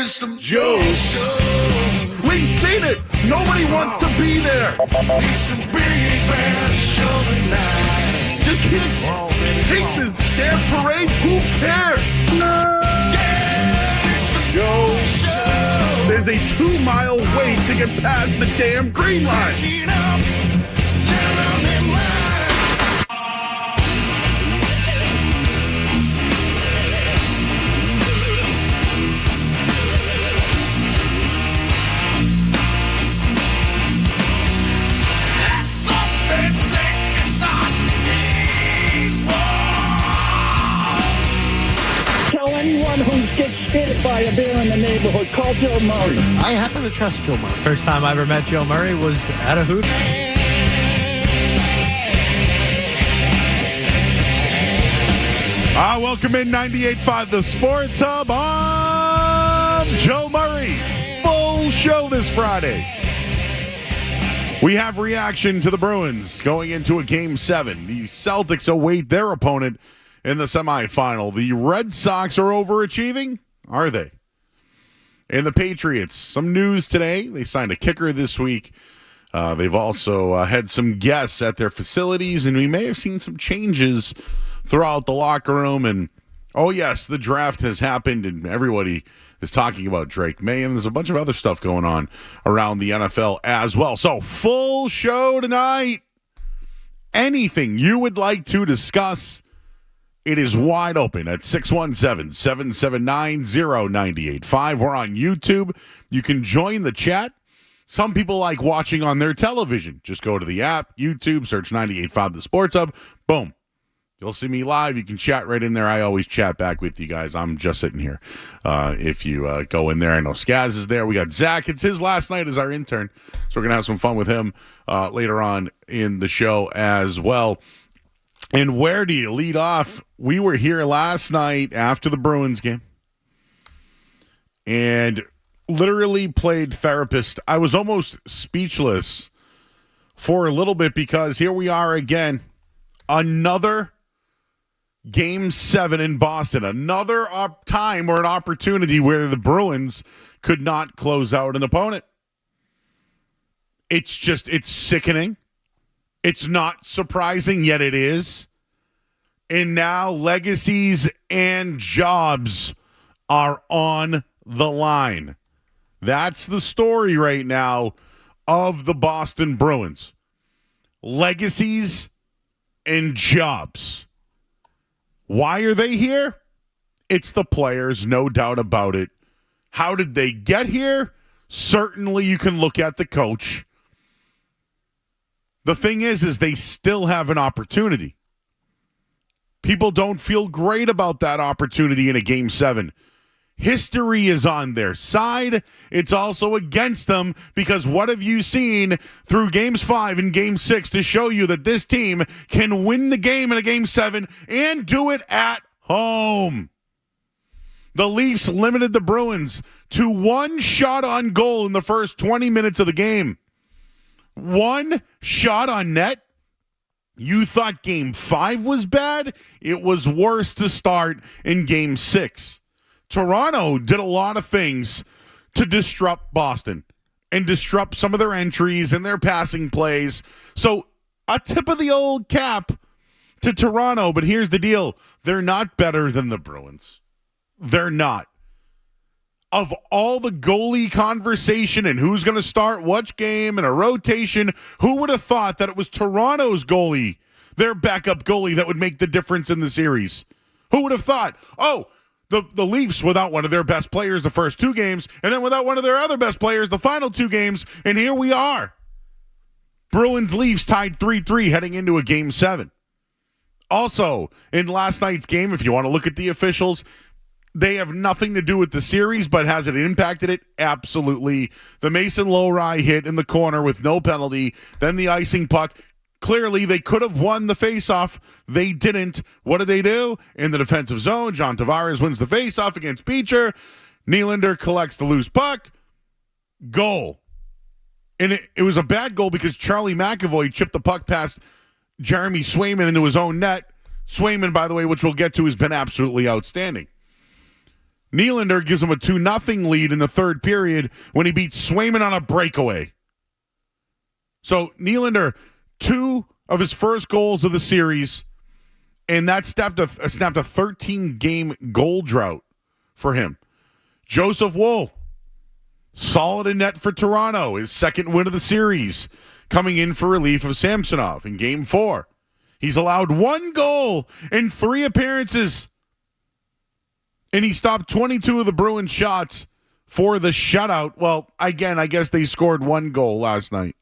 It's some Joe Show. We've seen it. Nobody wants to be there. It's a big bad show tonight. Just can't take this damn parade. Who cares? Joe Show. There's a 2-mile wait to get past the damn green line. Get up, tell them why. Something sick inside these walls. Tell anyone who gets spit by a bear in the neighborhood, call Joe Murray. I happen to trust Joe Murray. First time I ever met Joe Murray was at a hoot. Welcome in 98.5 The Sports Hub. I'm Joe Murray. Full show this Friday. We have reaction to the Bruins going into a Game 7. The Celtics await their opponent in the semifinal. The Red Sox are overachieving? Are they? And the Patriots, some news today. They signed a kicker this week. They've also had some guests at their facilities, and we may have seen some changes throughout the locker room. And, oh, yes, the draft has happened, and everybody is talking about Drake May, and there's a bunch of other stuff going on around the NFL as well. So, full show tonight. Anything you would like to discuss, it is wide open at 617-779-0985. We're on YouTube. You can join the chat. Some people like watching on their television. Just go to the app, YouTube, search 98.5 The Sports Hub. Boom. You'll see me live. You can chat right in there. I always chat back with you guys. I'm just sitting here. If you go in there, I know Skaz is there. We got Zack. It's his last night as our intern, so we're going to have some fun with him later on in the show as well. And where do you lead off? We were here last night after the Bruins game and literally played therapist. I was almost speechless for a little bit because here we are again. Another Game 7 in Boston. Another time or an opportunity where the Bruins could not close out an opponent. It's sickening. It's not surprising, yet it is. And now legacies and jobs are on the line. That's the story right now of the Boston Bruins. Legacies and jobs. Why are they here? It's the players, no doubt about it. How did they get here? Certainly you can look at the coach. The thing is they still have an opportunity. People don't feel great about that opportunity in a Game 7. History is on their side. It's also against them because what have you seen through Games 5 and Game 6 to show you that this team can win the game in a Game 7 and do it at home? The Leafs limited the Bruins to one shot on goal in the first 20 minutes of the game. One shot on net. You thought Game 5 was bad? It was worse to start in Game 6. Toronto did a lot of things to disrupt Boston and disrupt some of their entries and their passing plays. So a tip of the old cap to Toronto, but here's the deal. They're not better than the Bruins. They're not. Of all the goalie conversation and who's going to start which game and a rotation, who would have thought that it was Toronto's goalie, their backup goalie, that would make the difference in the series? Who would have thought? Oh, the Leafs without one of their best players the first 2 games, and then without one of their other best players the final 2 games, and here we are. Bruins-Leafs tied 3-3 heading into a Game 7. Also, in last night's game, if you want to look at the officials, they have nothing to do with the series, but has it impacted it? Absolutely. The Mason Lowry hit in the corner with no penalty, then the icing puck. Clearly, they could have won the faceoff. They didn't. What did they do? In the defensive zone, John Tavares wins the faceoff against Beecher. Nylander collects the loose puck. Goal. And it was a bad goal because Charlie McAvoy chipped the puck past Jeremy Swayman into his own net. Swayman, by the way, which we'll get to, has been absolutely outstanding. Nylander gives him a 2-0 lead in the third period when he beats Swayman on a breakaway. So Nylander, 2 of his first goals of the series, and that snapped a 13-game goal drought for him. Joseph Woll, solid in net for Toronto, his second win of the series, coming in for relief of Samsonov in Game 4. He's allowed 1 goal in 3 appearances, and he stopped 22 of the Bruins shots for the shutout. Well, again, I guess they scored 1 goal last night.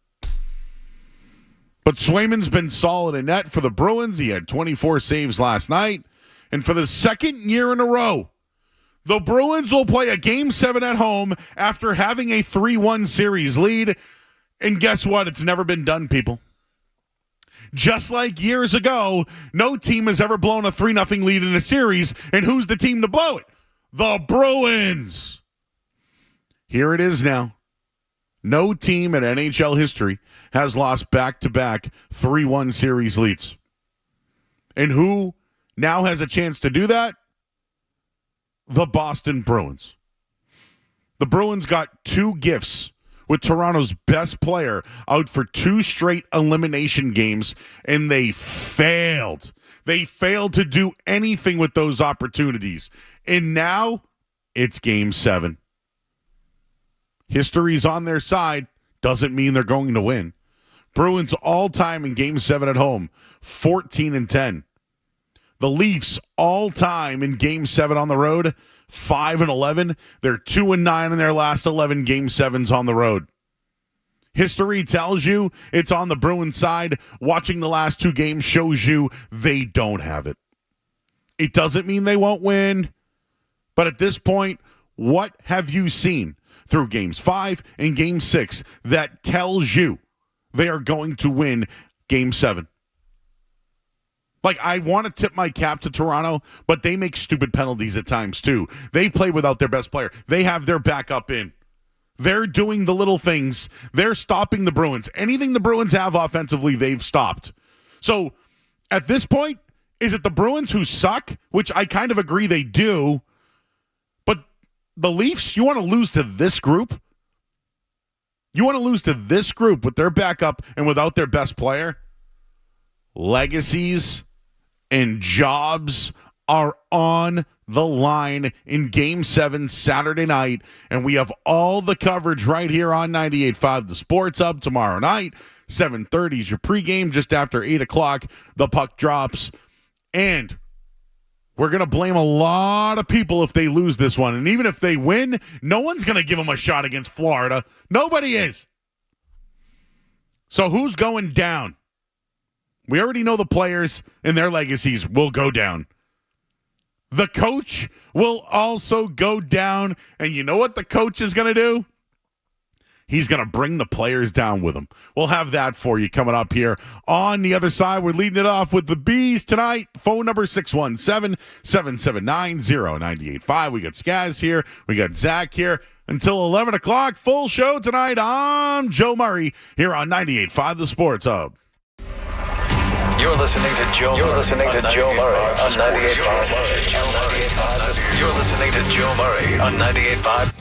But Swayman's been solid in net for the Bruins. He had 24 saves last night. And for the second year in a row, the Bruins will play a Game 7 at home after having a 3-1 series lead. And guess what? It's never been done, people. Just like years ago, no team has ever blown a 3-0 lead in a series. And who's the team to blow it? The Bruins. Here it is now. No team in NHL history has lost back-to-back 3-1 series leads. And who now has a chance to do that? The Boston Bruins. The Bruins got 2 gifts with Toronto's best player out for 2 straight elimination games, and they failed. They failed to do anything with those opportunities. And now it's Game 7. History's on their side. Doesn't mean they're going to win. Bruins all-time in Game 7 at home, 14-10. The Leafs all-time in Game 7 on the road, 5-11. They're 2-9 in their last 11 Game 7s on the road. History tells you it's on the Bruins side. Watching the last 2 games shows you they don't have it. It doesn't mean they won't win, but at this point, what have you seen through Games 5 and Game 6 that tells you they are going to win Game 7? Like, I want to tip my cap to Toronto, but they make stupid penalties at times, too. They play without their best player. They have their backup in. They're doing the little things. They're stopping the Bruins. Anything the Bruins have offensively, they've stopped. So, at this point, is it the Bruins who suck? Which I kind of agree they do. But the Leafs, you want to lose to this group? You want to lose to this group with their backup and without their best player? Legacies and jobs are on the line in Game 7 Saturday night, and we have all the coverage right here on 98.5 The Sports Hub tomorrow night. 7:30 is your pregame. Just after 8 o'clock, the puck drops. And we're going to blame a lot of people if they lose this one. And even if they win, no one's going to give them a shot against Florida. Nobody is. So who's going down? We already know the players and their legacies will go down. The coach will also go down. And you know what the coach is going to do? He's going to bring the players down with him. We'll have that for you coming up here. On the other side, we're leading it off with the Bees tonight. Phone number 617-779-0985. We got Skaz here. We got Zack here. Until 11 o'clock, full show tonight. I'm Joe Murray here on 98.5 The Sports Hub. You're listening to Joe. You're listening to Joe Murray on 98.5. You're listening to Joe Murray on 98.5.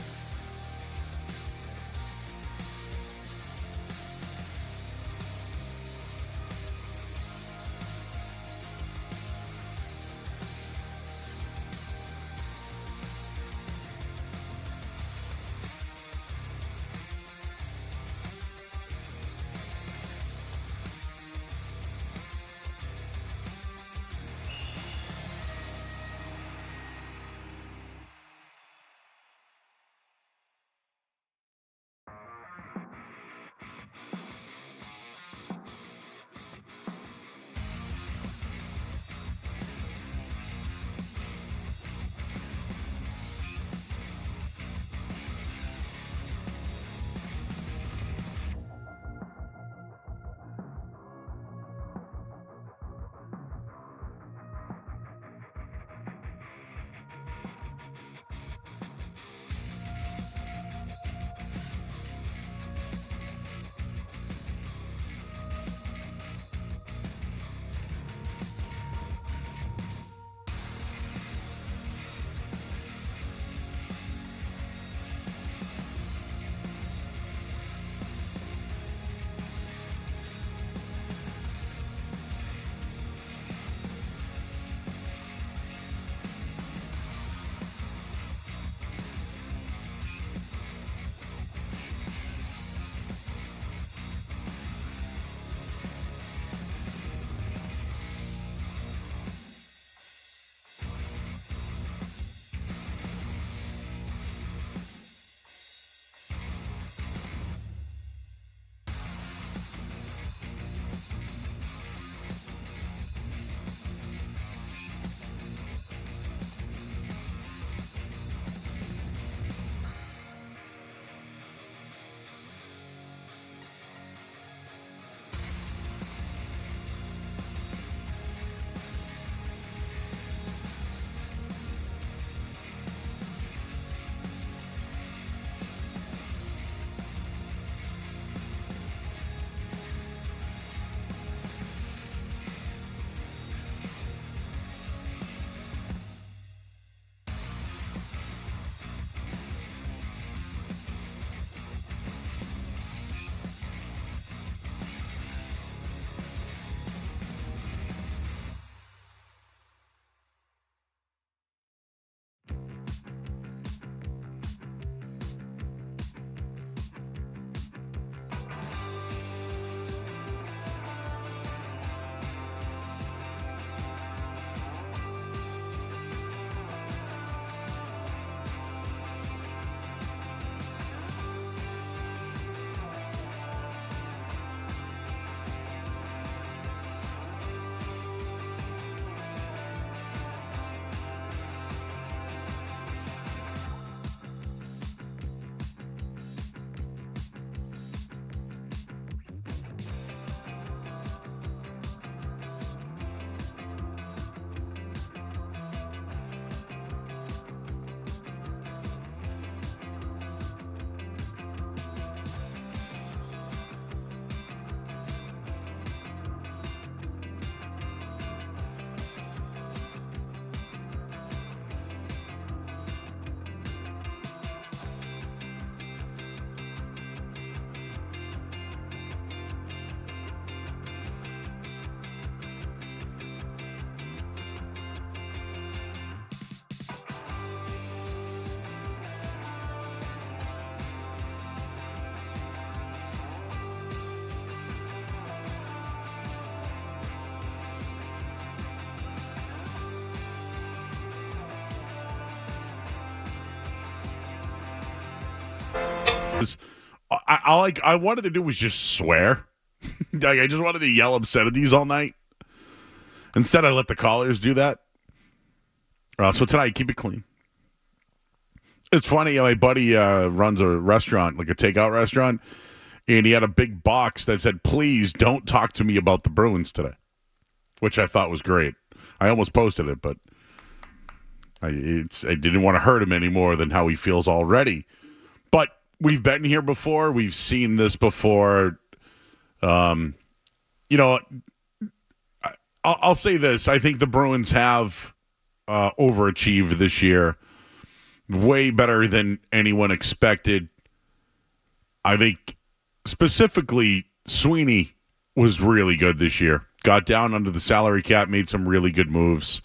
I wanted to do was just swear. I just wanted to yell obscenities all night. Instead, I let the callers do that. So tonight, keep it clean. It's funny, my buddy runs a restaurant, like a takeout restaurant, and he had a big box that said, "Please don't talk to me about the Bruins today," which I thought was great. I almost posted it, but I didn't want to hurt him any more than how he feels already. But we've been here before. We've seen this before. I'll say this. I think the Bruins have overachieved this year way better than anyone expected. I think specifically Sweeney was really good this year. Got down under the salary cap, made some really good moves.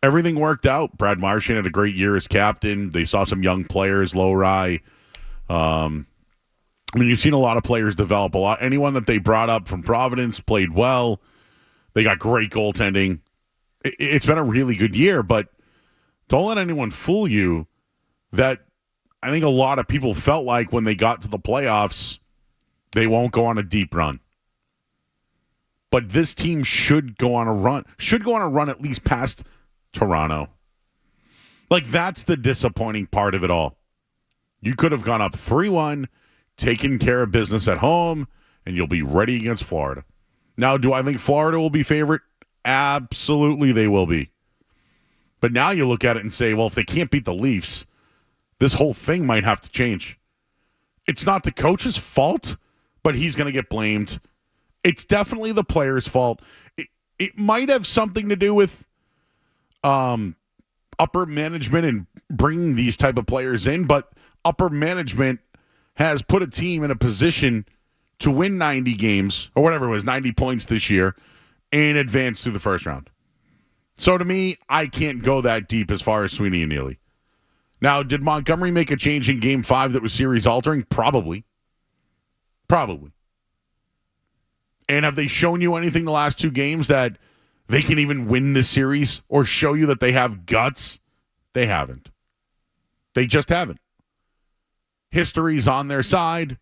Everything worked out. Brad Marchand had a great year as captain. They saw some young players, Low-Rye. You've seen a lot of players develop a lot. Anyone that they brought up from Providence played well. They got great goaltending. It's been a really good year, but don't let anyone fool you that I think a lot of people felt like when they got to the playoffs, they won't go on a deep run. But this team should go on a run at least past Toronto. Like, that's the disappointing part of it all. You could have gone up 3-1, taken care of business at home, and you'll be ready against Florida. Now, do I think Florida will be favorite? Absolutely they will be. But now you look at it and say, well, if they can't beat the Leafs, this whole thing might have to change. It's not the coach's fault, but he's going to get blamed. It's definitely the player's fault. It might have something to do with upper management and bringing these type of players in, but upper management has put a team in a position to win 90 games, or whatever it was, 90 points this year, and advance through the first round. So to me, I can't go that deep as far as Sweeney and Neely. Now, did Montgomery make a change in Game 5 that was series-altering? Probably. And have they shown you anything the last 2 games that they can even win this series or show you that they have guts? They haven't. They just haven't. History's on their side,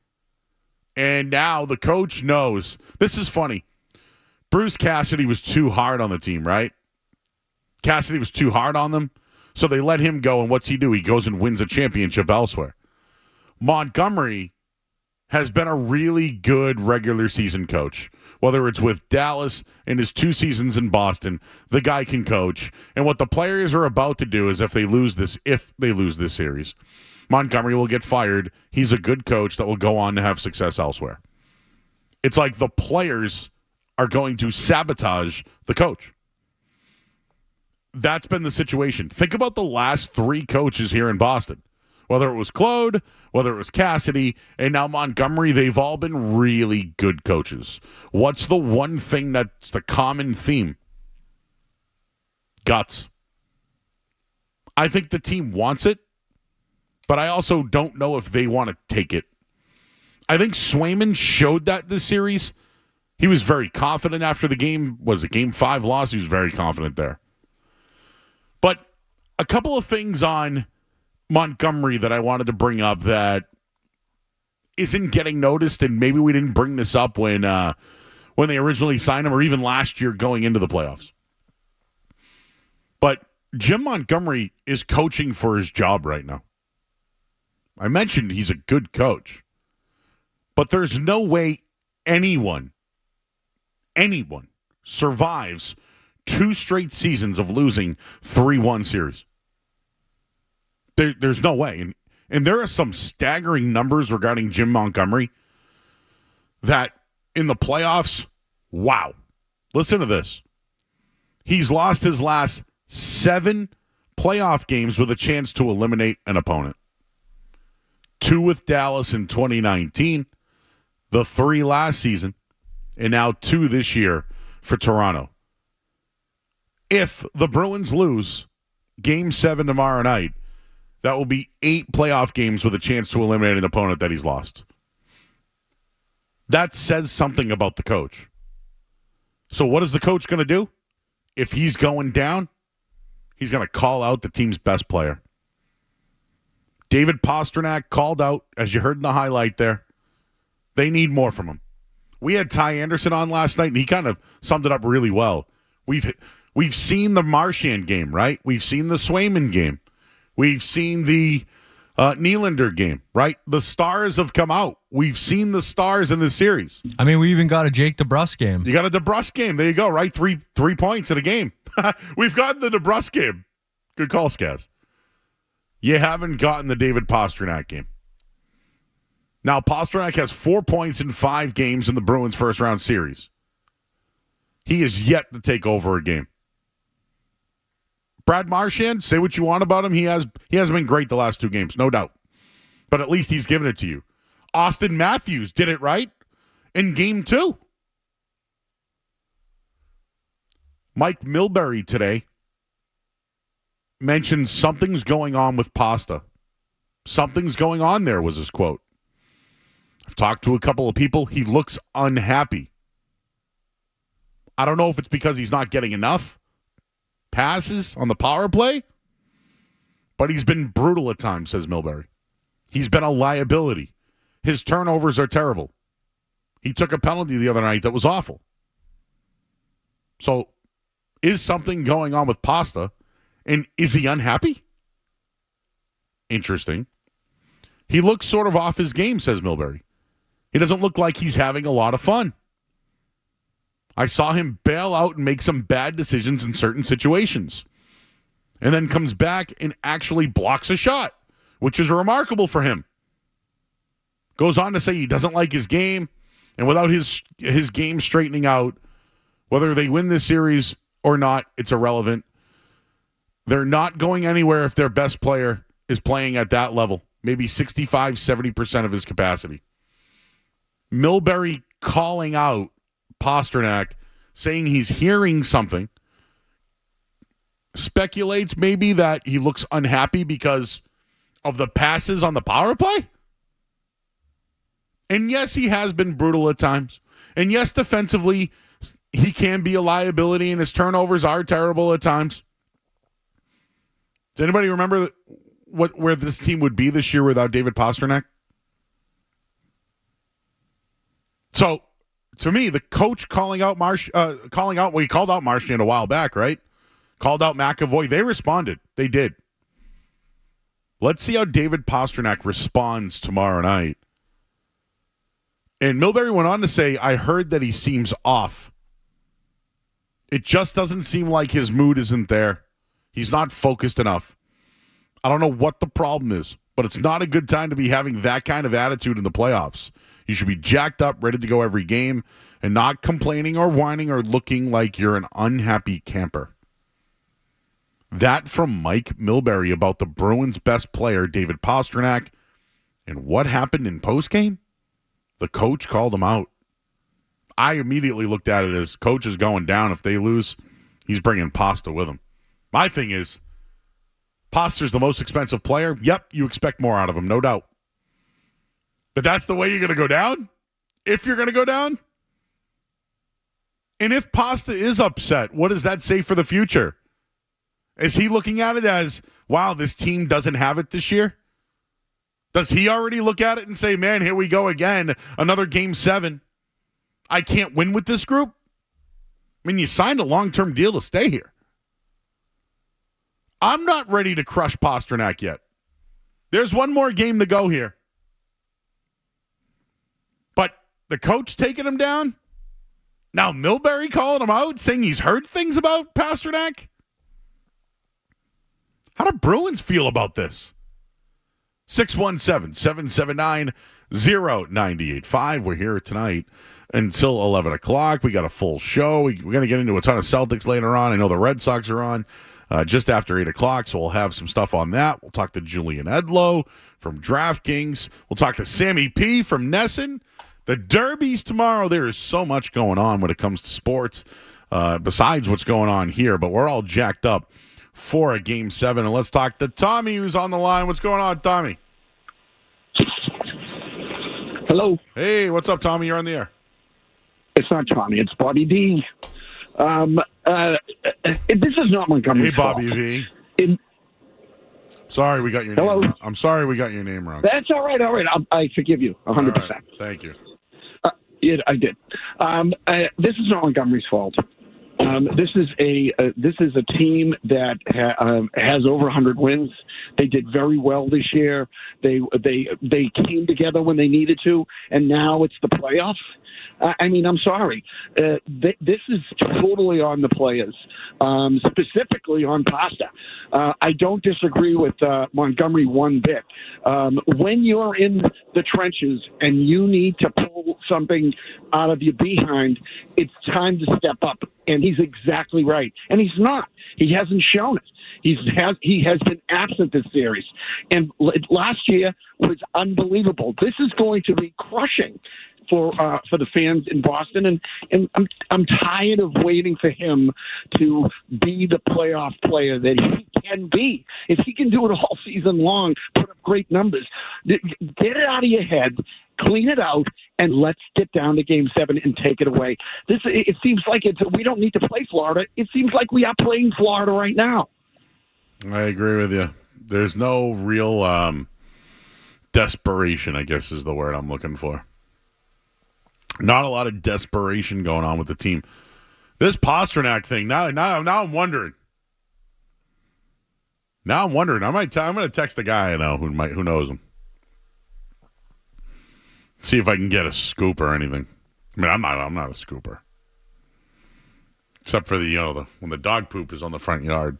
and now the coach knows. This is funny. Bruce Cassidy was too hard on the team, right? Cassidy was too hard on them, so they let him go, and what's he do? He goes and wins a championship elsewhere. Montgomery has been a really good regular season coach. Whether it's with Dallas in his 2 seasons in Boston, the guy can coach. And what the players are about to do is if they lose this series, Montgomery will get fired. He's a good coach that will go on to have success elsewhere. It's like the players are going to sabotage the coach. That's been the situation. Think about the last 3 coaches here in Boston. Whether it was Claude, whether it was Cassidy, and now Montgomery, they've all been really good coaches. What's the one thing that's the common theme? Guts. I think the team wants it, but I also don't know if they want to take it. I think Swayman showed that this series. He was very confident after the game. Was it Game 5 loss? He was very confident there. But a couple of things on Montgomery that I wanted to bring up that isn't getting noticed, and maybe we didn't bring this up when they originally signed him, or even last year going into the playoffs. But Jim Montgomery is coaching for his job right now. I mentioned he's a good coach, but there's no way anyone survives 2 straight seasons of losing 3-1 series. There's no way. And there are some staggering numbers regarding Jim Montgomery that in the playoffs, wow. Listen to this. He's lost his last 7 playoff games with a chance to eliminate an opponent. 2 with Dallas in 2019, the 3 last season, and now 2 this year for Toronto. If the Bruins lose Game 7 tomorrow night, that will be 8 playoff games with a chance to eliminate an opponent that he's lost. That says something about the coach. So what is the coach going to do? If he's going down, he's going to call out the team's best player. David Pastrnak called out, as you heard in the highlight there. They need more from him. We had Ty Anderson on last night, and he kind of summed it up really well. We've seen the Marchand game, right? We've seen the Swayman game. We've seen the Nylander game, right? The stars have come out. We've seen the stars in this series. I mean, we even got a Jake DeBrusk game. You got a DeBrusk game. There you go, right? Three points in a game. We've gotten the DeBrusk game. Good call, Skaz. You haven't gotten the David Pastrnak game. Now, Pastrnak has 4 points in 5 games in the Bruins' first-round series. He is yet to take over a game. Brad Marchand, say what you want about him. He hasn't been great the last 2 games, no doubt. But at least he's given it to you. Austin Matthews did it right in game 2. Mike Milbury today mentioned something's going on with Pasta. Something's going on there was his quote. I've talked to a couple of people. He looks unhappy. I don't know if it's because he's not getting enough passes on the power play, but he's been brutal at times, says Milbury. He's been a liability. His turnovers are terrible. He took a penalty the other night that was awful. So, is something going on with Pasta? And is he unhappy? Interesting. He looks sort of off his game, says Milbury. He doesn't look like he's having a lot of fun. I saw him bail out and make some bad decisions in certain situations. And then comes back and actually blocks a shot, which is remarkable for him. Goes on to say he doesn't like his game, and without his game straightening out, whether they win this series or not, it's irrelevant. They're not going anywhere if their best player is playing at that level, maybe 65, 70% of his capacity. Milbury calling out Pastrnak, saying he's hearing something, speculates maybe that he looks unhappy because of the passes on the power play. And yes, he has been brutal at times. And yes, defensively, he can be a liability, and his turnovers are terrible at times. Does anybody remember where this team would be this year without David Pastrnak? So, to me, the coach calling out, he called out Marchand a while back, right? Called out McAvoy. They responded. They did. Let's see how David Pastrnak responds tomorrow night. And Milbury went on to say, I heard that he seems off. It just doesn't seem like his mood isn't there. He's not focused enough. I don't know what the problem is, but it's not a good time to be having that kind of attitude in the playoffs. You should be jacked up, ready to go every game, and not complaining or whining or looking like you're an unhappy camper. That from Mike Milbury about the Bruins' best player, David Pastrnak. And what happened in postgame? The coach called him out. I immediately looked at it as coach is going down. If they lose, he's bringing Pasta with him. My thing is, Pasta's the most expensive player. Yep, you expect more out of him, no doubt. But that's the way you're going to go down? If you're going to go down? And if Pasta is upset, what does that say for the future? Is he looking at it as, wow, this team doesn't have it this year? Does he already look at it and say, man, here we go again, another Game 7. I can't win with this group? I mean, you signed a long-term deal to stay here. I'm not ready to crush Pastrnak yet. There's one more game to go here. But the coach taking him down? Now Milbury calling him out, saying he's heard things about Pastrnak? How do Bruins feel about this? 617-779-0985. We're here tonight until 11 o'clock. We got a full show. We're going to get into a ton of Celtics later on. I know the Red Sox are on just after 8 o'clock, so we'll have some stuff on that. We'll talk to Julian Edlow from DraftKings. We'll talk to Sammy P. from Nesson. The Derbies tomorrow. There is so much going on when it comes to sports besides what's going on here, but we're all jacked up for a Game 7. And let's talk to Tommy, who's on the line. What's going on, Tommy? Hello. Hey, what's up, Tommy? You're on the air. It's not Tommy. It's Bobby D. This is not Montgomery's Hey, Bobby fault. V. Sorry, we got your Hello? name wrong. I'm sorry we got your name wrong. That's all right. I forgive you 100%. All right, thank you. Yeah, I did. This is not Montgomery's fault. This is a team that has over 100 wins. They did very well this year. They came together when they needed to, and now it's the playoffs. I'm sorry. This is totally on the players, specifically on Pasta. I don't disagree with Montgomery one bit. When you're in the trenches and you need to pull something out of your behind, it's time to step up. And he's exactly right. And he's not. He hasn't shown it. He has been absent this series. And last year was unbelievable. This is going to be crushing for the fans in Boston, and I'm tired of waiting for him to be the playoff player that he can be. If he can do it all season long, put up great numbers, get it out of your head, clean it out, and let's get down to Game 7 and take it away. It seems like we don't need to play Florida. It seems like we are playing Florida right now. I agree with you. There's no real desperation, I guess is the word I'm looking for. Not a lot of desperation going on with the team. This Pastrnak thing, now I'm wondering. Now I'm wondering. I'm going to text a guy I know who knows him. See if I can get a scoop or anything. I mean, I'm not a scooper. Except for when the dog poop is on the front yard.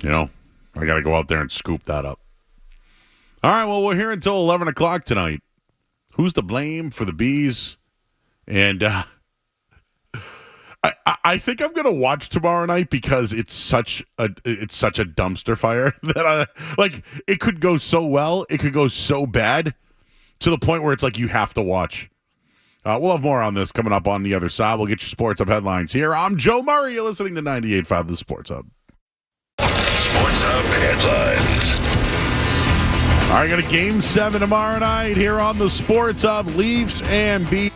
I got to go out there and scoop that up. All right, well, we're here until 11 o'clock tonight. Who's to blame for the bees? And I think I'm going to watch tomorrow night because it's such a dumpster fire that it could go so well, it could go so bad to the point where it's like you have to watch. We'll have more on this coming up on the other side. We'll get your Sports Hub headlines here. I'm Joe Murray. You're listening to 98.5 The Sports Hub. Sports Hub headlines. All right, got a Game 7 tomorrow night here on the Sports Hub. Leafs and Bees.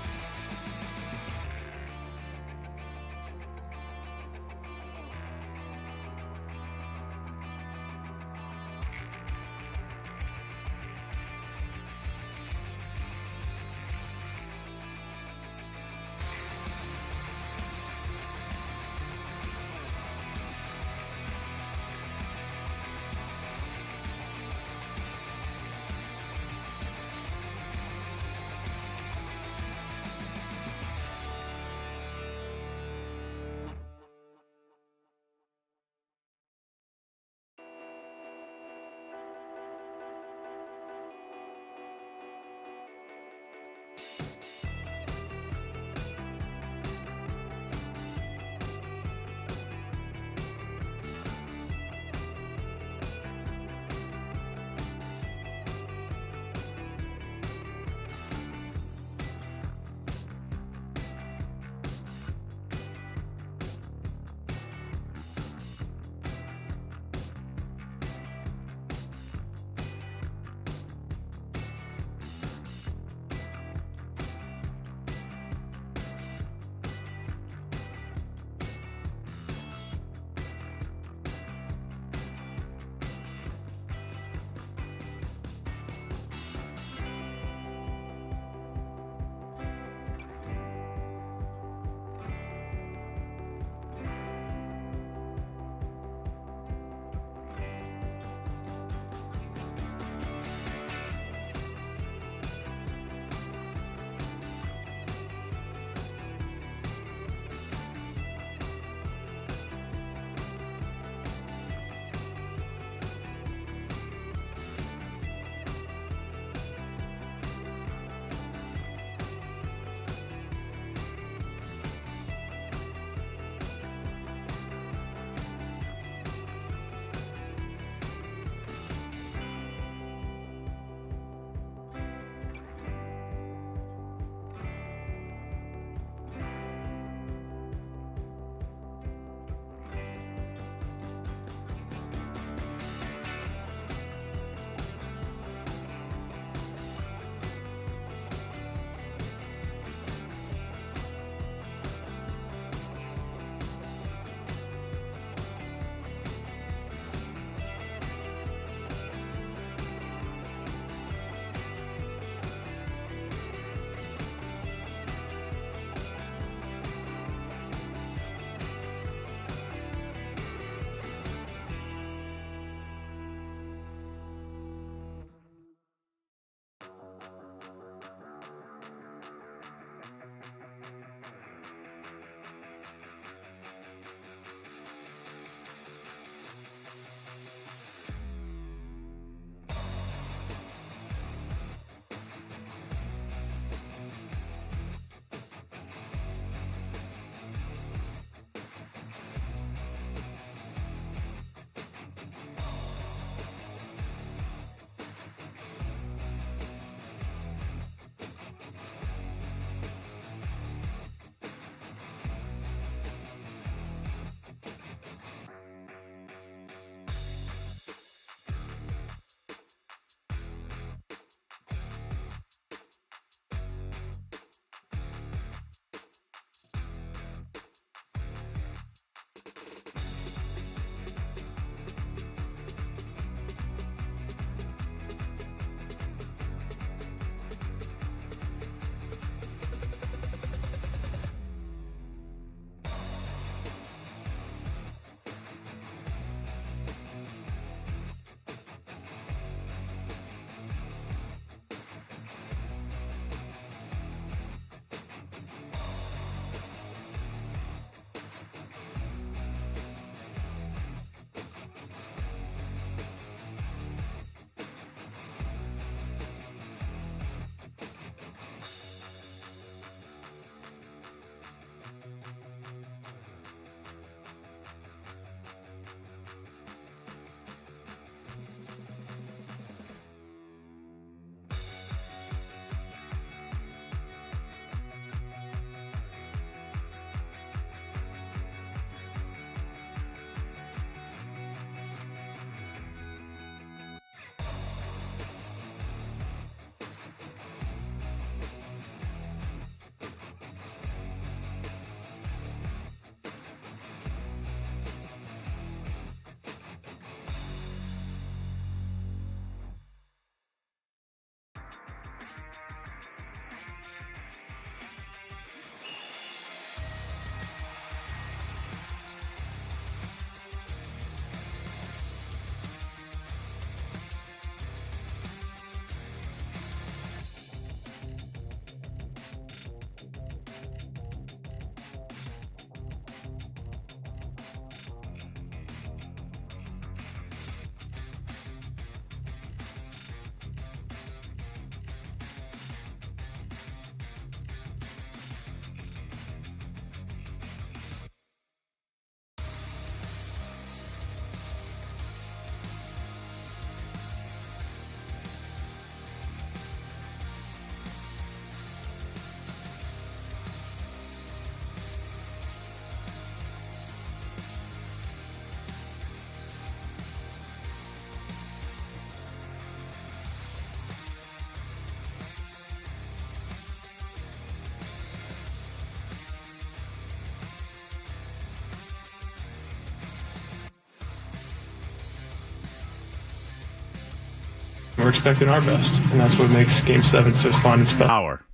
We're expecting our best, and that's what makes Game 7 so fun and special. Power.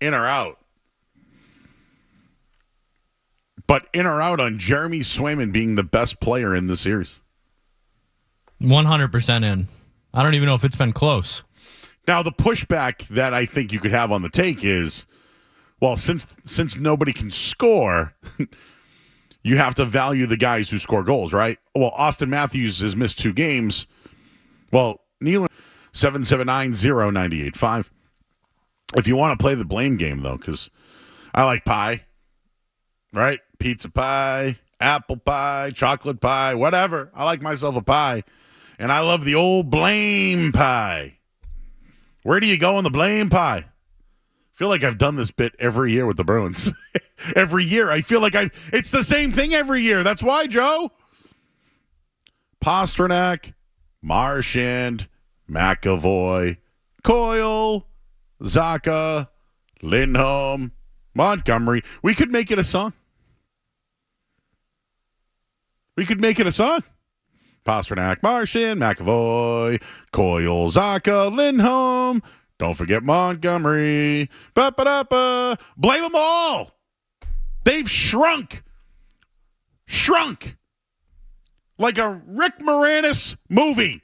In or out. But in or out on Jeremy Swayman being the best player in the series. 100% in. I don't even know if it's been close. Now, the pushback that I think you could have on the take is, well, since nobody can score, you have to value the guys who score goals, right? Well, Austin Matthews has missed 2 games. Well, Neil, 779-0985. If you want to play the blame game, though, because I like pie, right? Pizza pie, apple pie, chocolate pie, whatever. I like myself a pie. And I love the old blame pie. Where do you go on the blame pie? I feel like I've done this bit every year with the Bruins. Every year. I feel like it's the same thing every year. That's why, Joe. Pastrnak, Marchand, McAvoy, Coyle, Zack, Lindholm, Montgomery. We could make it a song. Pastrnak, Marchand, McAvoy, Coyle, Zack, Lindholm. Don't forget Montgomery. Ba-ba-da-ba. Blame them all. They've shrunk. Like a Rick Moranis movie.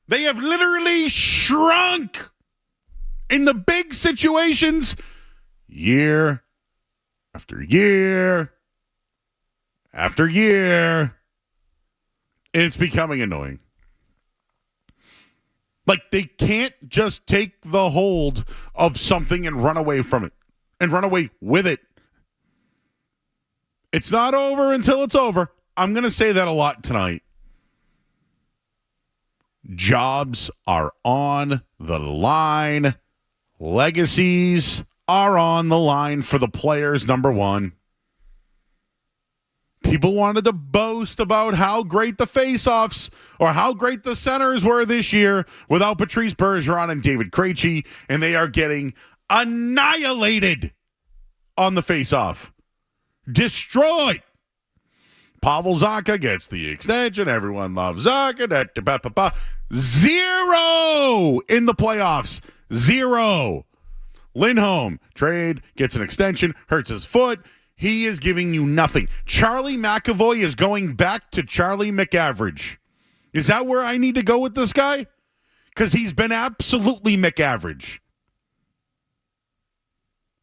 They have literally shrunk in the big situations year after year after year. And it's becoming annoying. Like, they can't just take the hold of something and run away from it and run away with it. It's not over until it's over. I'm going to say that a lot tonight. Jobs are on the line. Legacies are on the line for the players, number one. People wanted to boast about how great the face-offs or how great the centers were this year without Patrice Bergeron and David Krejci, and they are getting annihilated on the face-off. Destroyed. Pavel Zacha gets the extension. Everyone loves Zacha. Zero in the playoffs. Zero. Lindholm, trade, gets an extension, hurts his foot. He is giving you nothing. Charlie McAvoy is going back to Charlie McAverage. Is that where I need to go with this guy? Because he's been absolutely McAverage.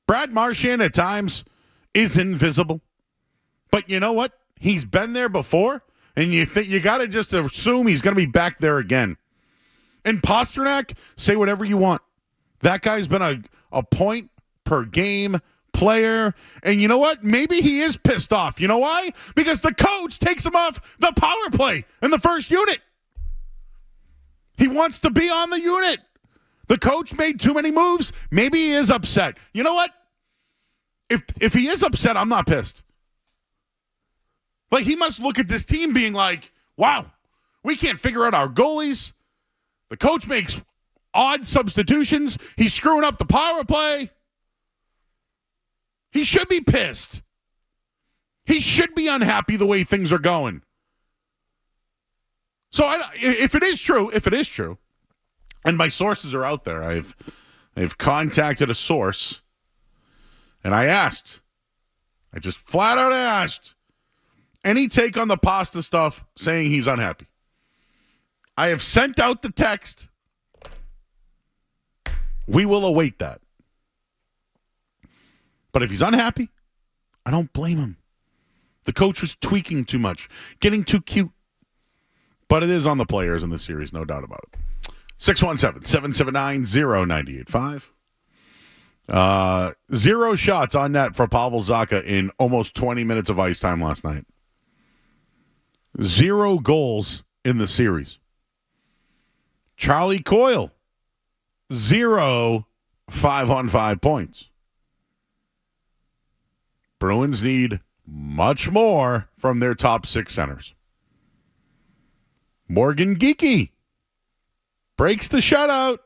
Brad Marchand at times is invisible. But you know what? He's been there before, and you got to just assume he's going to be back there again. And Pastrnak, say whatever you want. That guy's been a point per game player. And you know what? Maybe he is pissed off. You know why? Because the coach takes him off the power play in the first unit. He wants to be on the unit. The coach made too many moves. Maybe he is upset. You know what? If he is upset, I'm not pissed. Like, he must look at this team being like, wow, we can't figure out our goalies. The coach makes odd substitutions. He's screwing up the power play. He should be pissed. He should be unhappy the way things are going. So if it is true, and my sources are out there, I've contacted a source, and I just flat out asked, any take on the pasta stuff saying he's unhappy? I have sent out the text. We will await that. But if he's unhappy, I don't blame him. The coach was tweaking too much, getting too cute. But it is on the players in this series, no doubt about it. 617-779-0985. 0 shots on net for Pavel Zacha in almost 20 minutes of ice time last night. 0 goals in the series. Charlie Coyle, 0 5-on-5 points. Bruins need much more from their top 6 centers. Morgan Geekie breaks the shutout,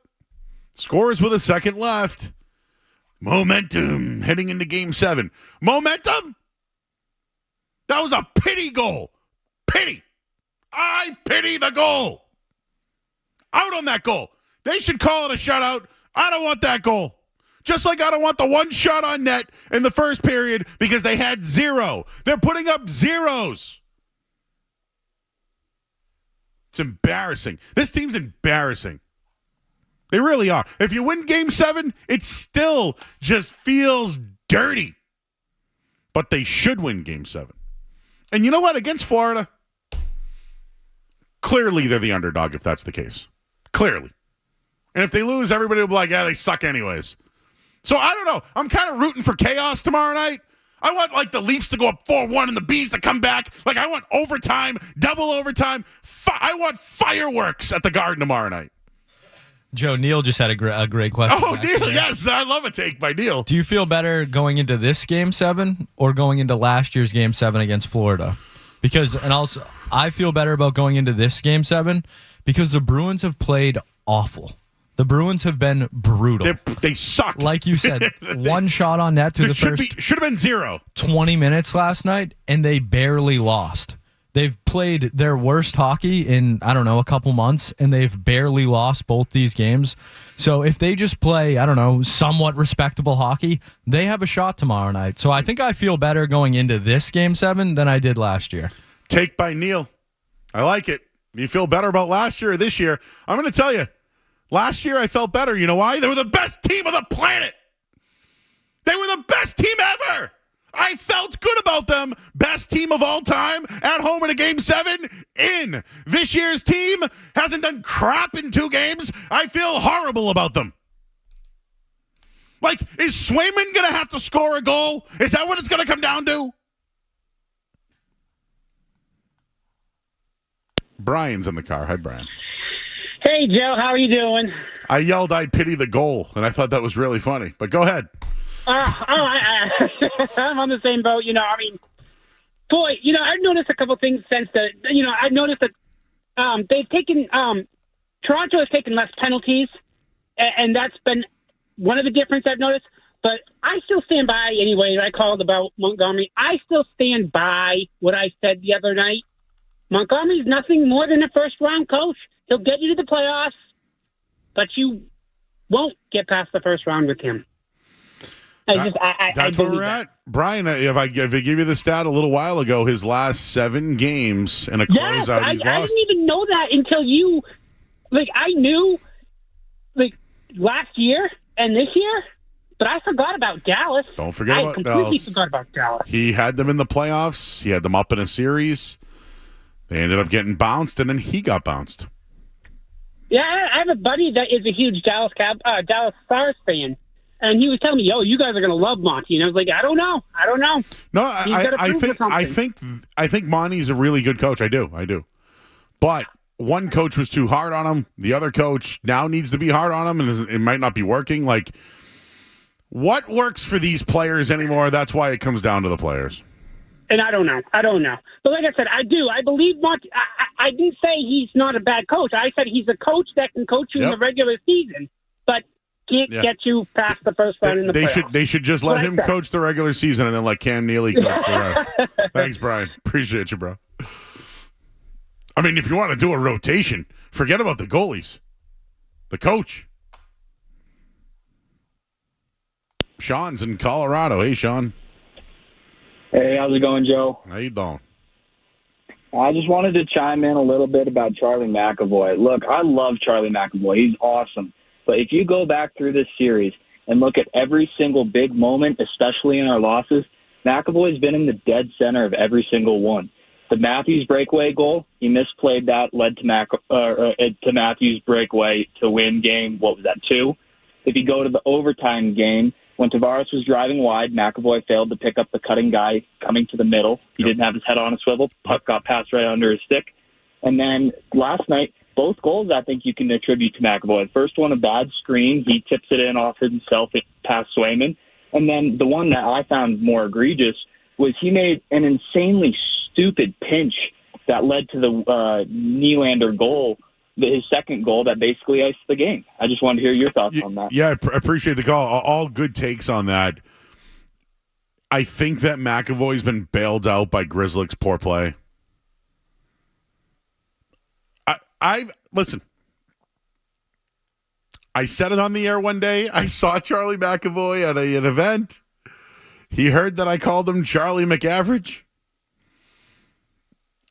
scores with a second left. Momentum heading into Game 7. Momentum? That was a pity goal. Pity. I pity the goal. out on that goal. They should call it a shutout. I don't want that goal. Just like I don't want the one shot on net in the first period because they had 0. They're putting up zeros. It's embarrassing. This team's embarrassing. They really are. If you win Game 7, it still just feels dirty. But they should win Game 7. And you know what? Against Florida, clearly they're the underdog if that's the case. Clearly. And if they lose, everybody will be like, yeah, they suck anyways. So I don't know. I'm kind of rooting for chaos tomorrow night. I want, like, the Leafs to go up 4-1 and the Bees to come back. Like, I want overtime, double overtime. I want fireworks at the Garden tomorrow night. Joe, Neil just had a great question. Oh, Neil, yes. I love a take by Neil. Do you feel better going into this Game 7 or going into last year's Game 7 against Florida? And also, I feel better about going into this Game 7 because the Bruins have played awful. The Bruins have been brutal. They suck. Like you said, one shot on net through the first should have been 0. 20 minutes last night, and they barely lost. They've played their worst hockey in, I don't know, a couple months, and they've barely lost both these games. So if they just play, I don't know, somewhat respectable hockey, they have a shot tomorrow night. So I think I feel better going into this Game 7 than I did last year. Take by Neil. I like it. You feel better about last year or this year? I'm going to tell you. Last year, I felt better. You know why? They were the best team on the planet. They were the best team ever. I felt good about them. Best team of all time at home in a Game 7 in. This year's team hasn't done crap in 2 games. I feel horrible about them. Like, is Swayman going to have to score a goal? Is that what it's going to come down to? Brian's in the car. Hi, Brian. Hey, Joe, how are you doing? I yelled, I pity the goal, and I thought that was really funny. But go ahead. I'm on the same boat. Boy, I've noticed a couple things since I've noticed that they've taken, Toronto has taken less penalties, and that's been one of the difference I've noticed. But I still stand by, anyway, I called about Montgomery. I still stand by what I said the other night. Montgomery's nothing more than a first-round coach. He'll get you to the playoffs, but you won't get past the first round with him. That's where we're at. Brian, if I give you the stat a little while ago, his last 7 games in a closeout, he's lost. I didn't even know that until you, I knew, last year and this year, but I forgot about Dallas. Don't forget about Dallas. I completely forgot about Dallas. He had them in the playoffs. He had them up in a series. They ended up getting bounced, and then he got bounced. Yeah, I have a buddy that is a huge Dallas Stars fan, and he was telling me, "Yo, you guys are going to love Monty." And I was like, "I don't know. No, I think Monty's a really good coach. I do. But one coach was too hard on him. The other coach now needs to be hard on him, and it might not be working. Like, what works for these players anymore? That's why it comes down to the players. And I don't know. But like I said, I do. I believe Monty. I didn't say he's not a bad coach. I said he's a coach that can coach you in the regular season, but can't get you past the first round in the playoffs. They should just let him coach the regular season and then let Cam Neely coach the rest. Thanks, Brian. Appreciate you, bro. I mean, if you want to do a rotation, forget about the goalies. The coach. Sean's in Colorado. Hey, Sean. Hey, how's it going, Joe? How you doing? I just wanted to chime in a little bit about Charlie McAvoy. Look, I love Charlie McAvoy. He's awesome. But if you go back through this series and look at every single big moment, especially in our losses, McAvoy's been in the dead center of every single one. The Matthews breakaway goal, he misplayed that, led to Matthews breakaway to win game, 2? If you go to the overtime game, when Tavares was driving wide, McAvoy failed to pick up the cutting guy coming to the middle. He didn't have his head on a swivel. Puck got passed right under his stick. And then last night, both goals I think you can attribute to McAvoy. The first one, a bad screen. He tips it in off himself past Swayman. And then the one that I found more egregious was he made an insanely stupid pinch that led to the Nylander goal, his second goal that basically iced the game. I just wanted to hear your thoughts on that. Yeah, I appreciate the call. All good takes on that. I think that McAvoy's been bailed out by Grzelcyk's poor play. Listen, I said it on the air one day. I saw Charlie McAvoy at an event. He heard that I called him Charlie McAverage.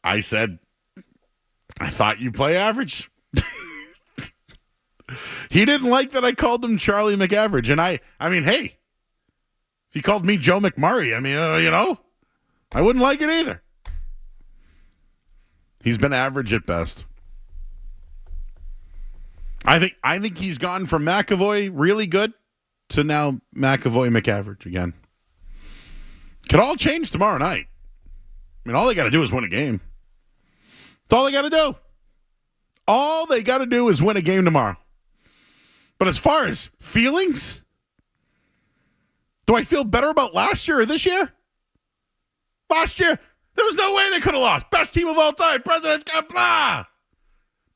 I said, I thought you play average. He didn't like that I called him Charlie McAverage. And I mean, hey, if he called me Joe McMurray, I mean, I wouldn't like it either. He's been average at best. I think he's gone from McAvoy really good to now McAvoy McAverage again. Could all change tomorrow night. I mean, all they got to do is win a game. That's all they got to do. All they got to do is win a game tomorrow. But as far as feelings, do I feel better about last year or this year? Last year, there was no way they could have lost. Best team of all time. President's got blah.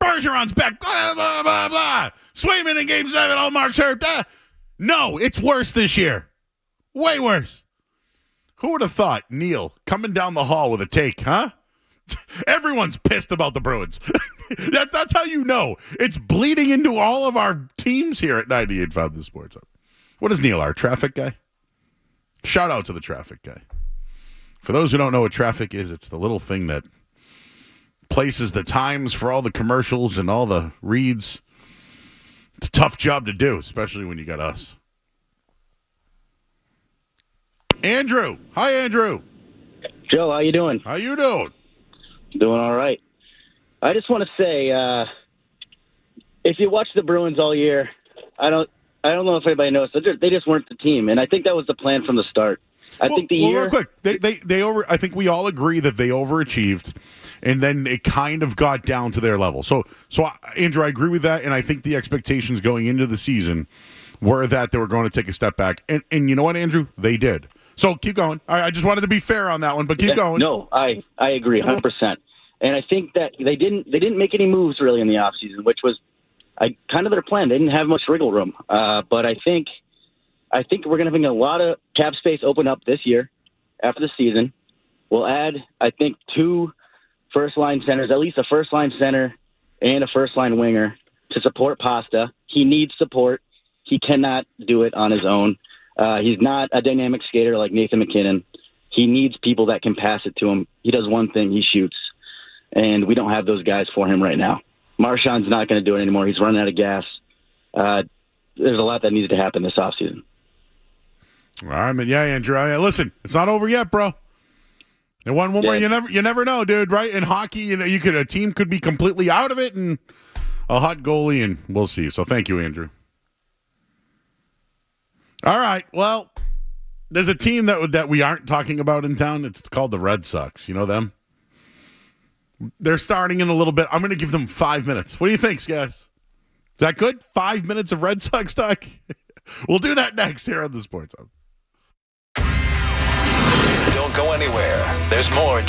Bergeron's back. Blah, blah, blah, blah. Swayman in Game 7. All marks hurt. No, it's worse this year. Way worse. Who would have thought Neil coming down the hall with a take, huh? Everyone's pissed about the Bruins. That's how you know. It's bleeding into all of our teams here at 98.5 The Sports Hub. What is Neil, our traffic guy? Shout out to the traffic guy. For those who don't know what traffic is, it's the little thing that places the times for all the commercials and all the reads. It's a tough job to do, especially when you got us. Andrew. Hi, Andrew. Joe, how you doing? How you doing? Doing all right. I just want to say, if you watch the Bruins all year, I don't know if anybody knows, they just weren't the team, and I think that was the plan from the start. I think real quick, I think we all agree that they overachieved, and then it kind of got down to their level. So Andrew, I agree with that, and I think the expectations going into the season were that they were going to take a step back, and you know what, Andrew, they did. So keep going. I just wanted to be fair on that one, but keep going. No, I agree 100%. And I think that they didn't make any moves really in the offseason, which was kind of their plan. They didn't have much wriggle room. But I think we're going to have a lot of cap space open up this year after the season. We'll add, I think, 2 first-line centers, at least a first-line center and a first-line winger to support Pasta. He needs support. He cannot do it on his own. He's not a dynamic skater like Nathan McKinnon. He needs people that can pass it to him. He does one thing, he shoots. And we don't have those guys for him right now. Marchand's not going to do it anymore. He's running out of gas. There's a lot that needs to happen this offseason. All right, man. Yeah, Andrew. Listen, it's not over yet, bro. And one more, you never know, dude. Right? In hockey, a team could be completely out of it, and a hot goalie, and we'll see. So thank you, Andrew. All right. Well, there's a team that we aren't talking about in town. It's called the Red Sox. You know them? They're starting in a little bit. I'm going to give them 5 minutes. What do you think, guys? Is that good? 5 minutes of Red Sox talk? We'll do that next here on the Sports Hub. Don't go anywhere. There's more.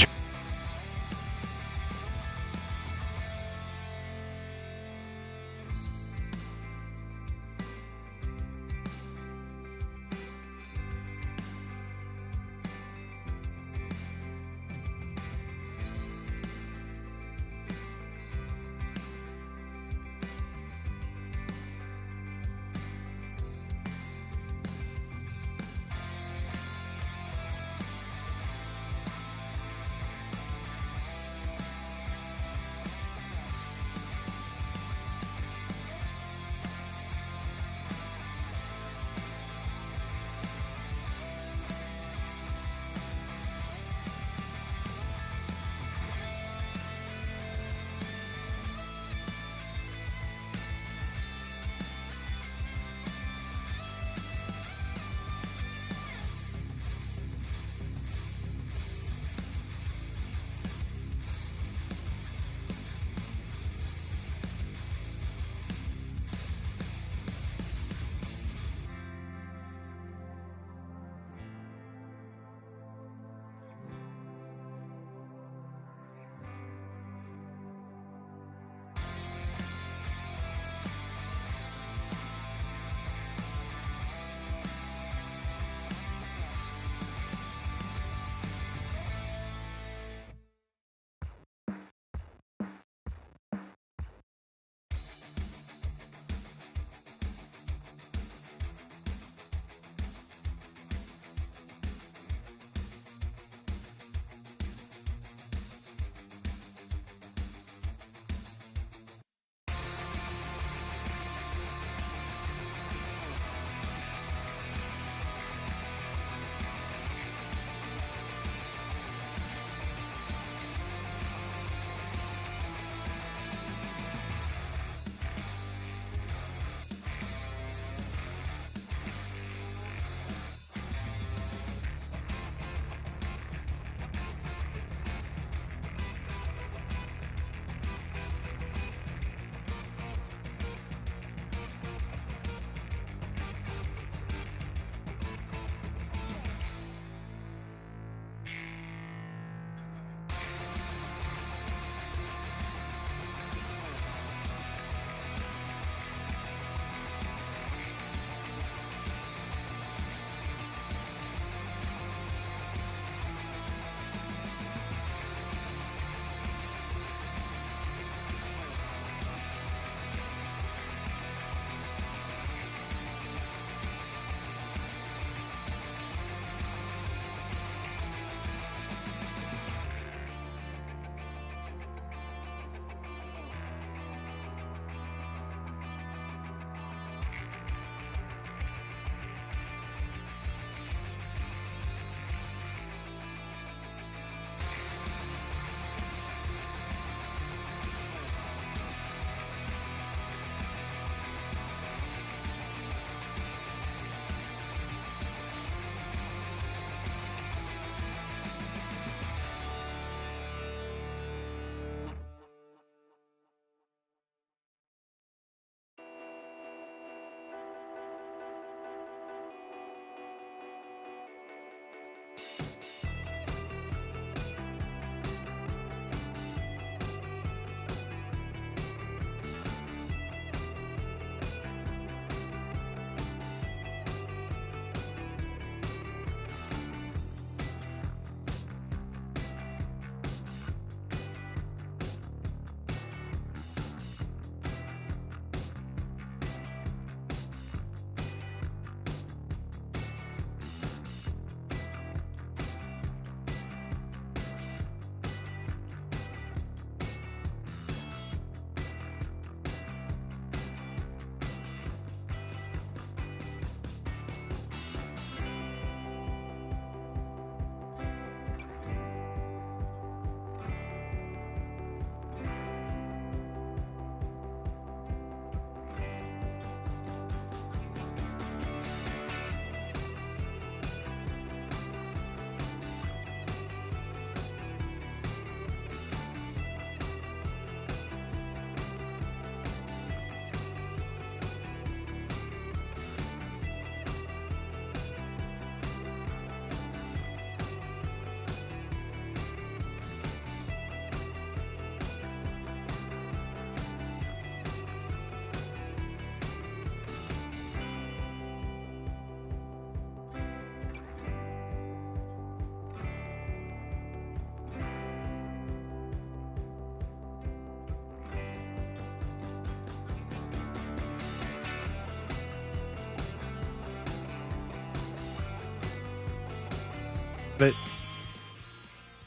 that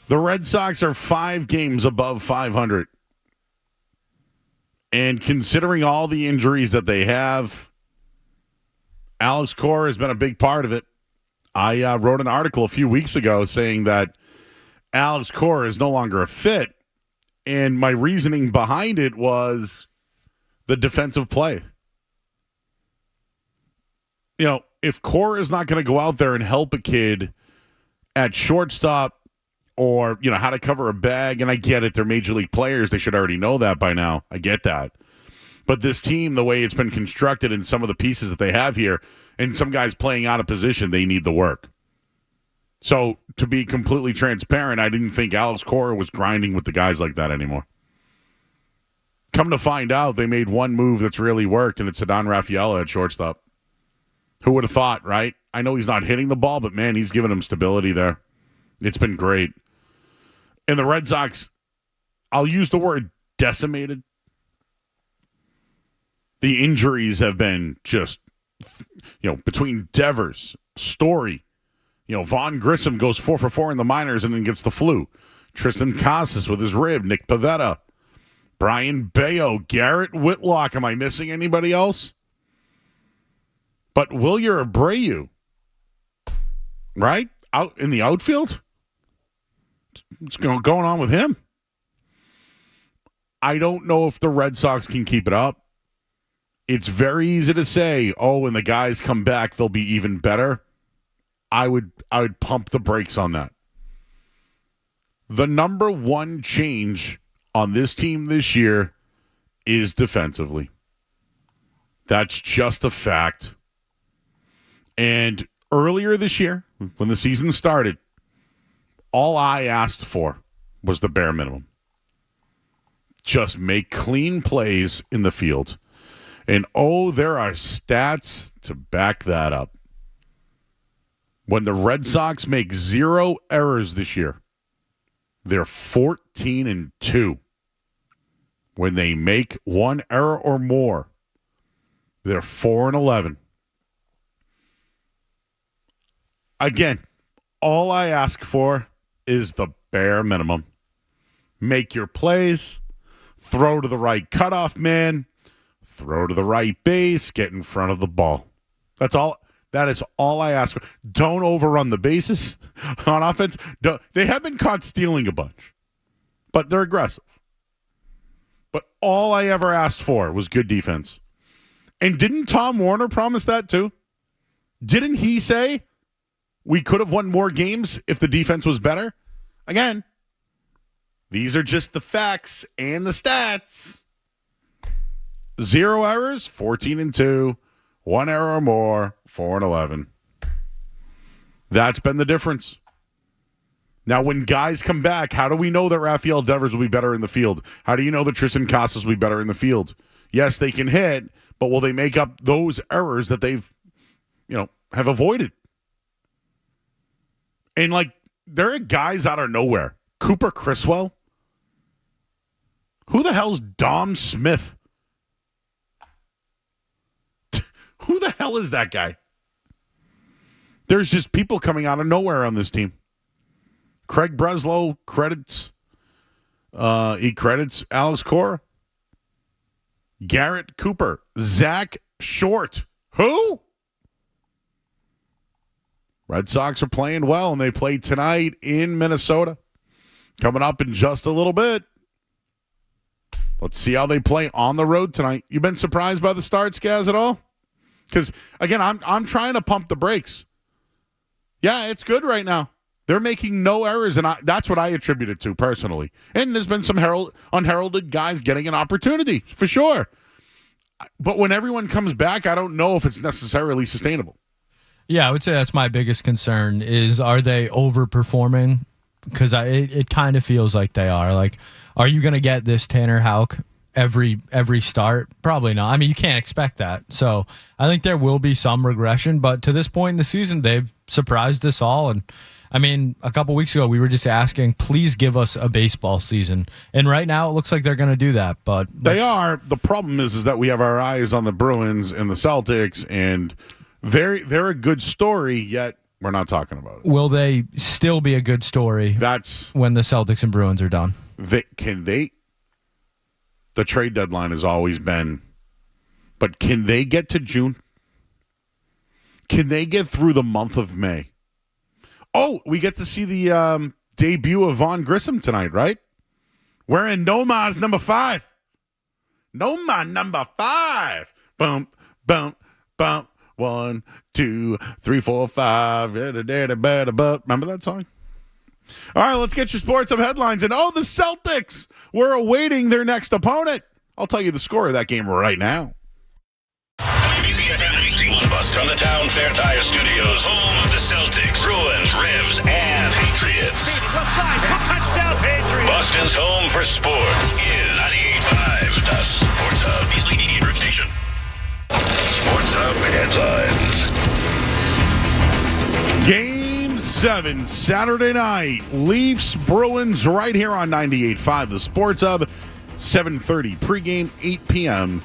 the Red Sox are 5 games above 500. And considering all the injuries that they have, Alex Cora has been a big part of it. I wrote an article a few weeks ago saying that Alex Cora is no longer a fit. And my reasoning behind it was the defensive play. You know, if Cora is not going to go out there and help a kid at shortstop or, you know, how to cover a bag, and I get it, they're major league players. They should already know that by now. I get that. But this team, the way it's been constructed and some of the pieces that they have here, and some guys playing out of position, they need the work. So, to be completely transparent, I didn't think Alex Cora was grinding with the guys like that anymore. Come to find out, they made one move that's really worked, and it's Ceddanne Rafaela at shortstop. Who would have thought, right? I know he's not hitting the ball, but, man, he's giving him stability there. It's been great. And the Red Sox, I'll use the word decimated. The injuries have been just, you know, between Devers, Story, you know, Vaughn Grissom goes 4 for 4 in the minors and then gets the flu. Tristan Casas with his rib. Nick Pivetta. Brian Bayo. Garrett Whitlock. Am I missing anybody else? But Wilyer Abreu, right? Out in the outfield? What's going on with him? I don't know if the Red Sox can keep it up. It's very easy to say, oh, when the guys come back, they'll be even better. I would pump the brakes on that. The number one change on this team this year is defensively. That's just a fact. And earlier this year, when the season started, all I asked for was the bare minimum. Just make clean plays in the field. And, oh, there are stats to back that up. When the Red Sox make 0 errors this year, they're 14-2. When they make 1 error or more, they're 4-11. Again, all I ask for is the bare minimum. Make your plays, throw to the right cutoff man, throw to the right base, get in front of the ball. That's all. That is all I ask for. Don't overrun the bases on offense. They have been caught stealing a bunch, but they're aggressive. But all I ever asked for was good defense. And didn't Tom Warner promise that too? Didn't he say we could have won more games if the defense was better? Again, these are just the facts and the stats. 0 errors, 14-2. 1 error or more, 4-11. That's been the difference. Now, when guys come back, how do we know that Rafael Devers will be better in the field? How do you know that Tristan Casas will be better in the field? Yes, they can hit, but will they make up those errors that they've, have avoided? And, there are guys out of nowhere. Cooper Criswell? Who the hell's Dom Smith? Who the hell is that guy? There's just people coming out of nowhere on this team. Craig Breslow credits Alex Cora. Garrett Cooper. Zack Short. Who? Red Sox are playing well, and they play tonight in Minnesota. Coming up in just a little bit. Let's see how they play on the road tonight. You been surprised by the start, Skaz, at all? Because, again, I'm trying to pump the brakes. Yeah, it's good right now. They're making no errors, and that's what I attribute it to personally. And there's been some unheralded guys getting an opportunity, for sure. But when everyone comes back, I don't know if it's necessarily sustainable. Yeah, I would say that's my biggest concern is, are they overperforming? Because it kind of feels like they are. Like, are you going to get this Tanner Houck every start? Probably not. I mean, you can't expect that. So I think there will be some regression, but to this point in the season, they've surprised us all. And I mean, a couple weeks ago, we were just asking, please give us a baseball season. And right now, it looks like they're going to do that. But they are. The problem is that we have our eyes on the Bruins and the Celtics, and they're a good story, yet We're not talking about it. Will they still be a good story That's when the Celtics and Bruins are done? can they? The trade deadline has always been, but can they get to June? Can they get through the month of May? Oh, we get to see the debut of Von Grissom tonight, right? Wearing Noma's number 5. Noma number 5. Bump, bump, bump. 1, 2, 3, 4, 5. Remember that song? All right, let's get your sports up headlines. And the Celtics were awaiting their next opponent. I'll tell you the score of that game right now. From the Town Fair Tire Studios, home of the Celtics, Bruins, Revs, and Patriots. Touchdown, Patriots! Boston's home for sports is 98.5, the Sports Hub, East Leading Group Station. Sports Hub headlines. Game 7, Saturday night. Leafs, Bruins, right here on 98.5, the Sports Hub. 7:30 pregame, 8 p.m.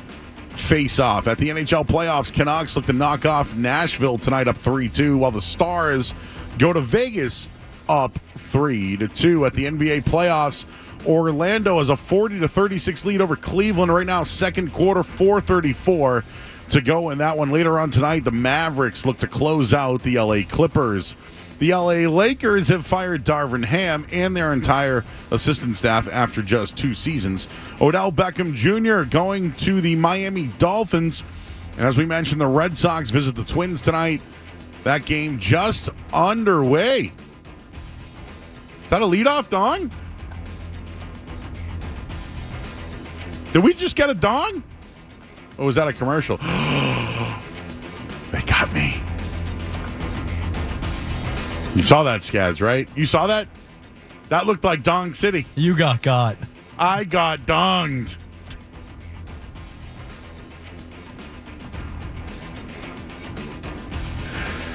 face-off. At the NHL playoffs, Canucks look to knock off Nashville tonight up 3-2, while the Stars go to Vegas up 3-2. At the NBA playoffs, Orlando has a 40-36 lead over Cleveland right now, second quarter, 4:34 to go in that one. Later on tonight, the Mavericks look to close out the LA Clippers. The LA Lakers have fired Darvin Ham and their entire assistant staff after just 2 seasons. Odell Beckham Jr. going to the Miami Dolphins. And as we mentioned, the Red Sox visit the Twins tonight. That game just underway. Is that a leadoff dong? Did we just get a dong? Or was that a commercial? They got me. You saw that, Skaz, right? You saw that? That looked like Dong City. You got. I got donged.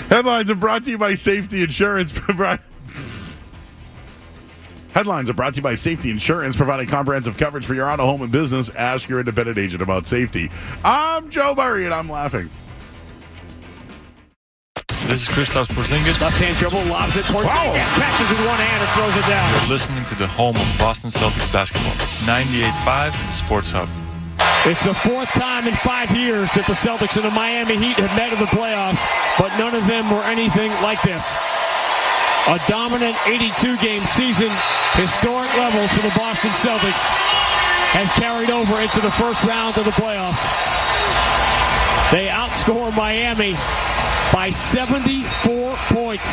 Headlines are brought to you by Safety Insurance. Headlines are brought to you by Safety Insurance, providing comprehensive coverage for your auto, home, and business. Ask your independent agent about safety. I'm Joe Murray, and I'm laughing. This is Kristaps Porzingis. Left-hand dribble, lobs it. Porzingis catches with one hand and throws it down. You're listening to the home of Boston Celtics basketball. 98.5 the Sports Hub. It's the 4th time in 5 years that the Celtics and the Miami Heat have met in the playoffs, but none of them were anything like this. A dominant 82-game season, historic levels for the Boston Celtics, has carried over into the first round of the playoffs. They outscore Miami by 74 points.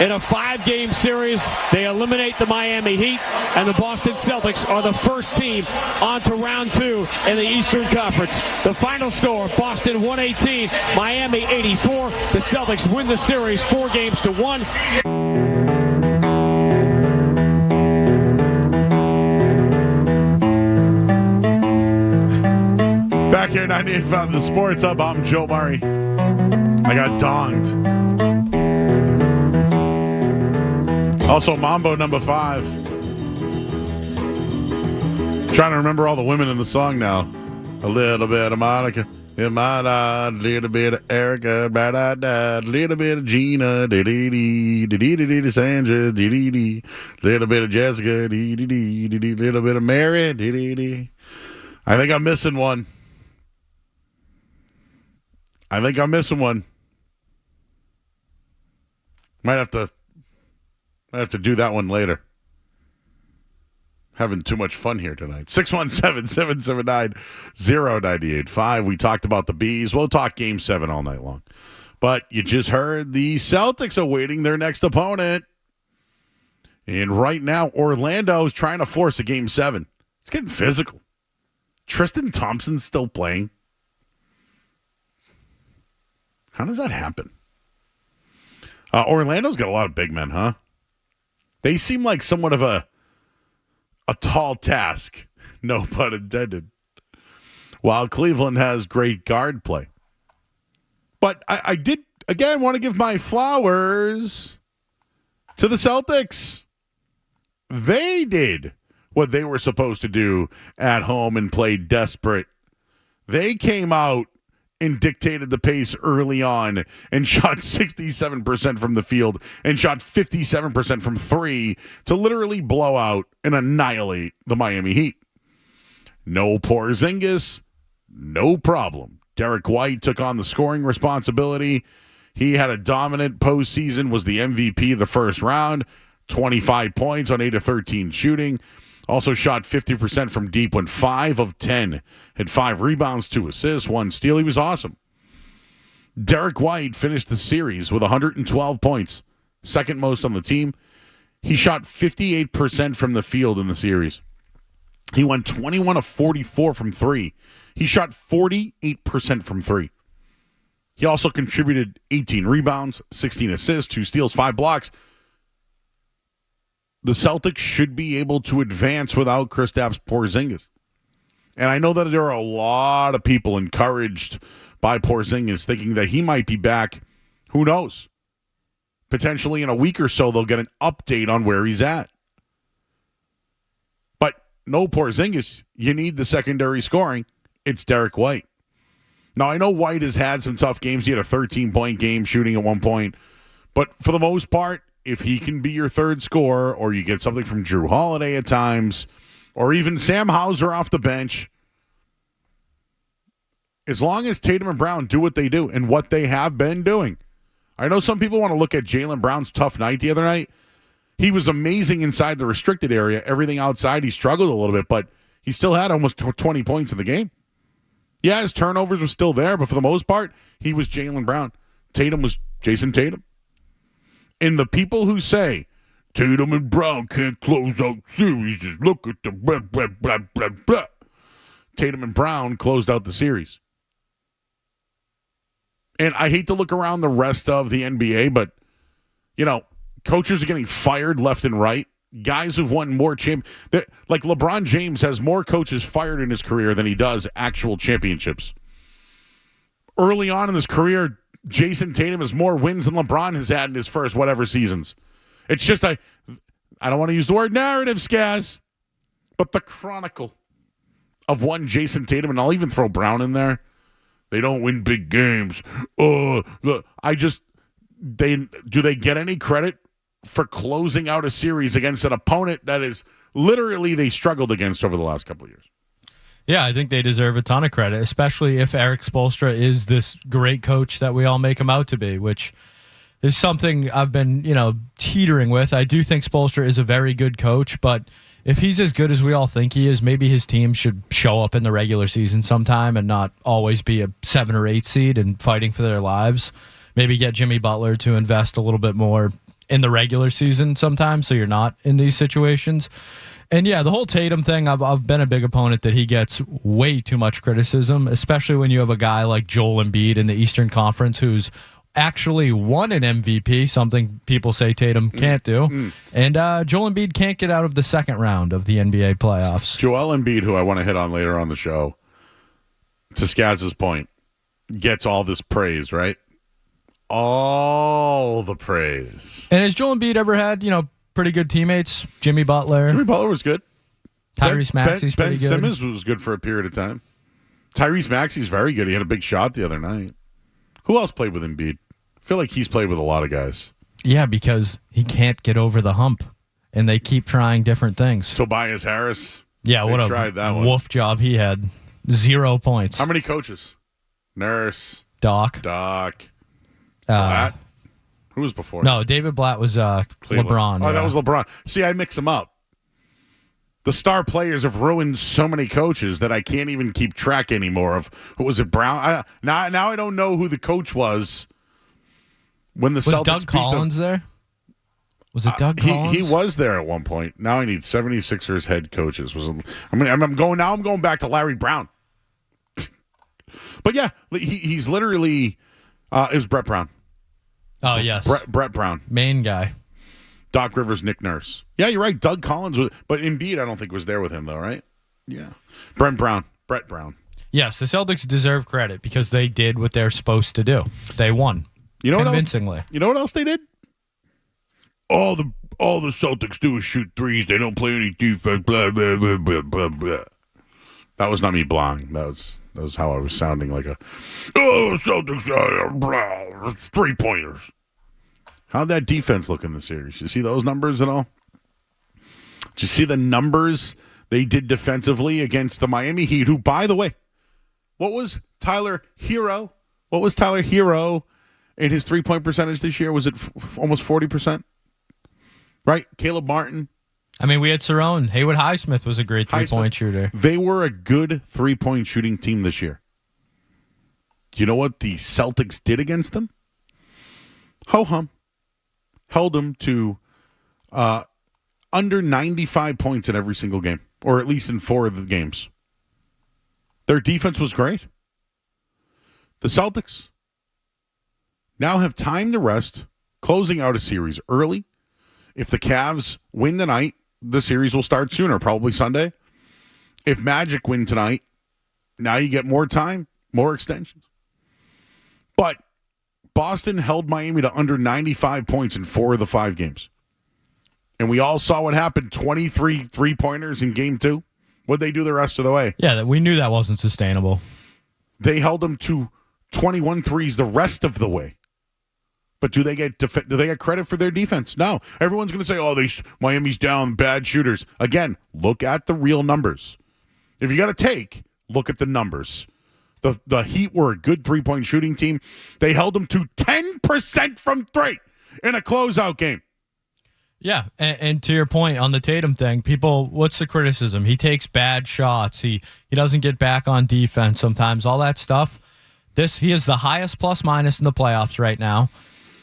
In a 5-game series, they eliminate the Miami Heat, and the Boston Celtics are the first team on to round 2 in the Eastern Conference. The final score, Boston 118, Miami 84. The Celtics win the series 4-1. Back here, 98.5 the Sports Hub. I'm Joe Murray. I got donged. Also, Mambo number 5. Trying to remember all the women in the song now. A little bit of Monica in my eye, a little bit of Erica, a little bit of Gina, dee Sandra, little bit of Jessica, little bit of Mary, I think I'm missing one. Might have to do that one later. Having too much fun here tonight. 617-779-0985. We talked about the Bees. We'll talk Game 7 all night long. But you just heard the Celtics awaiting their next opponent. And right now, Orlando's trying to force a Game 7. It's getting physical. Tristan Thompson's still playing. How does that happen? Orlando's got a lot of big men, huh? They seem like somewhat of a tall task, no pun intended, while Cleveland has great guard play. But I did, again, want to give my flowers to the Celtics. They did what they were supposed to do at home and played desperate. They came out and dictated the pace early on and shot 67% from the field and shot 57% from three to literally blow out and annihilate the Miami Heat. No Porzingis, no problem. Derek White took on the scoring responsibility. He had a dominant postseason, was the MVP of the first round, 25 points on 8 of 13 shooting. Also shot 50% from deep, went 5 of 10. Had 5 rebounds, 2 assists, 1 steal. He was awesome. Derek White finished the series with 112 points, second most on the team. He shot 58% from the field in the series. He went 21 of 44 from 3. He shot 48% from 3. He also contributed 18 rebounds, 16 assists, 2 steals, 5 blocks. The Celtics should be able to advance without Kristaps Porzingis. And I know that there are a lot of people encouraged by Porzingis thinking that he might be back. Who knows? Potentially in a week or so, they'll get an update on where he's at. But no Porzingis, you need the secondary scoring. It's Derek White. Now, I know White has had some tough games. He had a 13-point game shooting at one point. But for the most part, if he can be your third scorer, or you get something from Drew Holiday at times, or even Sam Hauser off the bench, as long as Tatum and Brown do what they do and what they have been doing. I know some people want to look at Jaylen Brown's tough night the other night. He was amazing inside the restricted area. Everything outside, he struggled a little bit, but he still had almost 20 points in the game. Yeah, his turnovers were still there, but for the most part, he was Jaylen Brown. Tatum was Jason Tatum. And the people who say Tatum and Brown can't close out series, just look at the blah, blah, blah, blah, blah. Tatum and Brown closed out the series. And I hate to look around the rest of the NBA, but, you know, coaches are getting fired left and right. Guys who've won more like LeBron James has more coaches fired in his career than he does actual championships. Early on in his career, Jason Tatum has more wins than LeBron has had in his first whatever seasons. It's just I don't want to use the word narrative, Skaz, but the chronicle of one Jason Tatum, and I'll even throw Brown in there. They don't win big games. Oh, look, do they get any credit for closing out a series against an opponent that is literally they struggled against over the last couple of years? Yeah, I think they deserve a ton of credit, especially if Eric Spoelstra is this great coach that we all make him out to be, which is something I've been, teetering with. I do think Spoelstra is a very good coach, but if he's as good as we all think he is, maybe his team should show up in the regular season sometime and not always be a 7 or 8 seed and fighting for their lives. Maybe get Jimmy Butler to invest a little bit more in the regular season sometimes so you're not in these situations. And yeah, the whole Tatum thing, I've been a big opponent that he gets way too much criticism, especially when you have a guy like Joel Embiid in the Eastern Conference who's actually won an MVP, something people say Tatum can't do. And Joel Embiid can't get out of the second round of the NBA playoffs. Joel Embiid, who I want to hit on later on the show, to Skaz's point, gets all this praise, right? All the praise. And has Joel Embiid ever had, pretty good teammates? Jimmy Butler. Jimmy Butler was good. Tyrese Maxey's pretty good. Ben Simmons was good for a period of time. Tyrese Maxey's very good. He had a big shot the other night. Who else played with Embiid? I feel like he's played with a lot of guys. Yeah, because he can't get over the hump, and they keep trying different things. Tobias Harris. Yeah, what a wolf job he had. 0 points. How many coaches? Nurse. Doc. Blatt. Who was before? No, David Blatt was LeBron. Oh, that was LeBron. See, I mix them up. The star players have ruined so many coaches that I can't even keep track anymore of. What was it, Brown? Now I don't know who the coach was when the Celtics was Doug Collins there? Was it Doug Collins? He was there at one point. Now I need 76ers head coaches. I'm going back to Larry Brown. But yeah, he's literally it was Brett Brown. Oh, yes. Brett Brown. Main guy. Doc Rivers, Nick Nurse. Yeah, you're right. Doug Collins, but Embiid I don't think was there with him, though, right? Yeah. Brett Brown. Yes, the Celtics deserve credit because they did what they're supposed to do. They won. Convincingly. You know what else they did? All the Celtics do is shoot threes. They don't play any defense. Blah, blah, blah, blah, blah, blah. That was not me, Blanc. That was That was how I was sounding like Celtics, 3-pointers. How'd that defense look in the series? You see those numbers at all? Did you see the numbers they did defensively against the Miami Heat, who, by the way, what was Tyler Hero in his 3-point percentage this year? Was it almost 40%? Right? Caleb Martin. I mean, we had Cerrone. Haywood Highsmith was a great 3-point shooter. They were a good 3-point shooting team this year. Do you know what the Celtics did against them? Ho-hum. Held them to under 95 points in every single game, or at least in 4 of the games. Their defense was great. The Celtics now have time to rest, closing out a series early. If the Cavs win tonight, the series will start sooner, probably Sunday. If Magic win tonight, now you get more time, more extensions. But Boston held Miami to under 95 points in 4 of the 5 games. And we all saw what happened, 23 3-pointers in game 2. What'd they do the rest of the way? Yeah, we knew that wasn't sustainable. They held them to 21 threes the rest of the way. But do they get credit for their defense? No. Everyone's going to say, Miami's down, bad shooters. Again, look at the real numbers. If you got to look at the numbers. The Heat were a good 3-point shooting team. They held them to 10% from 3 in a closeout game. Yeah, and to your point on the Tatum thing, people, what's the criticism? He takes bad shots. He doesn't get back on defense sometimes. All that stuff. He is the highest plus-minus in the playoffs right now.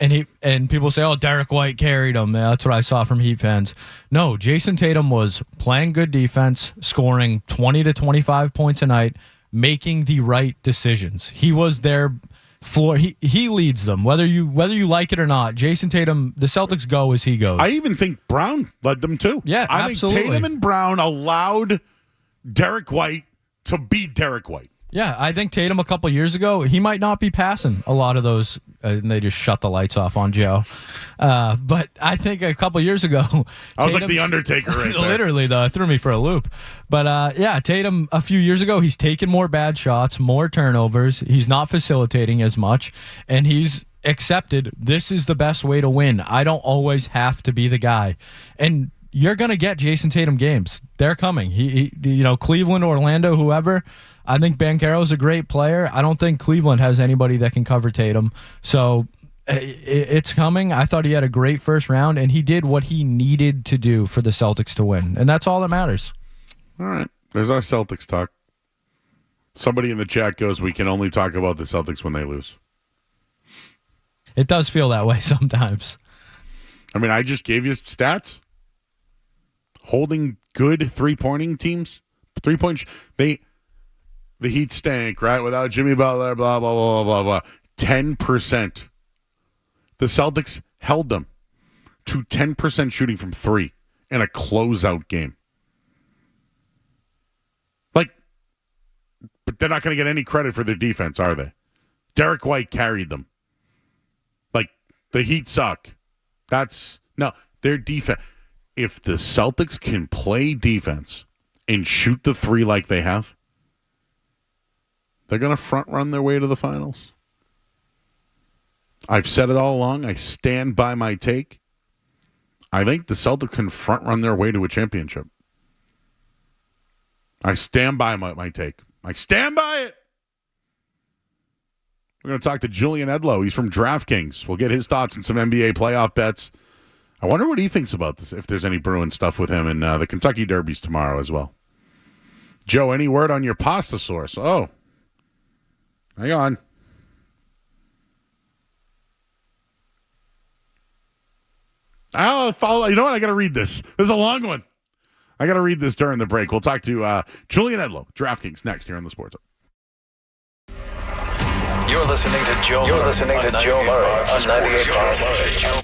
And people say, Derek White carried him. That's what I saw from Heat fans. No, Jason Tatum was playing good defense, scoring 20 to 25 points a night, making the right decisions. He was their floor. He leads them, whether you like it or not. Jason Tatum, the Celtics go as he goes. I even think Brown led them too. Yeah, absolutely. I think Tatum and Brown allowed Derek White to be Derek White. Yeah, I think Tatum a couple years ago, he might not be passing a lot of those, and they just shut the lights off on Joe. But I think a couple years ago, I was like the Undertaker right there. Literally, though, it threw me for a loop. But Tatum a few years ago, he's taken more bad shots, more turnovers. He's not facilitating as much, and he's accepted this is the best way to win. I don't always have to be the guy. And you're going to get Jason Tatum games. They're coming. He Cleveland, Orlando, whoever. I think Banchero's a great player. I don't think Cleveland has anybody that can cover Tatum. So it's coming. I thought he had a great first round, and he did what he needed to do for the Celtics to win. And that's all that matters. All right. There's our Celtics talk. Somebody in the chat goes, we can only talk about the Celtics when they lose. It does feel that way sometimes. I mean, I just gave you stats. Holding good 3-pointing teams. 3-point. The Heat stank, right? Without Jimmy Butler, blah, blah, blah, blah, blah. 10%. The Celtics held them to 10% shooting from 3 in a closeout game. But they're not going to get any credit for their defense, are they? Derek White carried them. The Heat suck. Their defense. If the Celtics can play defense and shoot the 3 like they have, they're going to front run their way to the finals. I've said it all along. I stand by my take. I think the Celtics can front run their way to a championship. I stand by my take. I stand by it. We're going to talk to Julian Edlow. He's from DraftKings. We'll get his thoughts on some NBA playoff bets. I wonder what he thinks about this, if there's any Bruin stuff with him, and the Kentucky Derby's tomorrow as well. Joe, any word on your pasta sauce? Oh. Hang on. I'll follow. You know what? I got to read this. This is a long one. I got to read this during the break. We'll talk to Julian Edlow, DraftKings, next here on the Sports Hub. You're listening to Joe Murray on 98.5.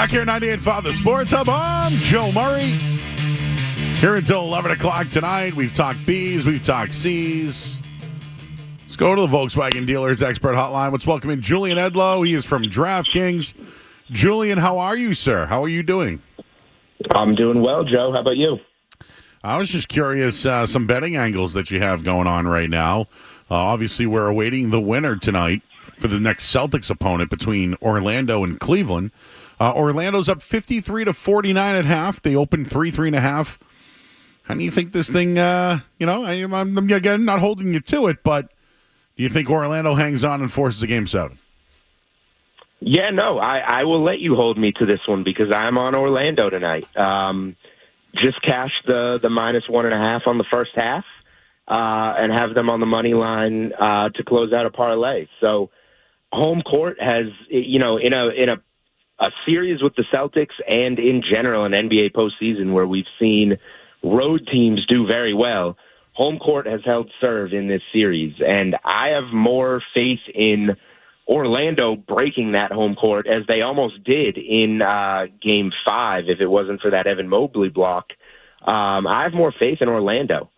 Back here, 98.5 The Sports Hub. I'm Joe Murray. Here until 11 o'clock tonight. We've talked B's, we've talked C's. Let's go to the Volkswagen Dealers Expert Hotline. Let's welcome in Julian Edlow. He is from DraftKings. Julian, how are you, sir? How are you doing? I'm doing well, Joe. How about you? I was just curious, some betting angles that you have going on right now. Obviously, we're awaiting the winner tonight for the next Celtics opponent between Orlando and Cleveland. Orlando's up 53-49 at half. They opened 3.5. How do you think this thing, I'm again not holding you to it, but do you think Orlando hangs on and forces a Game 7? Yeah, no, I will let you hold me to this one because I'm on Orlando tonight. Just cashed the -1.5 on the first half and have them on the money line to close out a parlay. So home court has, in a series with the Celtics and in general in NBA postseason where we've seen road teams do very well, home court has held serve in this series. And I have more faith in Orlando breaking that home court as they almost did in Game 5 if it wasn't for that Evan Mobley block. I have more faith in Orlando.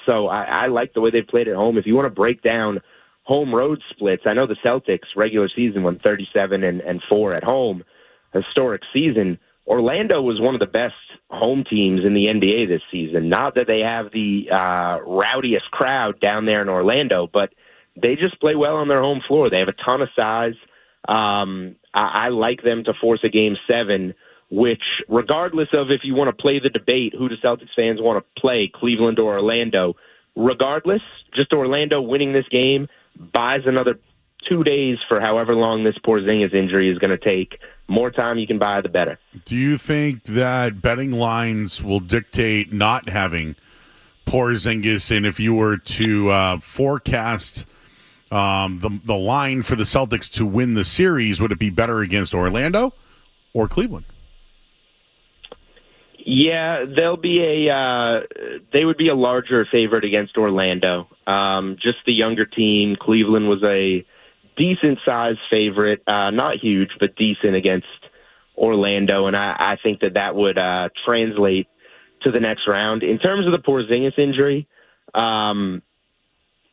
So I like the way they played at home. If you want to break down home road splits, I know the Celtics regular season won 37-4 at home, historic season. Orlando was one of the best home teams in the NBA this season. Not that they have the rowdiest crowd down there in Orlando, but they just play well on their home floor. They have a ton of size. I like them to force a Game 7, which, regardless of if you want to play the debate, who do Celtics fans want to play, Cleveland or Orlando, regardless, just Orlando winning this game buys another 2 days for however long this Porzingis injury is going to take. More time you can buy, the better. Do you think that betting lines will dictate not having Porzingis? And if you were to forecast the line for the Celtics to win the series, would it be better against Orlando or Cleveland? Yeah, they would be a larger favorite against Orlando. Just the younger team. Cleveland was a decent-sized favorite, not huge, but decent against Orlando, and I think that would translate to the next round. In terms of the Porzingis injury,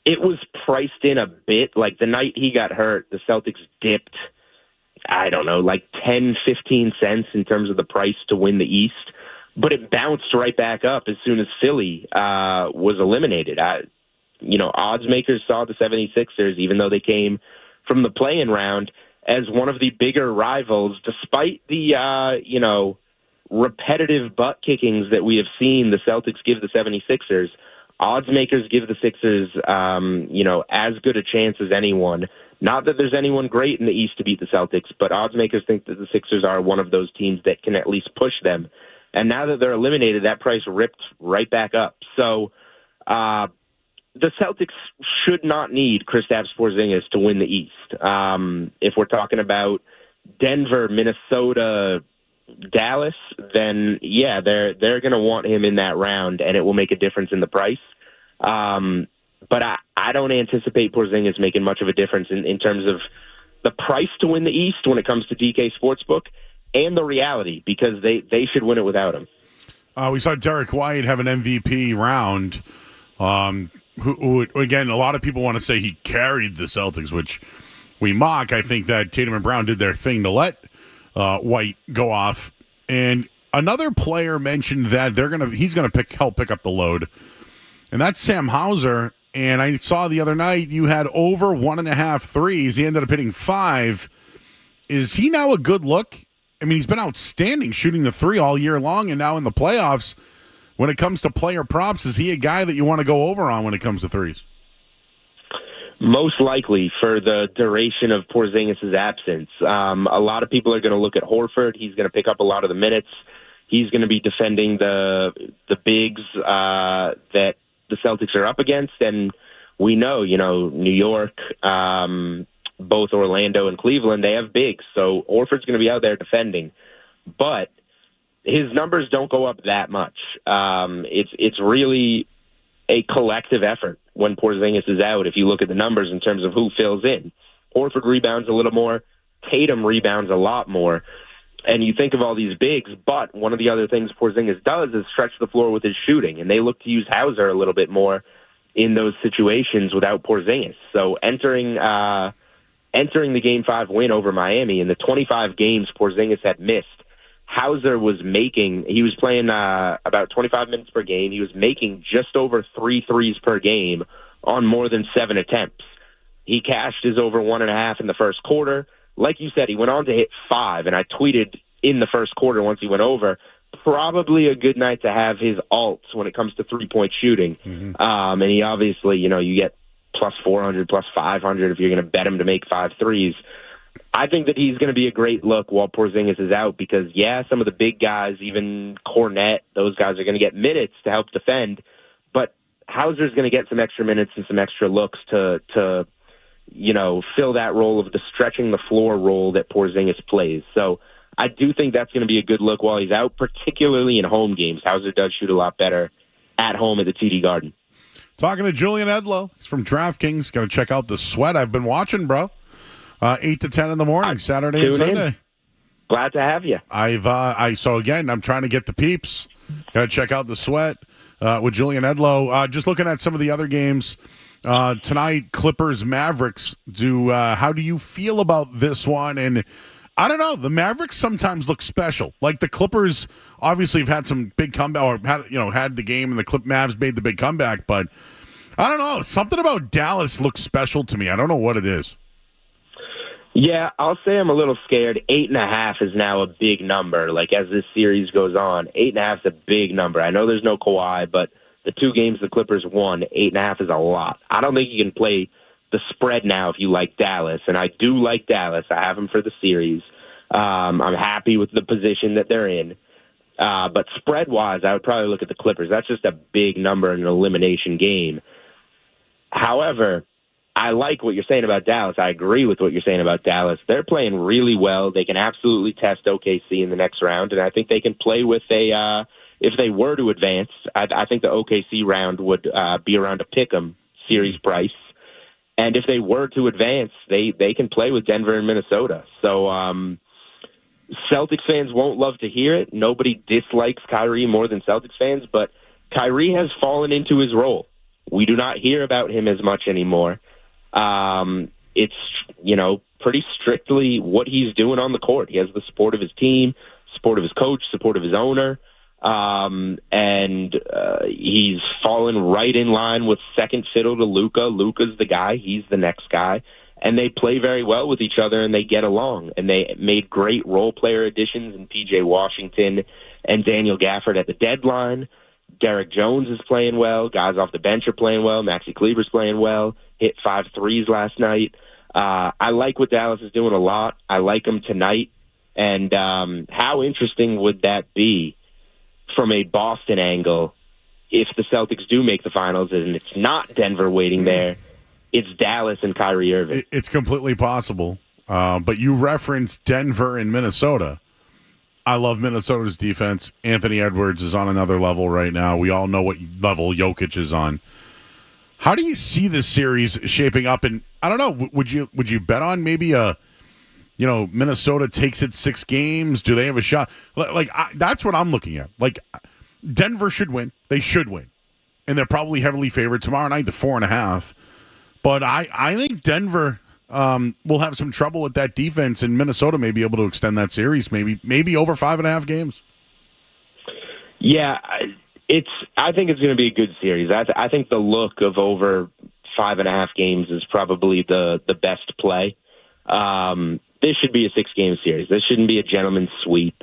it was priced in a bit. Like the night he got hurt, the Celtics dipped, I don't know, like 10, 15 cents in terms of the price to win the East. But it bounced right back up as soon as Philly was eliminated. Odds makers saw the 76ers, even though they came from the play-in round, as one of the bigger rivals, despite the, repetitive butt kickings that we have seen the Celtics give the 76ers. Odds makers give the Sixers, as good a chance as anyone. Not that there's anyone great in the East to beat the Celtics, but odds makers think that the Sixers are one of those teams that can at least push them. And now that they're eliminated, that price ripped right back up. So the Celtics should not need Kristaps Porzingis to win the East. If we're talking about Denver, Minnesota, Dallas, then yeah, they're going to want him in that round, and it will make a difference in the price. But I don't anticipate Porzingis making much of a difference in terms of the price to win the East when it comes to DK Sportsbook and the reality, because they should win it without him. We saw Derek White have an MVP round. Who again, a lot of people want to say he carried the Celtics, which we mock. I think that Tatum and Brown did their thing to let White go off. And another player mentioned that he's gonna help pick up the load, and that's Sam Hauser. And I saw the other night you had over 1.5 threes. He ended up hitting 5. Is he now a good look? I mean, he's been outstanding shooting the 3 all year long, and now in the playoffs, when it comes to player props, is he a guy that you want to go over on when it comes to threes? Most likely for the duration of Porzingis' absence. A lot of people are going to look at Horford. He's going to pick up a lot of the minutes. He's going to be defending the bigs that the Celtics are up against. And we know, New York, both Orlando and Cleveland, they have bigs. So Horford's going to be out there defending. But his numbers don't go up that much. It's really a collective effort when Porzingis is out, if you look at the numbers in terms of who fills in. Horford rebounds a little more. Tatum rebounds a lot more. And you think of all these bigs, but one of the other things Porzingis does is stretch the floor with his shooting, and they look to use Hauser a little bit more in those situations without Porzingis. So entering the Game 5 win over Miami, in the 25 games Porzingis had missed, Hauser was playing about 25 minutes per game. He was making just over 3 threes per game on more than 7 attempts. He cashed his over 1.5 in the first quarter. Like you said, he went on to hit 5, and I tweeted in the first quarter once he went over, probably a good night to have his alts when it comes to three-point shooting. And he obviously, you get plus 400, plus 500 if you're going to bet him to make 5 threes. I think that he's going to be a great look while Porzingis is out because, some of the big guys, even Cornette, those guys are going to get minutes to help defend. But Hauser's going to get some extra minutes and some extra looks to fill that role of the stretching the floor role that Porzingis plays. So I do think that's going to be a good look while he's out, particularly in home games. Hauser does shoot a lot better at home at the TD Garden. Talking to Julian Edlow. He's from DraftKings. Got to check out the sweat I've been watching, bro. 8 to 10 in the morning, Saturday and Sunday. Glad to have you. So again, I'm trying to get the peeps. Got to check out the sweat with Julian Edlow. Just looking at some of the other games tonight, Clippers Mavericks. How do you feel about this one? And I don't know. The Mavericks sometimes look special. Like the Clippers, obviously have had some big comeback, or had the game, and the Mavs made the big comeback. But I don't know. Something about Dallas looks special to me. I don't know what it is. Yeah, I'll say I'm a little scared. 8.5 is now a big number. Like, as this series goes on, 8.5 is a big number. I know there's no Kawhi, but the 2 games the Clippers won, 8.5 is a lot. I don't think you can play the spread now if you like Dallas, and I do like Dallas. I have them for the series. I'm happy with the position that they're in. But spread-wise, I would probably look at the Clippers. That's just a big number in an elimination game. However, I like what you're saying about Dallas. I agree with what you're saying about Dallas. They're playing really well. They can absolutely test OKC in the next round, and I think they can play with if they were to advance, I think the OKC round would be around a pick-em series price. And if they were to advance, they can play with Denver and Minnesota. So Celtics fans won't love to hear it. Nobody dislikes Kyrie more than Celtics fans, but Kyrie has fallen into his role. We do not hear about him as much anymore. It's, pretty strictly what he's doing on the court. He has the support of his team, support of his coach, support of his owner. And he's fallen right in line with second fiddle to Luka. Luka's the guy. He's the next guy. And they play very well with each other, and they get along. And they made great role player additions in P.J. Washington and Daniel Gafford at the deadline. Derek Jones is playing well. Guys off the bench are playing well. Maxi Kleber's playing well. Hit 5 threes last night. I like what Dallas is doing a lot. I like them tonight. And how interesting would that be from a Boston angle if the Celtics do make the finals and it's not Denver waiting there, it's Dallas and Kyrie Irving? It's completely possible. But you referenced Denver and Minnesota. I love Minnesota's defense. Anthony Edwards is on another level right now. We all know what level Jokic is on. How do you see this series shaping up? And I don't know, would you bet on maybe Minnesota takes it 6 games? Do they have a shot? That's what I'm looking at. Like, Denver should win. They should win. And they're probably heavily favored tomorrow night to 4.5. But I think Denver will have some trouble with that defense, and Minnesota may be able to extend that series, maybe over 5.5 games. Yeah, I think it's going to be a good series. I think the look of over 5.5 games is probably the best play. This should be a 6-game series. This shouldn't be a gentleman's sweep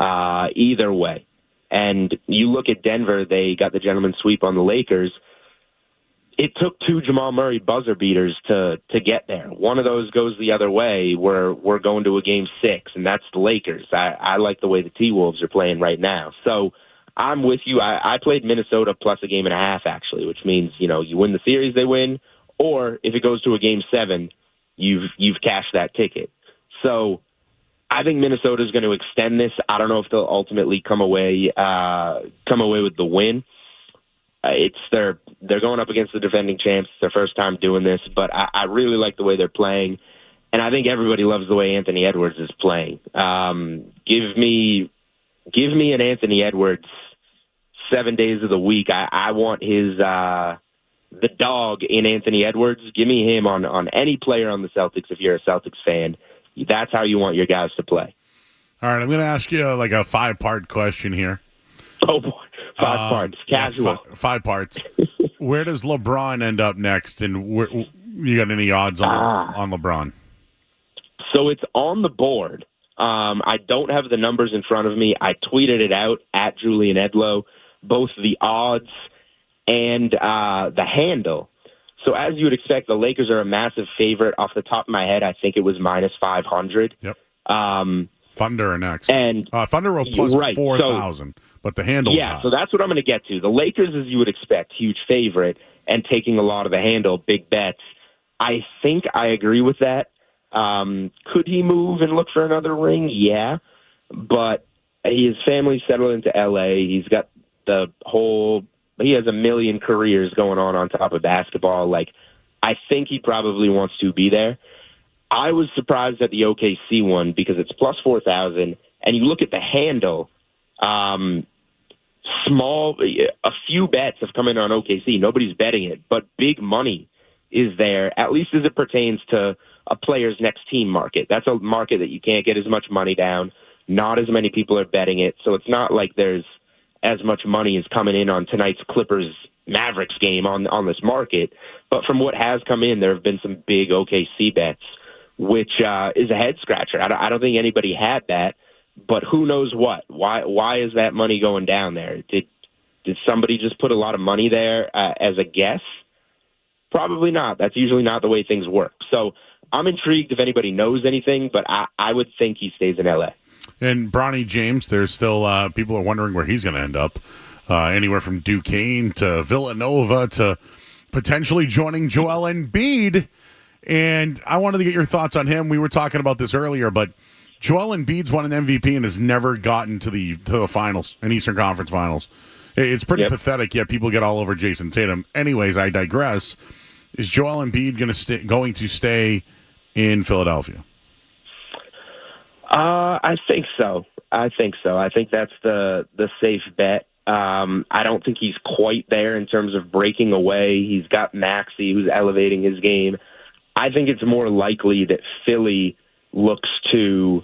either way. And you look at Denver, they got the gentleman's sweep on the Lakers. It took 2 Jamal Murray buzzer beaters to get there. One of those goes the other way. We're going to a game 6, and that's the Lakers. I like the way the T-Wolves are playing right now. So I'm with you. I played Minnesota plus a game and a half, actually, which means, you win the series, they win, or if it goes to a game 7, you've cashed that ticket. So I think Minnesota is going to extend this. I don't know if they'll ultimately come away with the win. They're going up against the defending champs. It's their first time doing this, but I really like the way they're playing. and I think everybody loves the way Anthony Edwards is playing. Give me an Anthony Edwards 7 days of the week. I want his the dog in Anthony Edwards. Give me him on any player on the Celtics if you're a Celtics fan. That's how you want your guys to play. All right, I'm going to ask you like a 5-part question here. Oh, boy. 5 parts. Casual. Yeah, 5 parts. Where does LeBron end up next, and you got any odds on LeBron? So it's on the board. I don't have the numbers in front of me. I tweeted it out at Julian Edlow, both the odds and the handle. So as you would expect, the Lakers are a massive favorite. Off the top of my head, I think it was minus 500. Yep. Thunder are next. And Thunder will plus right, 4,000, but the handle. Yeah, so that's what I'm going to get to. The Lakers, as you would expect, huge favorite and taking a lot of the handle, big bets. I think I agree with that. Could he move and look for another ring? Yeah, but his family settled into L.A. He's got he has a million careers going on top of basketball. Like, I think he probably wants to be there. I was surprised at the OKC one because it's plus 4,000, and you look at the handle, a few bets have come in on OKC. Nobody's betting it, but big money is there, at least as it pertains to a player's next team market. That's a market that you can't get as much money down. Not as many people are betting it, so it's not like there's as much money is coming in on tonight's Clippers-Mavericks game on this market. But from what has come in, there have been some big OKC bets, which is a head-scratcher. I don't think anybody had that, but who knows what? Why is that money going down there? Did somebody just put a lot of money there as a guess? Probably not. That's usually not the way things work. So I'm intrigued if anybody knows anything, but I would think he stays in L.A. And Bronny James, there's still people are wondering where he's going to end up. Anywhere from Duquesne to Villanova to potentially joining Joel Embiid. And I wanted to get your thoughts on him. We were talking about this earlier, but Joel Embiid's won an MVP and has never gotten to the finals, an Eastern Conference Finals. It's pretty pathetic, yet people get all over Jason Tatum. Anyways, I digress. Is Joel Embiid going to stay in Philadelphia? I think so. I think that's the safe bet. I don't think he's quite there in terms of breaking away. He's got Maxey, who's elevating his game. I think it's more likely that Philly looks to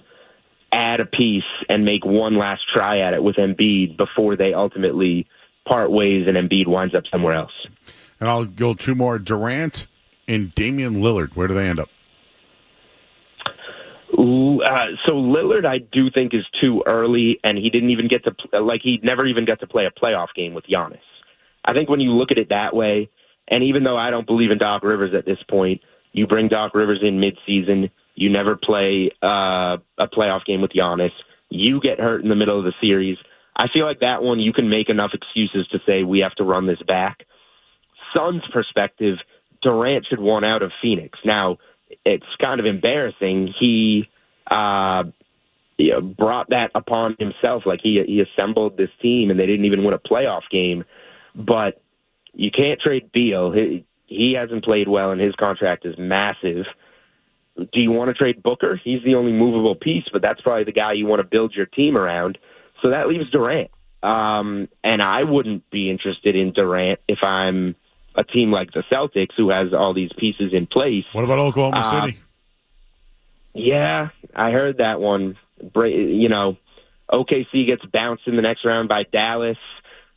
add a piece and make one last try at it with Embiid before they ultimately part ways and Embiid winds up somewhere else. And I'll go 2 more. Durant and Damian Lillard. Where do they end up? So Lillard, I do think is too early, and he didn't even get to he never even got to play a playoff game with Giannis. I think when you look at it that way, and even though I don't believe in Doc Rivers at this point, you bring Doc Rivers in midseason, you never play a playoff game with Giannis, you get hurt in the middle of the series. I feel like that one you can make enough excuses to say we have to run this back. Suns' perspective, Durant should want out of Phoenix. Now, it's kind of embarrassing. He brought that upon himself. Like he assembled this team, and they didn't even win a playoff game. But you can't trade Beal. He hasn't played well, and his contract is massive. Do you want to trade Booker? He's the only movable piece, but that's probably the guy you want to build your team around. So that leaves Durant. And I wouldn't be interested in Durant if I'm a team like the Celtics, who has all these pieces in place. What about Oklahoma City? Yeah, I heard that one. OKC gets bounced in the next round by Dallas.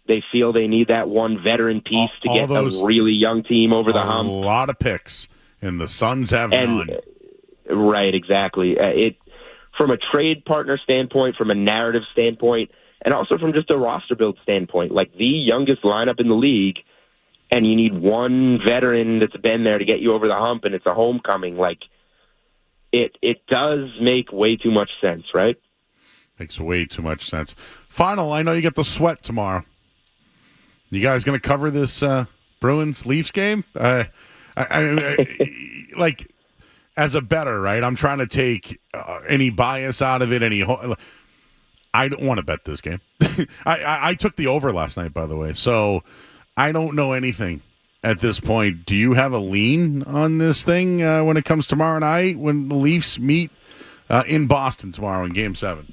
They feel they need that one veteran piece to get a really young team over the hump. A lot of picks, and the Suns have none. Right, exactly. From a trade partner standpoint, from a narrative standpoint, and also from just a roster build standpoint, like the youngest lineup in the league, and you need one veteran that's been there to get you over the hump, and it's a homecoming. Like, it does make way too much sense, right? Makes way too much sense. Final, I know you get the sweat tomorrow. You guys going to cover this Bruins-Leafs game? Like, as a bettor, right, I'm trying to take any bias out of it, I don't want to bet this game. I took the over last night, by the way, so I don't know anything at this point. Do you have a lean on this thing when it comes tomorrow night when the Leafs meet in Boston tomorrow in Game 7?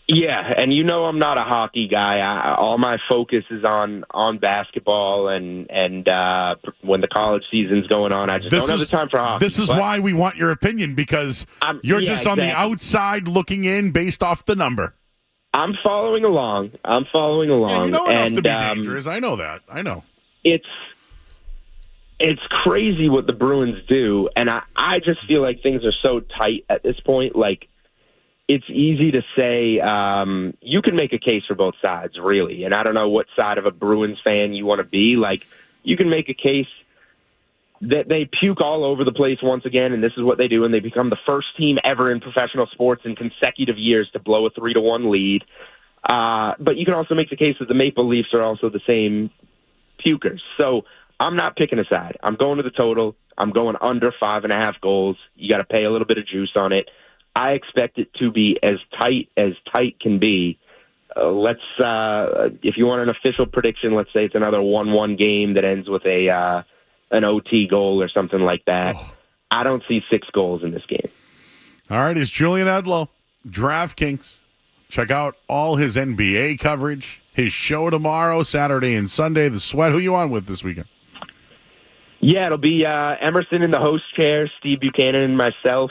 Yeah, and I'm not a hockey guy. All my focus is on basketball, and when the college season's going on, I just don't have the time for hockey. This is why we want your opinion, because you're just on the outside looking in based off the number. I'm following along. Yeah, you know enough to be dangerous. I know that. I know. It's crazy what the Bruins do, and I just feel like things are so tight at this point. Like, it's easy to say you can make a case for both sides, really. And I don't know what side of a Bruins fan you want to be. Like, you can make a case that they puke all over the place once again, and this is what they do, and they become the first team ever in professional sports in consecutive years to blow a 3-1 lead. But you can also make the case that the Maple Leafs are also the same pukers. So I'm not picking a side. I'm going to the total. I'm going under 5.5 goals. You got to pay a little bit of juice on it. I expect it to be as tight can be. If you want an official prediction, let's say it's another 1-1 game that ends with an OT goal or something like that. Oh. I don't see 6 goals in this game. All right, it's Julian Edlow, DraftKings. Check out all his NBA coverage, his show tomorrow, Saturday and Sunday, The Sweat. Who you on with this weekend? Yeah, it'll be Emerson in the host chair, Steve Buchanan and myself.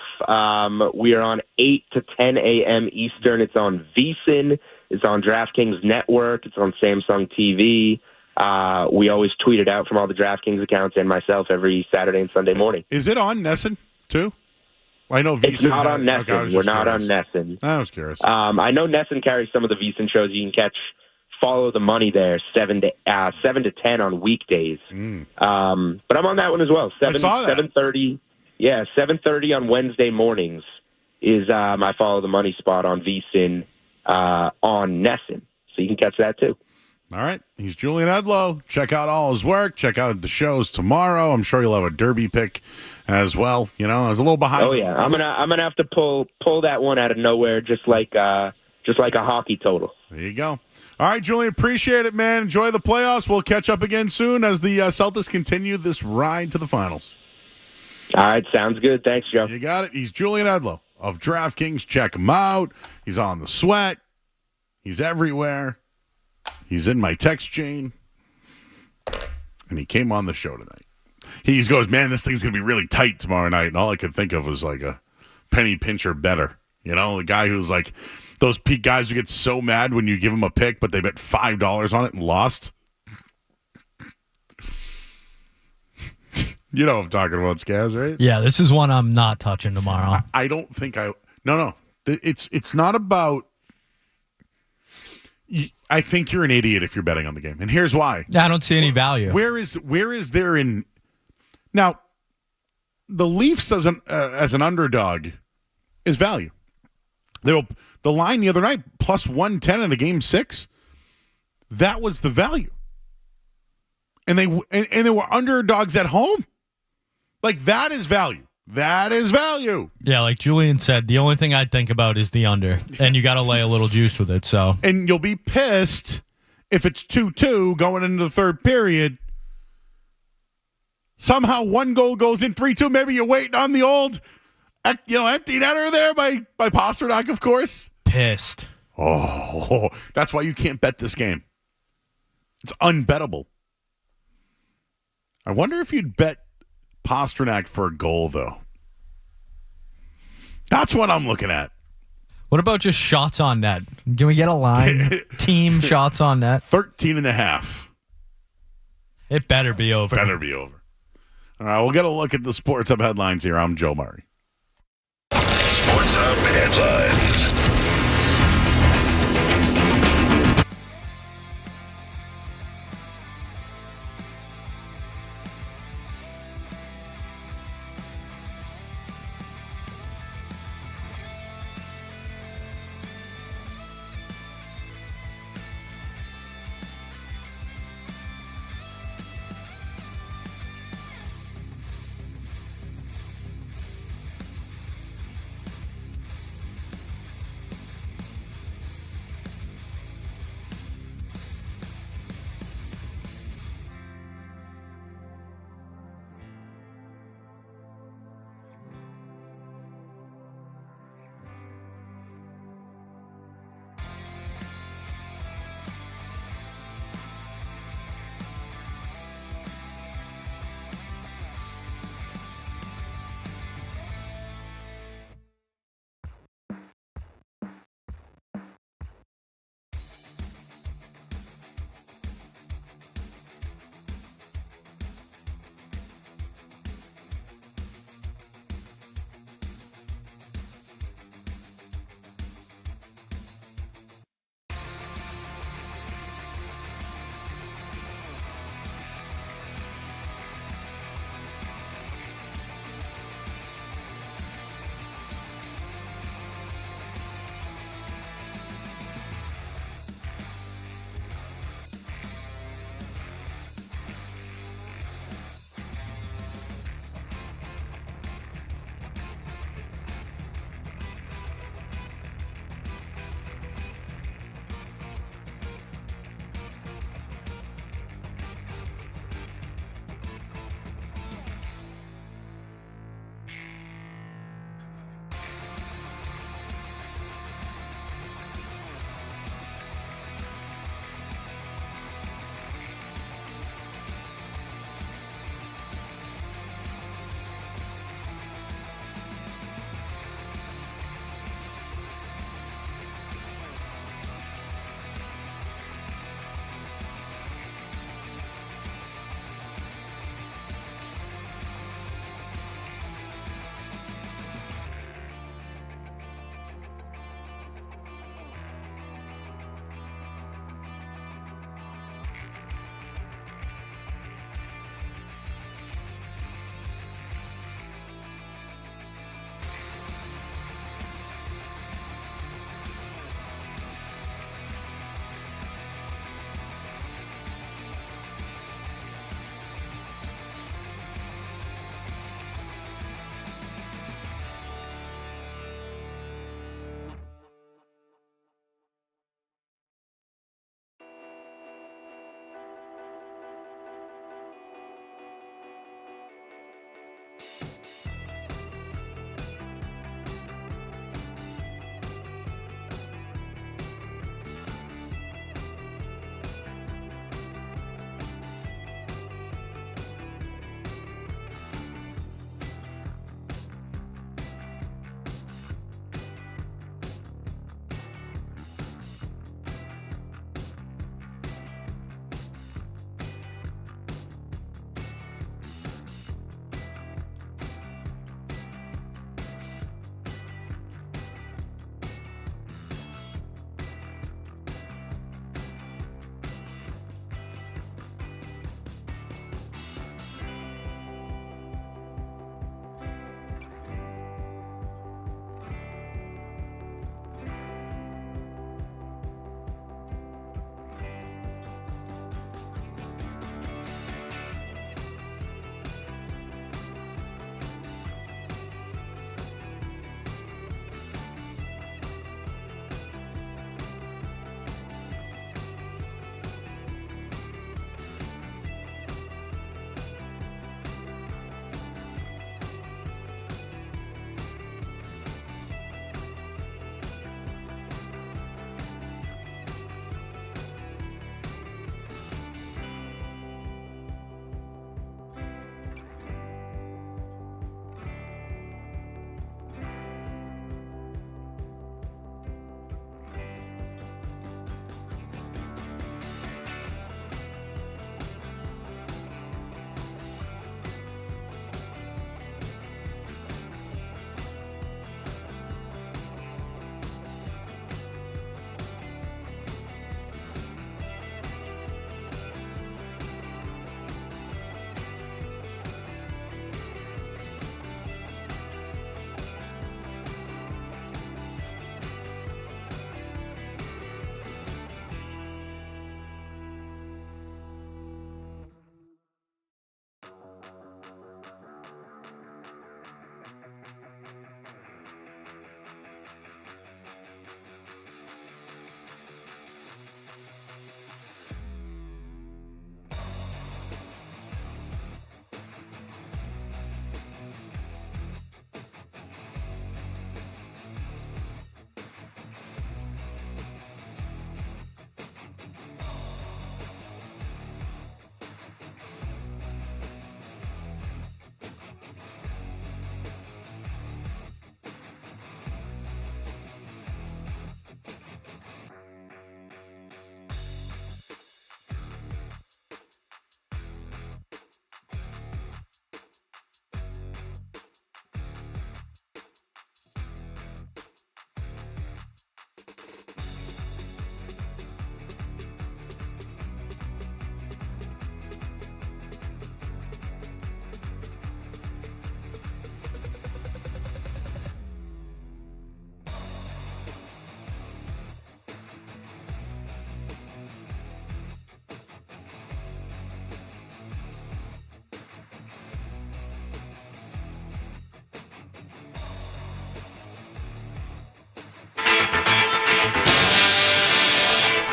We are on 8 to 10 a.m. Eastern. It's on VSiN. It's on DraftKings Network. It's on Samsung TV. We always tweet it out from all the DraftKings accounts and myself every Saturday and Sunday morning. Is it on Nesson, too? I know VSiN. It's not on Nesson. Okay, We're not on Nesson. I was curious. I know Nesson carries some of the VSiN shows. You can catch Follow the Money there, 7 to 10 on weekdays. But I'm on that one as well. 7:30. Yeah, 7:30 on Wednesday mornings is my Follow the Money spot on VSiN on Nesson. So you can catch that too. All right. He's Julian Edlow. Check out all his work. Check out the shows tomorrow. I'm sure you'll have a derby pick as well. I was a little behind. Oh yeah, I'm gonna have to pull that one out of nowhere, just like a hockey total. There you go. All right, Julian, appreciate it, man. Enjoy the playoffs. We'll catch up again soon as the Celtics continue this ride to the finals. All right, sounds good. Thanks, Joe. You got it. He's Julian Edlow of DraftKings. Check him out. He's on The Sweat. He's everywhere. He's in my text chain. And he came on the show tonight. He goes, man, this thing's going to be really tight tomorrow night. And all I could think of was like a penny pincher better. The guy who's like, those peak guys who get so mad when you give them a pick, but they bet $5 on it and lost. You know what I'm talking about, Skaz, right? Yeah, this is one I'm not touching tomorrow. I don't think No. It's not about... I think you're an idiot if you're betting on the game. And here's why. I don't see any value. Where is there in... Now, the Leafs as an underdog is value. The line the other night, plus 110 in a Game 6, that was the value. And they were underdogs at home. Like, that is value. That is value. Yeah, like Julian said, the only thing I'd think about is the under. And you got to lay a little juice with it. So, and you'll be pissed if it's 2-2 going into the third period. Somehow one goal goes in 3-2. Maybe you're waiting on the old... empty netter there by Pastrnak, of course. Pissed. Oh, that's why you can't bet this game. It's unbettable. I wonder if you'd bet Pastrnak for a goal, though. That's what I'm looking at. What about just shots on net? Can we get a line? Team shots on net? 13.5. It better be over. Better be over. All right, we'll get a look at the Sports Hub headlines here. I'm Joe Murray. Sports Hub headlines.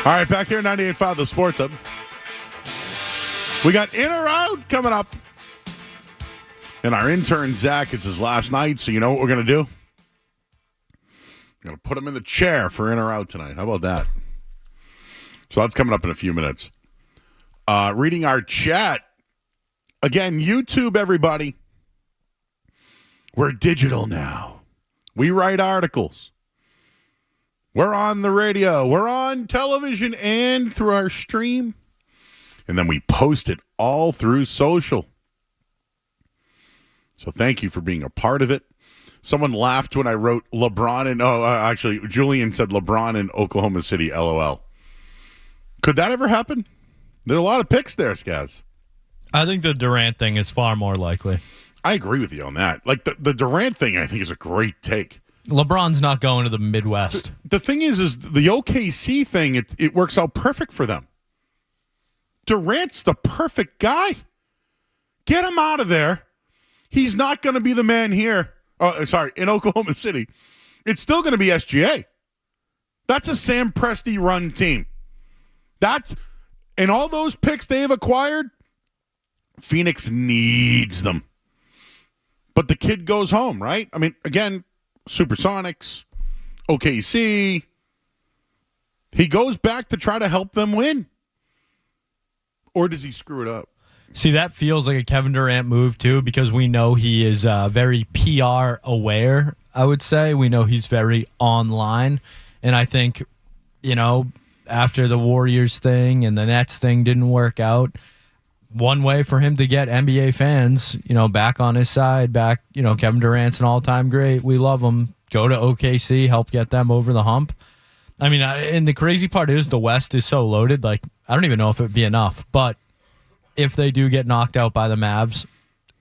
All right, back here at 98.5 The Sports Hub. We got In or Out coming up. And our intern, Zack, it's his last night, so you know what we're going to do? We're going to put him in the chair for In or Out tonight. How about that? So that's coming up in a few minutes. Reading our chat. Again, YouTube, everybody. We're digital now. We write articles. We're on the radio. We're on television and through our stream. And then we post it all through social. So thank you for being a part of it. Someone laughed when I wrote LeBron in, actually, Julian said LeBron in Oklahoma City, LOL. Could that ever happen? There are a lot of picks there, Skaz. I think the Durant thing is far more likely. I agree with you on that. Like, the Durant thing, I think, is a great take. LeBron's not going to the Midwest. The thing is the OKC thing, it works out perfect for them. Durant's the perfect guy. Get him out of there. He's not going to be the man here. Oh, sorry, in Oklahoma City. It's still going to be SGA. That's a Sam Presti run team. And all those picks they have acquired, Phoenix needs them. But the kid goes home, right? I mean, again, Supersonics, OKC. He goes back to try to help them win. Or does he screw it up? See, that feels like a Kevin Durant move, too, because we know he is very PR aware, I would say. We know he's very online. And I think, after the Warriors thing and the Nets thing didn't work out, one way for him to get NBA fans, back on his side, Kevin Durant's an all-time great. We love him. Go to OKC, help get them over the hump. I mean, and the crazy part is the West is so loaded. Like, I don't even know if it would be enough. But if they do get knocked out by the Mavs,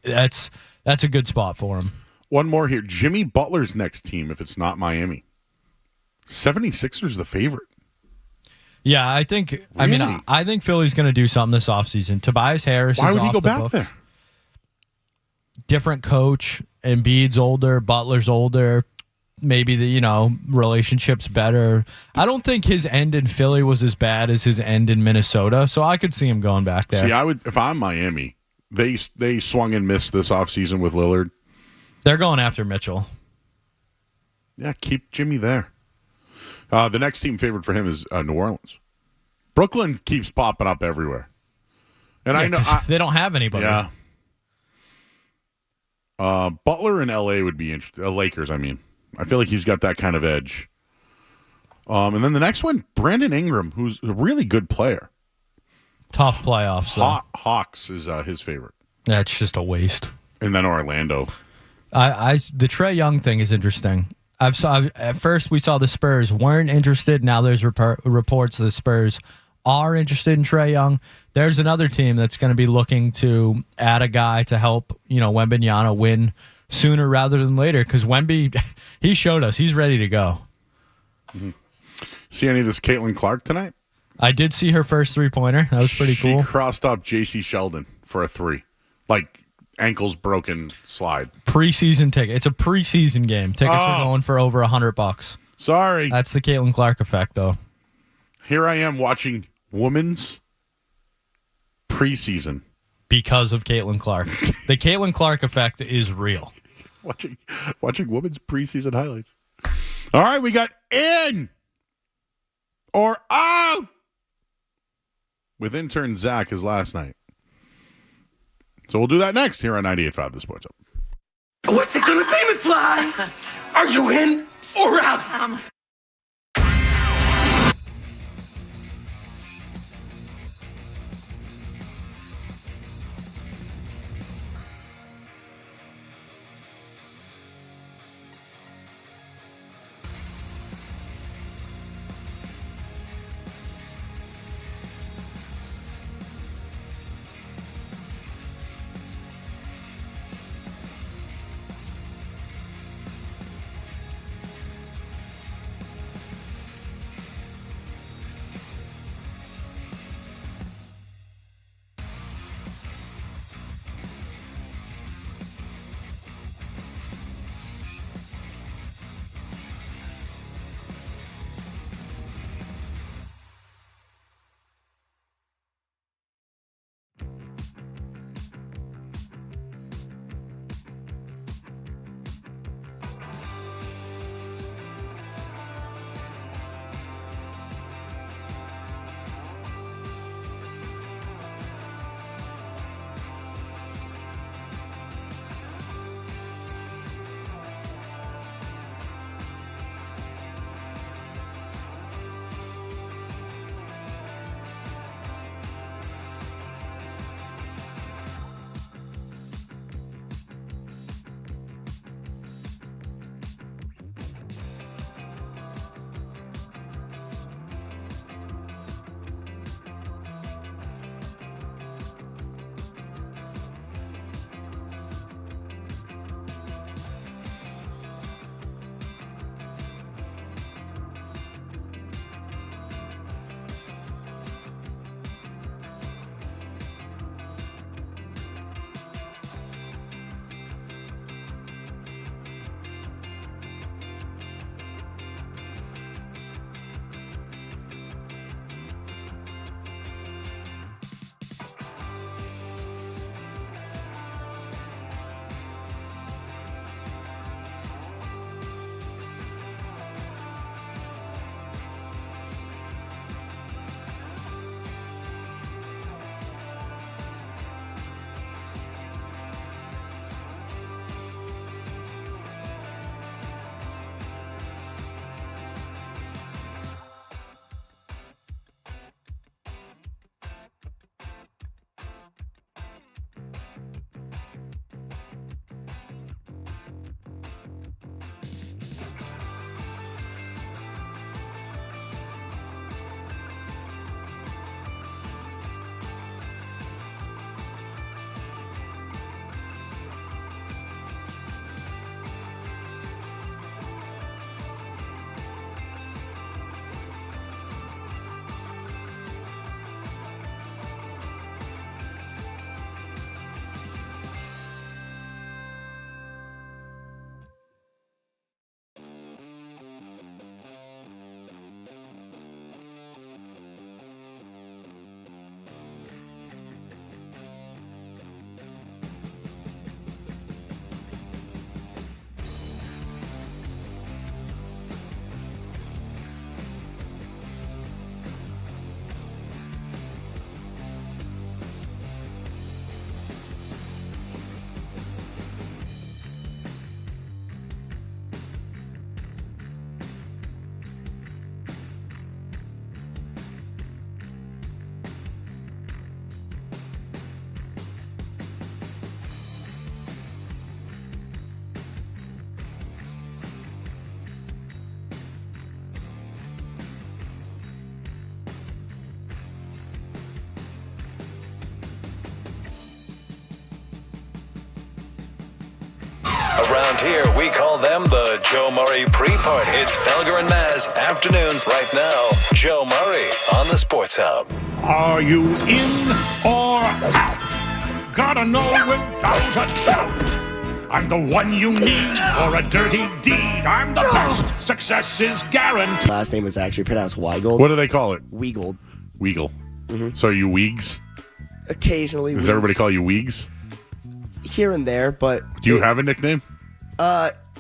that's a good spot for him. One more here. Jimmy Butler's next team, if it's not Miami. 76ers the favorite. Yeah, I think. Really? I think Philly's going to do something this offseason. Tobias Harris. Why is would he off go the back books. there? Different coach. Embiid's older. Butler's older. Maybe the relationship's better. I don't think his end in Philly was as bad as his end in Minnesota, so I could see him going back there. See, I would if I'm Miami. They swung and missed this offseason with Lillard. They're going after Mitchell. Yeah, keep Jimmy there. The next team favored for him is New Orleans. Brooklyn keeps popping up everywhere, and I know they don't have anybody. Yeah. Butler in LA would be interesting. Lakers, I mean. I feel like he's got that kind of edge. And then the next one, Brandon Ingram, who's a really good player. Tough playoffs, though. Hawks is his favorite. That's just a waste. And then Orlando. The Trae Young thing is interesting. At first we saw the Spurs weren't interested. Now there's reports the Spurs are interested in Trae Young. There's another team that's going to be looking to add a guy to help Wembanyama win sooner rather than later, because Wemby, he showed us he's ready to go. Mm-hmm. See any of this Caitlin Clark tonight? I did see her first three-pointer. That was pretty cool. She crossed up J.C. Sheldon for a three. Like, ankles broken slide. Preseason ticket. It's a preseason game. Tickets are going for over $100. Sorry. That's the Caitlin Clark effect, though. Here I am watching women's preseason. Because of Caitlin Clark. The Caitlin Clark effect is real. Watching women's preseason highlights. All right, we got in or out with intern Zack his last night. So we'll do that next here on 98.5 The Sports Hub. What's it gonna be, McFly? Are you in or out? Around here, we call them the Joe Murray pre-party. It's Felger and Maz, afternoons right now. Joe Murray on the Sports Hub. Are you in or out? Gotta know without a doubt. I'm the one you need for a dirty deed. I'm the best. Success is guaranteed. Last name is actually pronounced Weigel. What do they call it? Weigel. Weagle. So are you Weegs? Occasionally. Does everybody call you Weegs? Here and there, but... Do you have a nickname?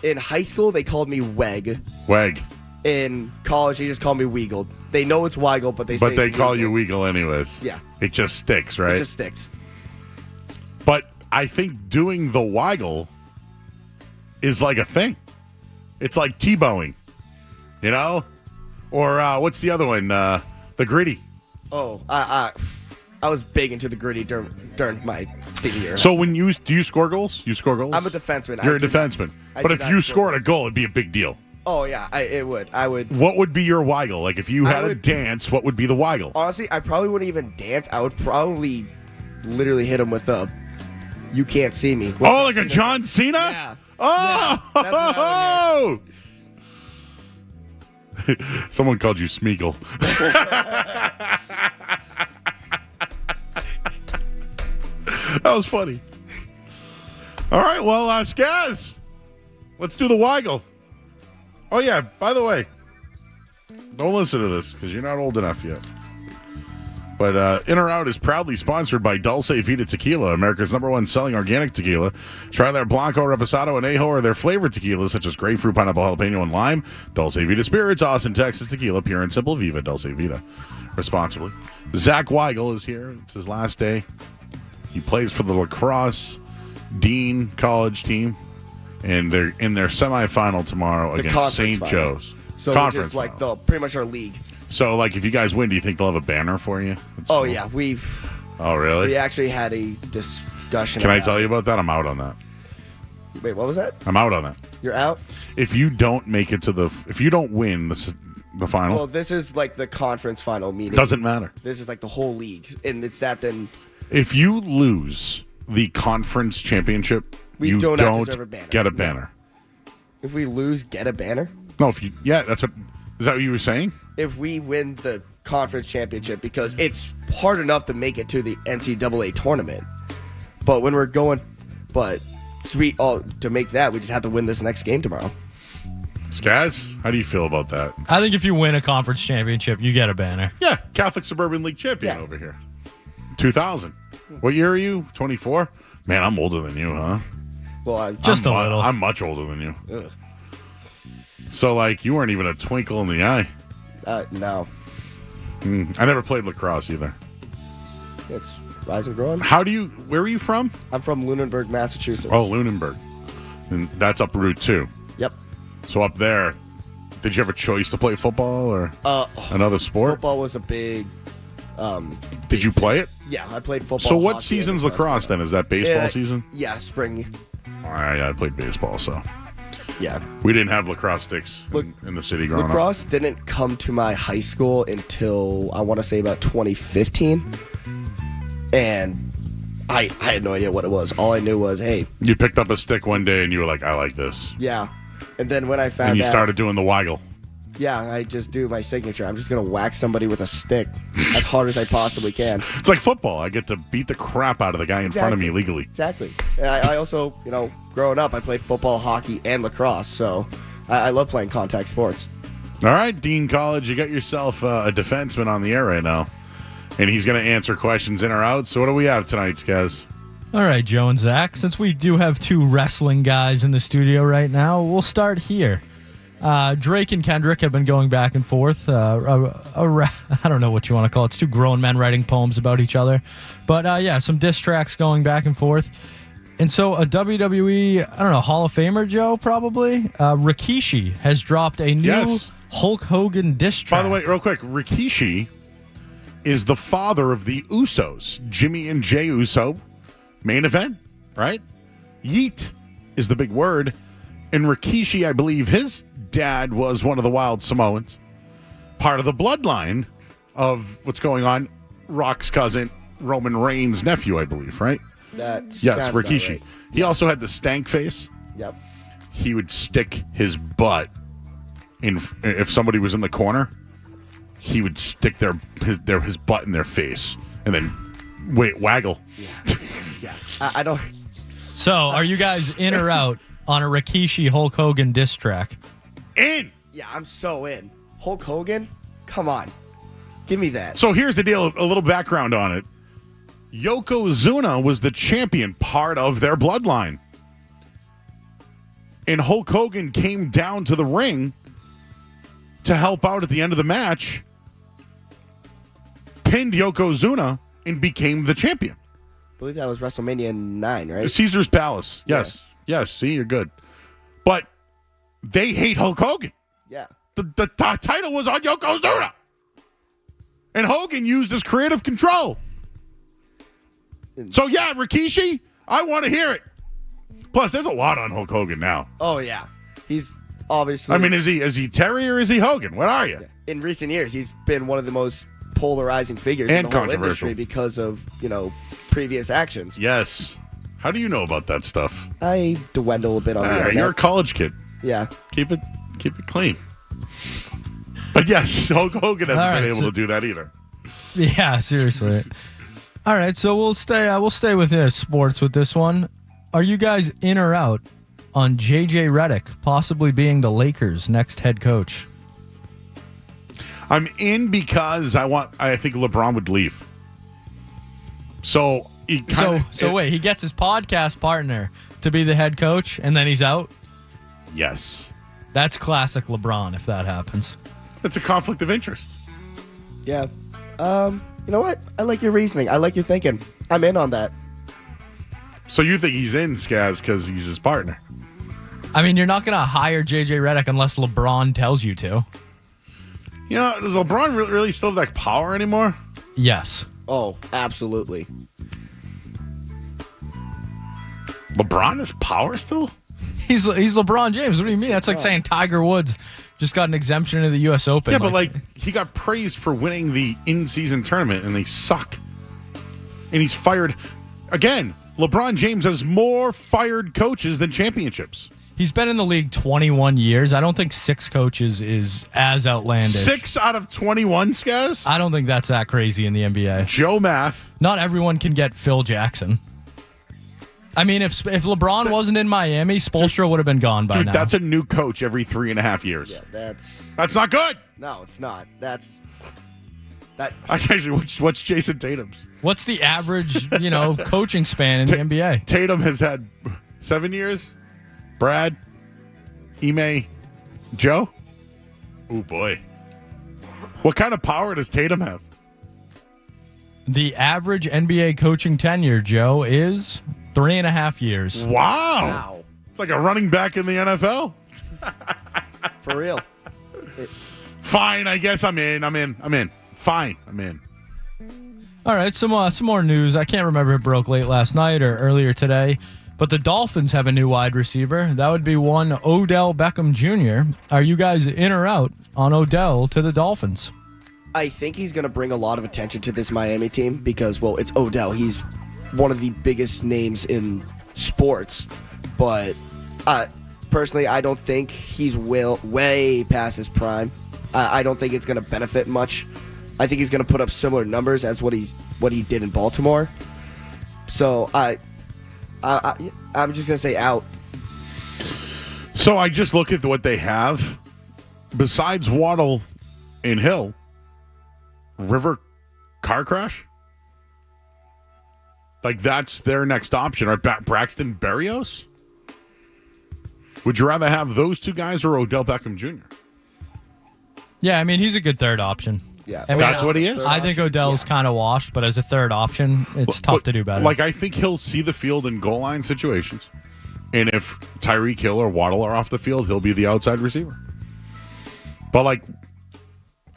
In high school, they called me Weg. Weg. In college, they just call me Weagle. They know it's Weigel, but they say they it's call Weagle. you Weagle anyways. Yeah. It just sticks, right? It just sticks. But I think doing the Weigel is like a thing. It's like T-bowing, you know? Or what's the other one? The Gritty. Oh, I was big into the Gritty during my senior year. So do you score goals? You score goals? I'm a defenseman. You're a defenseman. But if you scored a goal, it'd be a big deal. Oh, yeah, it would. I would. What would be your Weigel? Like, if you had a dance, what would be the Weigel? Honestly, I probably wouldn't even dance. I would probably literally hit him with a "You Can't See Me." Oh, like a John Cena? Yeah. Oh! Yeah, someone called you Smeagol. That was funny. All right, well, Skaz, let's do the Weigel. Oh, yeah, by the way, don't listen to this because you're not old enough yet. But In or Out is proudly sponsored by Dulce Vita Tequila, America's #1 selling organic tequila. Try their Blanco, Reposado, and Ajo or their flavored tequilas such as grapefruit, pineapple, jalapeno, and lime. Dulce Vita Spirits, Austin, Texas tequila, pure and simple. Viva Dulce Vita. Responsibly. Zack Weigel is here. It's his last day. He plays for the lacrosse Dean College team, and they're in their semifinal tomorrow against St. Joe's. So conference, like pretty much our league. So, like, if you guys win, do you think they'll have a banner for you? Oh, yeah. Oh, really? We actually had a discussion. Can I tell you about that? I'm out on that. Wait, what was that? I'm out on that. You're out? If you don't make it to if you don't win the final. Well, this is like the conference final meeting. Doesn't matter. This is like the whole league. And it's that then. If you lose the conference championship, you don't get a banner. If we lose, get a banner? No, is that what you were saying? If we win the conference championship, because it's hard enough to make it to the NCAA tournament. But when we're going, to make that, we just have to win this next game tomorrow. Skaz, how do you feel about that? I think if you win a conference championship, you get a banner. Yeah, Catholic Suburban League champion over here. 2000. What year are you? 24? Man, I'm older than you, huh? Well, a little. I'm much older than you. Ugh. So, like, you weren't even a twinkle in the eye. No. I never played lacrosse either. It's rise and growing. Where are you from? I'm from Lunenburg, Massachusetts. Oh, Lunenburg. And that's up Route 2. Yep. So up there, did you have a choice to play football or another sport? Football was a big... did you play it? Yeah, I played football. So what season's lacrosse then? Is that baseball season? Yeah, spring. I played baseball, so... Yeah. We didn't have lacrosse sticks in the city growing up. Lacrosse didn't come to my high school until, I want to say, about 2015. And I had no idea what it was. All I knew was, hey. You picked up a stick one day and you were like, I like this. Yeah. And then when I found out. And you started doing the Weigel. Yeah, I just do my signature. I'm just going to whack somebody with a stick as hard as I possibly can. It's like football. I get to beat the crap out of the guy in front of me legally. Exactly. And I also, growing up, I played football, hockey, and lacrosse. So I love playing contact sports. All right, Dean College, you got yourself a defenseman on the air right now. And he's going to answer questions in or out. So what do we have tonight, Skaz? All right, Joe and Zach. Since we do have two wrestling guys in the studio right now, we'll start here. Drake and Kendrick have been going back and forth. I don't know what you want to call it. It's two grown men writing poems about each other. But, some diss tracks going back and forth. And so a WWE, Hall of Famer, Joe, probably, Rikishi has dropped a new Hulk Hogan diss track. By the way, real quick, Rikishi is the father of the Usos, Jimmy and Jay Uso, main event, right? Yeet is the big word. And Rikishi, I believe his dad was one of the Wild Samoans, part of the bloodline of what's going on, Rock's cousin, Roman Reigns' nephew, I believe, right? Yes, Rikishi. right. He also had the stank face. Yep. he would stick his butt in. If somebody was in the corner, he would stick his butt in their face and then waggle. Yeah. I don't. So, are you guys in or out on a Rikishi Hulk Hogan diss track? In. Yeah, I'm so in. Hulk Hogan? Come on. Give me that. So here's the deal, a little background on it. Yokozuna was the champion, part of their bloodline. And Hulk Hogan came down to the ring to help out at the end of the match, pinned Yokozuna, and became the champion. I believe that was WrestleMania 9, right? Caesar's Palace. Yes. Yeah. Yes, see, you're good. But they hate Hulk Hogan. Yeah. The title was on Yokozuna. And Hogan used his creative control. So, yeah, Rikishi, I want to hear it. Plus, there's a lot on Hulk Hogan now. Oh, yeah. He's obviously... I mean, is he Terry or is he Hogan? What are you? In recent years, he's been one of the most polarizing figures And in the whole controversial. industry because of, previous actions. Yes. How do you know about that stuff? I dwindle a bit on the internet. You're a college kid. Yeah. Keep it clean. But yes, Hulk Hogan hasn't been able to do that either. Yeah, seriously. All right, so we'll stay with sports with this one. Are you guys in or out on JJ Redick possibly being the Lakers' next head coach? I'm in because I think LeBron would leave. So wait, he gets his podcast partner to be the head coach and then he's out? Yes. That's classic LeBron if that happens. It's a conflict of interest. Yeah. You know what? I like your reasoning. I like your thinking. I'm in on that. So you think he's in, Skaz, because he's his partner? I mean, you're not going to hire JJ Redick unless LeBron tells you to. Does LeBron really still have that power anymore? Yes. Oh, absolutely. LeBron has power still? He's LeBron James. What do you mean? That's like saying Tiger Woods just got an exemption into the U.S. Open. Yeah, but he got praised for winning the in-season tournament, and they suck. And he's fired. Again, LeBron James has more fired coaches than championships. He's been in the league 21 years. I don't think 6 coaches is as outlandish. 6 out of 21, Skaz? I don't think that's that crazy in the NBA. Joe Math. Not everyone can get Phil Jackson. I mean, if LeBron wasn't in Miami, Spoelstra would have been gone by now. That's a new coach every 3.5 years. Yeah, that's not good. No, it's not. That. Actually, what's Jason Tatum's? What's the average, coaching span in the NBA? Tatum has had 7 years. Brad, Ime, Joe. Oh boy, what kind of power does Tatum have? The average NBA coaching tenure, Joe, is 3.5 years. Wow. It's like a running back in the NFL. For real. Fine, I guess I'm in. Fine, I'm in. All right, some more news. I can't remember if it broke late last night or earlier today, but the Dolphins have a new wide receiver. That would be one Odell Beckham Jr. Are you guys in or out on Odell to the Dolphins? I think he's going to bring a lot of attention to this Miami team because, well, it's Odell. He's one of the biggest names in sports. But personally, I don't think he's way past his prime. I don't think it's going to benefit much. I think he's going to put up similar numbers as what he did in Baltimore. So I'm just going to say out. So I just look at what they have. Besides Waddle and Hill, River car crash? Like that's their next option, right? Braxton Berrios? Would you rather have those two guys or Odell Beckham Jr.? Yeah, I mean, he's a good third option. Yeah, I mean, that's what he is. I think Odell's kind of washed, but as a third option, it's tough to do better. Like, I think he'll see the field in goal line situations. And if Tyreek Hill or Waddle are off the field, he'll be the outside receiver. But, like,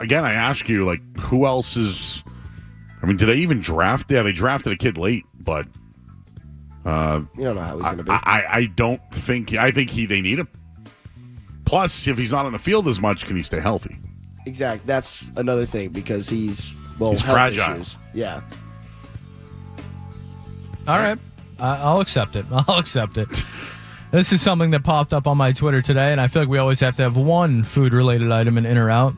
again, I ask you, like, who else is... I mean, do they even draft? Yeah, they drafted a kid late, but... you don't know how he's going to be. I don't think... I think they need him. Plus, if he's not on the field as much, can he stay healthy? Exactly. That's another thing because he's health fragile. Issues. Yeah. All right. I'll accept it. This is something that popped up on my Twitter today, and I feel like we always have to have one food-related item in or out.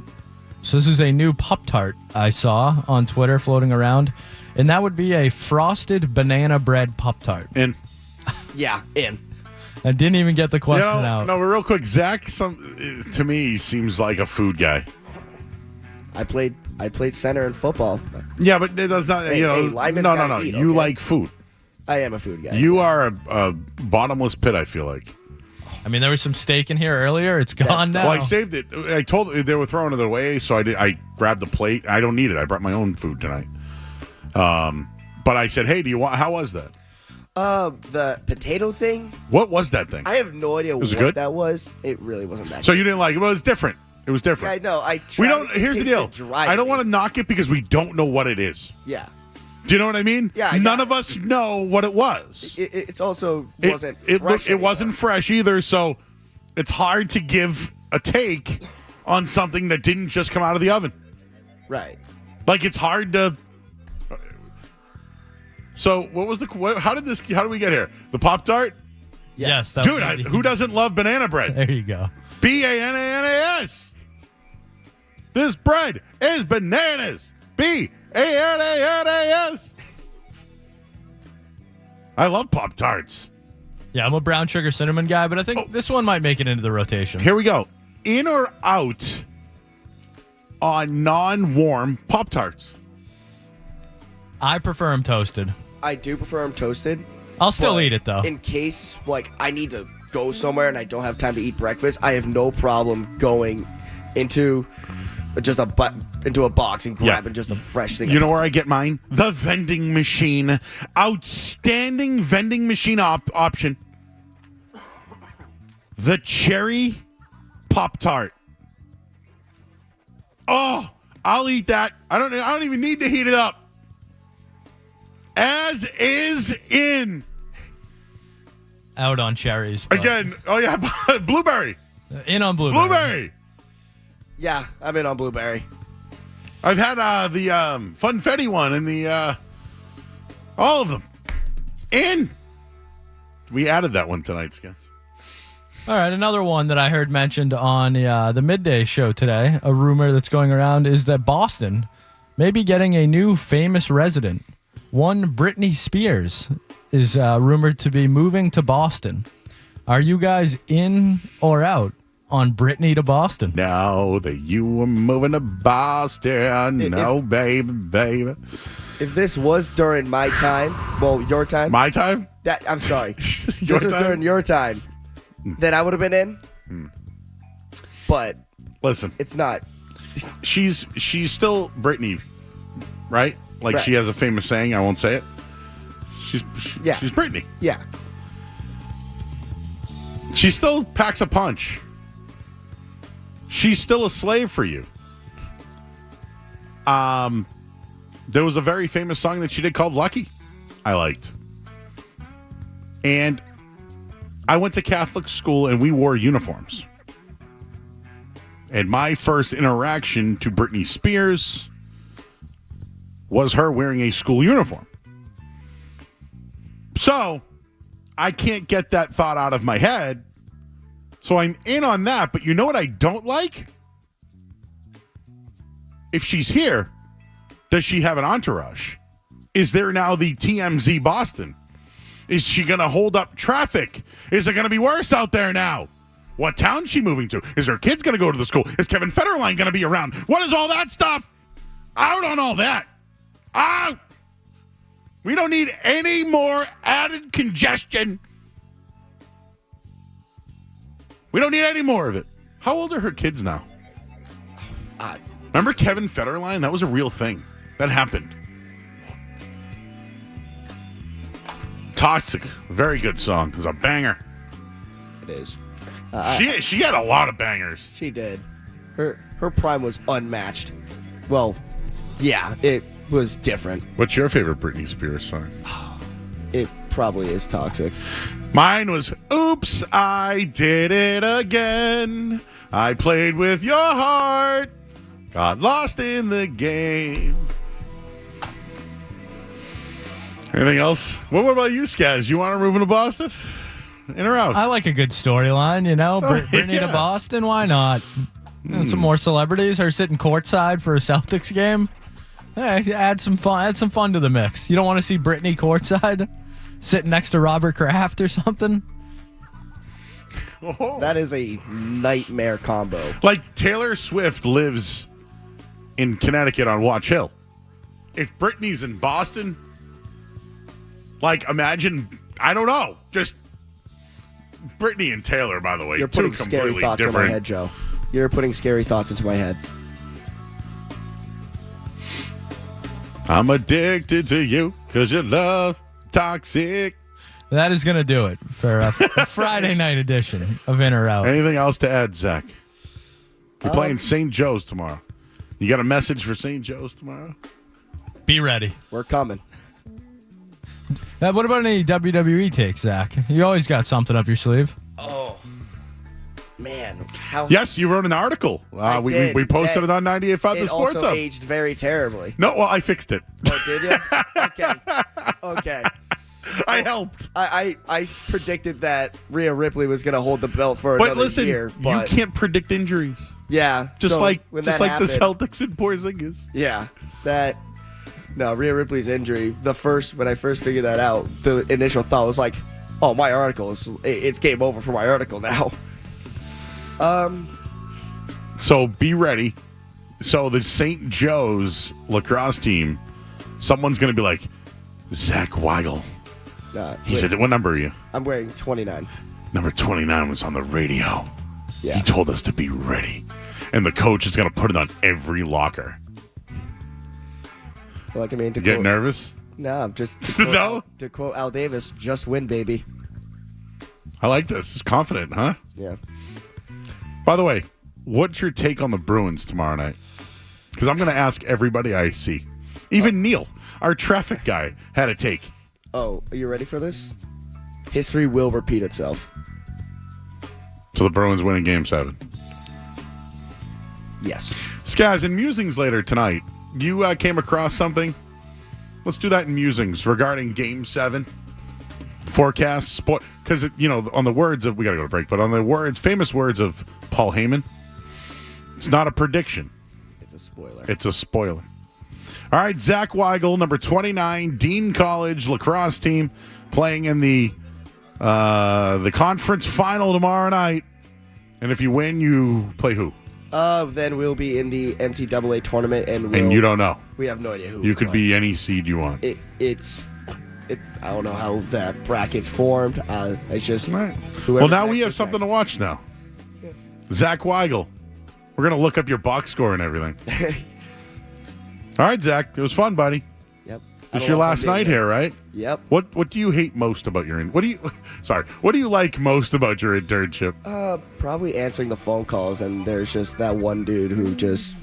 So this is a new Pop-Tart I saw on Twitter floating around, and that would be a frosted banana bread Pop-Tart. In. Yeah, in. I didn't even get the question out. No, but real quick, Zack, to me, seems like a food guy. I played center in football. Yeah, but it does not. Hey, linemen's no. gotta eat, You okay? like food. I am a food guy. You are a bottomless pit, I feel like. I mean, there was some steak in here earlier. It's gone now. Well, I saved it. I told they were throwing it away, so I grabbed the plate. I don't need it. I brought my own food tonight. But I said, hey, do you want? How was that? The potato thing. What was that thing? I have no idea what good? that was. It really wasn't that. So good. you didn't like it? Well, it was different. It was different. Yeah, I know. We don't. Here's the deal. I don't want to knock it because we don't know what it is. Yeah. Do you know what I mean? Yeah. None of us know what it was. It's also wasn't. It wasn't fresh either. So it's hard to give a take on something that didn't just come out of the oven. Right. Like it's hard to. So what was how did we get here? The Pop-Tart? Yes. That Dude, who doesn't love banana bread? There you go. BANANAS. This bread is bananas. BANANAS. I love Pop-Tarts. Yeah, I'm a brown sugar cinnamon guy, but I think this one might make it into the rotation. Here we go. In or out on non-warm Pop-Tarts? I prefer them toasted. I do prefer them toasted. I'll still eat it, though. In case, I need to go somewhere and I don't have time to eat breakfast, I have no problem going into a box and grabbing just a fresh thing. You know where I get mine? The vending machine. Outstanding vending machine option. The cherry Pop-Tart. Oh, I'll eat that. I don't even need to heat it up. As is in. Out on cherries. Again, oh yeah, blueberry. In on blueberry. Blueberry. Yeah, I'm in on blueberry. I've had the Funfetti one and the all of them. In. We added that one tonight, guys. All right, another one that I heard mentioned on the midday show today, a rumor that's going around is that Boston may be getting a new famous resident. One Britney Spears is rumored to be moving to Boston. Are you guys in or out on Britney to Boston? Now that you were moving to Boston, baby. If this was during my time, your time. My time? I'm sorry. Your this was time? during your time, then I would have been in. But listen, it's not. She's still Britney, right? Like she has a famous saying. I won't say it. She's Britney. Yeah. She still packs a punch. She's still a slave for you. There was a very famous song that she did called Lucky. I liked. And I went to Catholic school and we wore uniforms. And my first interaction to Britney Spears was her wearing a school uniform. So I can't get that thought out of my head. So I'm in on that. But you know what I don't like? If she's here, does she have an entourage? Is there now the TMZ Boston? Is she going to hold up traffic? Is it going to be worse out there now? What town is she moving to? Is her kids going to go to the school? Is Kevin Federline going to be around? What is all that stuff? Out on all that. Out. We don't need any more added congestion. We don't need any more of it. How old are her kids now? Remember Kevin Federline? That was a real thing. That happened. Toxic. Very good song. It's a banger. It is. She had a lot of bangers. She did. Her prime was unmatched. Well, yeah, it was different. What's your favorite Britney Spears song? It probably is Toxic. Mine was Oops, I Did It Again. I played with your heart. Got lost in the game. Anything else? What about you, Skaz? You want to move into Boston? In or out? I like a good storyline, Brittany to Boston, why not? And some more celebrities are sitting courtside for a Celtics game. Hey, add some fun to the mix. You don't want to see Brittany courtside, sitting next to Robert Kraft or something? Oh. That is a nightmare combo. Like Taylor Swift lives in Connecticut on Watch Hill. If Brittany's in Boston, like imagine, I don't know, just Brittany and Taylor, by the way, You're two putting scary completely thoughts in my different. head, Joe. You're putting scary thoughts into my head. I'm addicted to you because your love toxic. That is going to do it for a Friday night edition of In or Out. Anything else to add, Zach? You're playing St. Joe's tomorrow. You got a message for St. Joe's tomorrow? Be ready. We're coming. What about any WWE takes, Zach? You always got something up your sleeve. Oh, man. How? Yes, you wrote an article. We did. we posted it on 98.5 The It Sports also Hub. aged very terribly. No, well, I fixed it. Oh, did you? Okay. I helped. I predicted that Rhea Ripley was going to hold the belt for another But listen, year. But you can't predict injuries. Yeah. Just so like when the that happened- Celtics and Porzingis. Yeah. No, Rhea Ripley's injury, when I first figured that out, the initial thought was like, oh, my article, it's game over for my article now. So be ready. So the St. Joe's lacrosse team, someone's going to be like, Zach Weigel. He said, what number are you? I'm wearing 29. Number 29 was on the radio. Yeah. He told us to be ready. And the coach is going to put it on every locker. Like, I mean, You get nervous? No, just No? To quote Al Davis, just win, baby. I like this. He's confident, huh? Yeah. By the way, what's your take on the Bruins tomorrow night? Because I'm going to ask everybody I see. Even Neil, our traffic guy, had a take. Oh, are you ready for this? History will repeat itself. So the Bruins win in Game 7. Yes. Skaz, in musings later tonight, you came across something. Let's do that in musings regarding Game 7 forecasts. Because, on the words of, we got to go to break, but on the famous words of Paul Heyman, it's not a prediction. It's a spoiler. It's a spoiler. All right, Zach Weigel, number 29, Dean College lacrosse team, playing in the conference final tomorrow night. And if you win, you play who? Then we'll be in the NCAA tournament, and you don't know. We have no idea who. You could be any seed you want. I don't know how that bracket's formed. It's just Well, now we have something to watch now. Yeah. Zach Weigel. We're going to look up your box score and everything. All right, Zach. It was fun, buddy. Yep. It's your last night here, right? Yep. What do you hate most about your what do you like most about your internship? Probably answering the phone calls, and there's just that one dude who just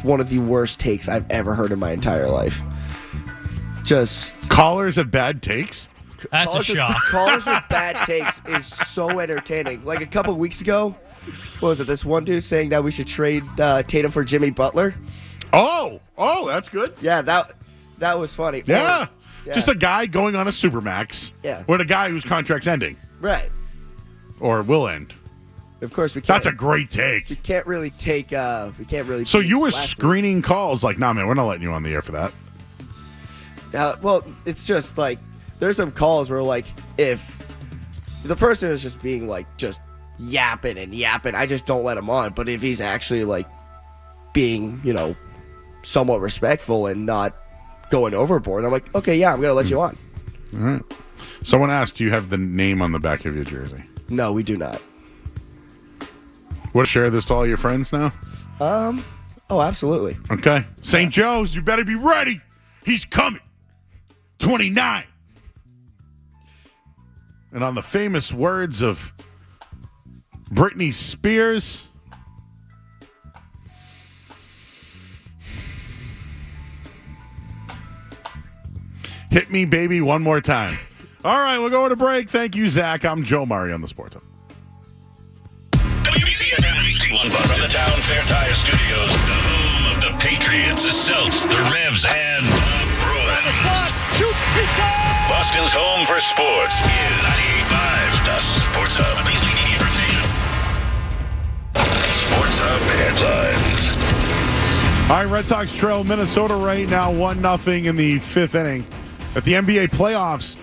one of the worst takes I've ever heard in my entire life. Just callers have bad takes? That's a shock. Callers with bad takes is so entertaining. Like a couple of weeks ago, what was it? This one dude saying that we should trade Tatum for Jimmy Butler. Oh, that's good. Yeah, that was funny. Yeah. Yeah. Just a guy going on a supermax. Yeah. With a guy whose contract's ending. Right. Or will end. Of course we can't. That's a great take. We can't really take. We can't really. So you were last screening calls like, nah, man, we're not letting you on the air for that. Well, it's just like there's some calls where like if the person is just being like just yapping, I just don't let him on. But if he's actually like being, somewhat respectful and not going overboard, I'm like, okay, yeah, I'm gonna let you on. All right. Someone asked, do you have the name on the back of your jersey? No, we do not. Want to share this to all your friends now? Oh, absolutely. Okay. St. Joe's, you better be ready. He's coming. 29. And on the famous words of Britney Spears, hit me, baby, one more time. All right, we'll go to break. Thank you, Zach. I'm Joe Murray on the Sports Hub. WBCFM from the Town Fair Tire Studios, the home of the Patriots, the Celts, the Revs, and the Bruins. Boston Boston's home for sports in 98.5, the Sports Hub. Beasley Media Group Station. Sports Hub headlines. All right, Red Sox trail Minnesota right now 1-0 in the fifth inning. At the NBA playoffs,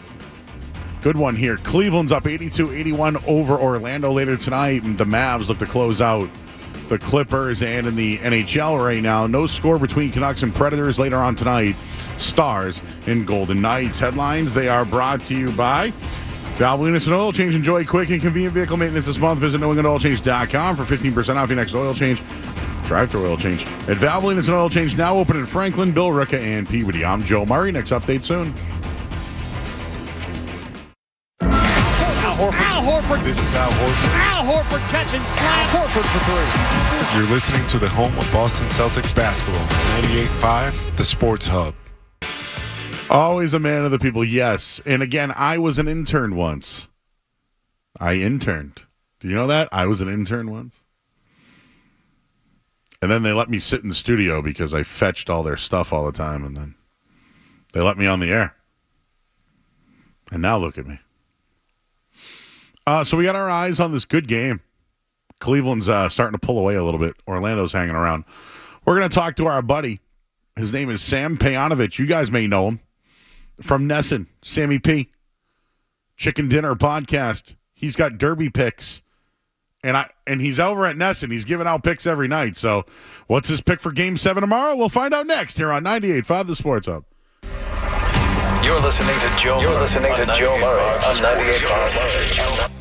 good one here. Cleveland's up 82-81 over Orlando later tonight, and the Mavs look to close out the Clippers. And in the NHL right now, no score between Canucks and Predators later on tonight. Stars and Golden Knights. Headlines, they are brought to you by Valvoline Instant Oil Change. Enjoy quick and convenient vehicle maintenance this month. Visit NewEnglandOilChange.com for 15% off your next oil change. Drive-through oil change. At Valvoline Instant Oil Change, now open in Franklin, Billerica, and Peabody. I'm Joe Murray. Next update soon. Al Horford. This is Al Horford. Al Horford catching slam. Horford for three. You're listening to the home of Boston Celtics basketball. 98.5, the Sports Hub. Always a man of the people, yes. And again, I was an intern once. I interned. Do you know that? I was an intern once. And then they let me sit in the studio because I fetched all their stuff all the time. And then they let me on the air. And now look at me. So we got our eyes on this good game. Cleveland's starting to pull away a little bit. Orlando's hanging around. We're going to talk to our buddy. His name is Sam Panovich. You guys may know him from Nesson, Sammy P. Chicken Dinner Podcast. He's got Derby picks. And he's over at Nesson. He's giving out picks every night. So what's his pick for Game 7 tomorrow? We'll find out next here on 98.5 The Sports Hub. You're listening to Joe Murray on 98.5.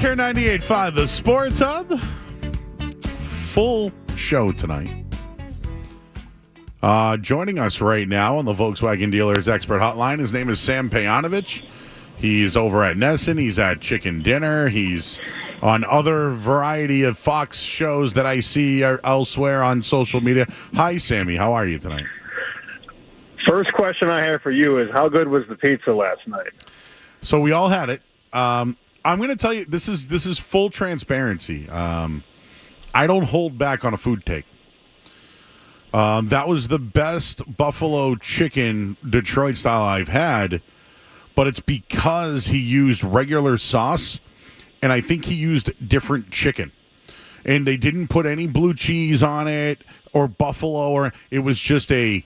Care 98.5, the Sports Hub. Full show tonight. Joining us right now on the Volkswagen Dealers Expert Hotline, his name is Sam Panovich. He's over at Nesson. He's at Chicken Dinner. He's on other variety of Fox shows that I see elsewhere on social media. Hi, Sammy. How are you tonight? First question I have for you is, how good was the pizza last night? So we all had it. I'm going to tell you, this is full transparency. I don't hold back on a food take. That was the best buffalo chicken Detroit style I've had, but it's because he used regular sauce, and I think he used different chicken. And they didn't put any blue cheese on it or buffalo, or it was just a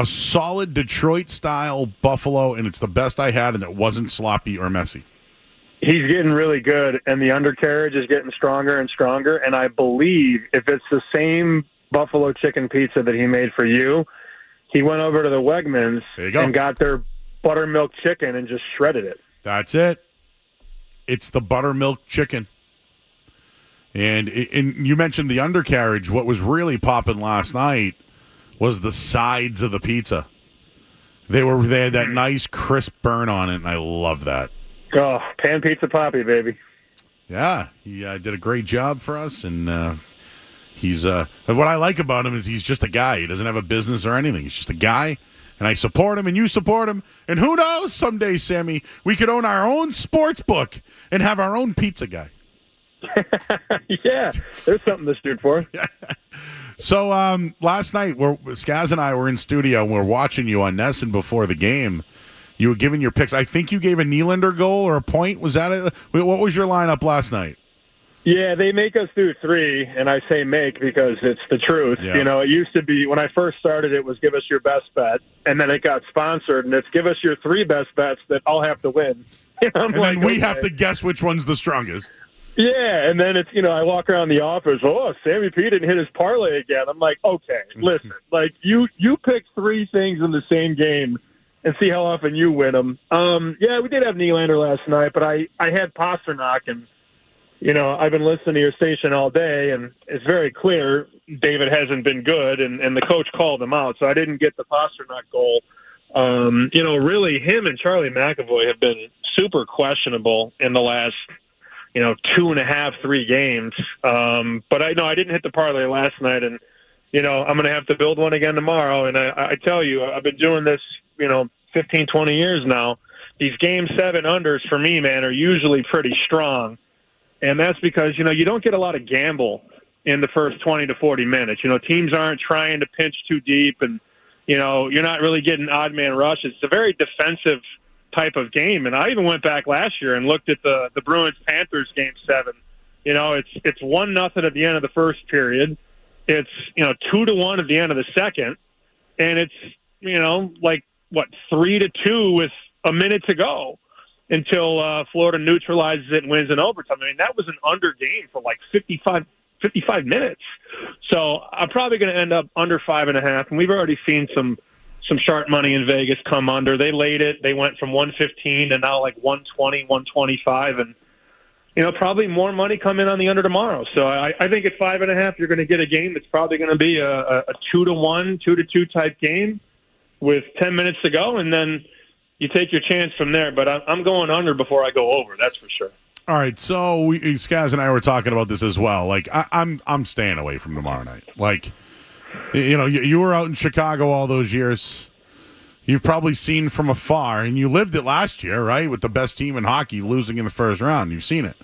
solid Detroit style buffalo, and it's the best I had, and it wasn't sloppy or messy. He's getting really good, and the undercarriage is getting stronger and stronger. And I believe if it's the same buffalo chicken pizza that he made for you, he went over to the Wegmans and got their buttermilk chicken and just shredded it. That's it. It's the buttermilk chicken. And you mentioned the undercarriage. What was really popping last night was the sides of the pizza. They had that nice crisp burn on it, and I love that. Oh, pan pizza poppy, baby. Yeah, he did a great job for us, and he's what I like about him is he's just a guy. He doesn't have a business or anything. He's just a guy, and I support him, and you support him. And who knows, someday, Sammy, we could own our own sports book and have our own pizza guy. Yeah, there's something to shoot for. So last night, Skaz and I were in studio, and we're watching you on Nesson before the game. You were giving your picks. I think you gave a Nylander goal or a point. Was that it? What was your lineup last night? Yeah, they make us do three, and I say make because it's the truth. Yeah. You know, it used to be when I first started, it was give us your best bet, and then it got sponsored, and it's give us your three best bets that I'll have to win. And then we have to guess which one's the strongest. Yeah, and then it's, I walk around the office, Sammy P didn't hit his parlay again. I'm like, okay, listen, like you pick three things in the same game and see how often you win them. Yeah, we did have Nylander last night, but I had Pastrnak, and, I've been listening to your station all day, and it's very clear David hasn't been good, and the coach called him out, so I didn't get the Pastrnak goal. Really, him and Charlie McAvoy have been super questionable in the last 2.5, 3 games. But I didn't hit the parlay last night, and, I'm going to have to build one again tomorrow. And I tell you, I've been doing this, 15, 20 years now. These Game 7 unders for me, man, are usually pretty strong. And that's because, you don't get a lot of gamble in the first 20 to 40 minutes. Teams aren't trying to pinch too deep, and, you're not really getting odd man rushes. It's a very defensive type of game. And I even went back last year and looked at the Bruins Panthers Game 7. It's 1-0 at the end of the first period. It's 2-1 at the end of the second, and it's 3-2 with a minute to go until Florida neutralizes it and wins in overtime. I mean, that was an under game for 55 minutes. So I'm probably going to end up under 5.5, and we've already seen some sharp money in Vegas come under. They laid it. They went from 115 to now 120, 125, and probably more money come in on the under tomorrow. So I think at 5.5, you're going to get a game that's probably going to be a 2-1, 2-2 type game with 10 minutes to go, and then you take your chance from there. But I'm going under before I go over. That's for sure. All right, so Skaz and I were talking about this as well. I'm staying away from tomorrow night. You were out in Chicago all those years. You've probably seen from afar, and you lived it last year, right, with the best team in hockey losing in the first round. You've seen it.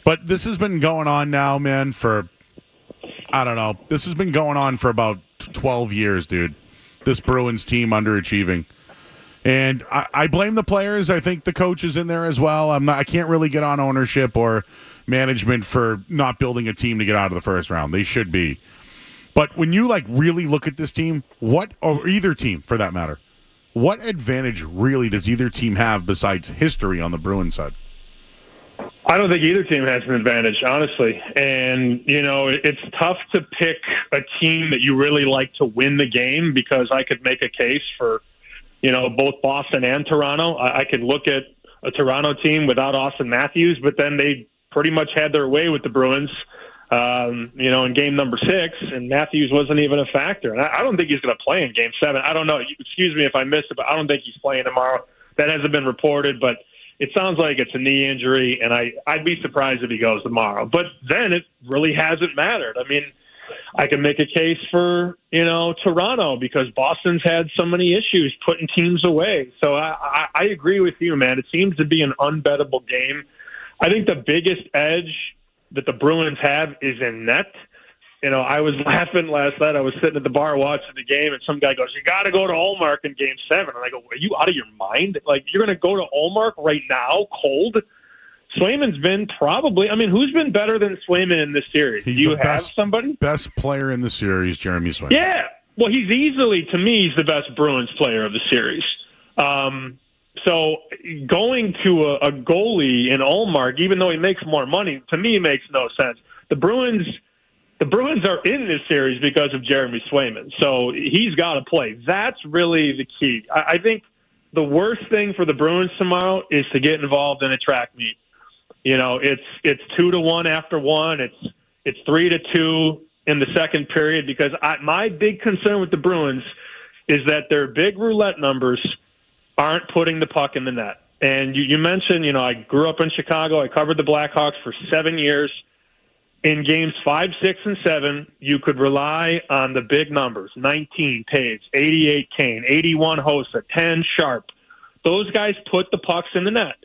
But this has been going on now, man, for, I don't know. This has been going on for about 12 years, dude. This Bruins team underachieving. And I blame the players. I think the coach is in there as well. I can't really get on ownership or management for not building a team to get out of the first round. They should be. But when you really look at this team, or either team for that matter, what advantage really does either team have besides history on the Bruins side? I don't think either team has an advantage, honestly. And, it's tough to pick a team that you really like to win the game, because I could make a case for, both Boston and Toronto. I could look at a Toronto team without Austin Matthews, but then they pretty much had their way with the Bruins, in game number 6, and Matthews wasn't even a factor. And I don't think he's going to play in game 7. I don't know. Excuse me if I missed it, but I don't think he's playing tomorrow. That hasn't been reported, but it sounds like it's a knee injury, and I'd be surprised if he goes tomorrow. But then it really hasn't mattered. I mean, I can make a case for, Toronto because Boston's had so many issues putting teams away. So I agree with you, man. It seems to be an unbettable game. I think the biggest edge that the Bruins have is in net. I was laughing last night. I was sitting at the bar watching the game, and some guy goes, "You got to go to Ullmark in Game 7." And I go, "Are you out of your mind? Like, you're going to go to Ullmark right now, cold?" Swayman's been who's been better than Swayman in this series? Do you have somebody? Best player in the series, Jeremy Swayman. Yeah. Well, he's the best Bruins player of the series. So going to a goalie in Ullmark, even though he makes more money, to me makes no sense. The Bruins are in this series because of Jeremy Swayman, so he's got to play. That's really the key. I think the worst thing for the Bruins tomorrow is to get involved in a track meet. It's 2-1 after one. It's 3-2 in the second period because my big concern with the Bruins is that their big roulette numbers aren't putting the puck in the net. And you mentioned, I grew up in Chicago. I covered the Blackhawks for 7 years. In games 5, 6, and 7, you could rely on the big numbers: 19 Taves, 88 Kane, 81 Hossa, 10 Sharp. Those guys put the pucks in the net.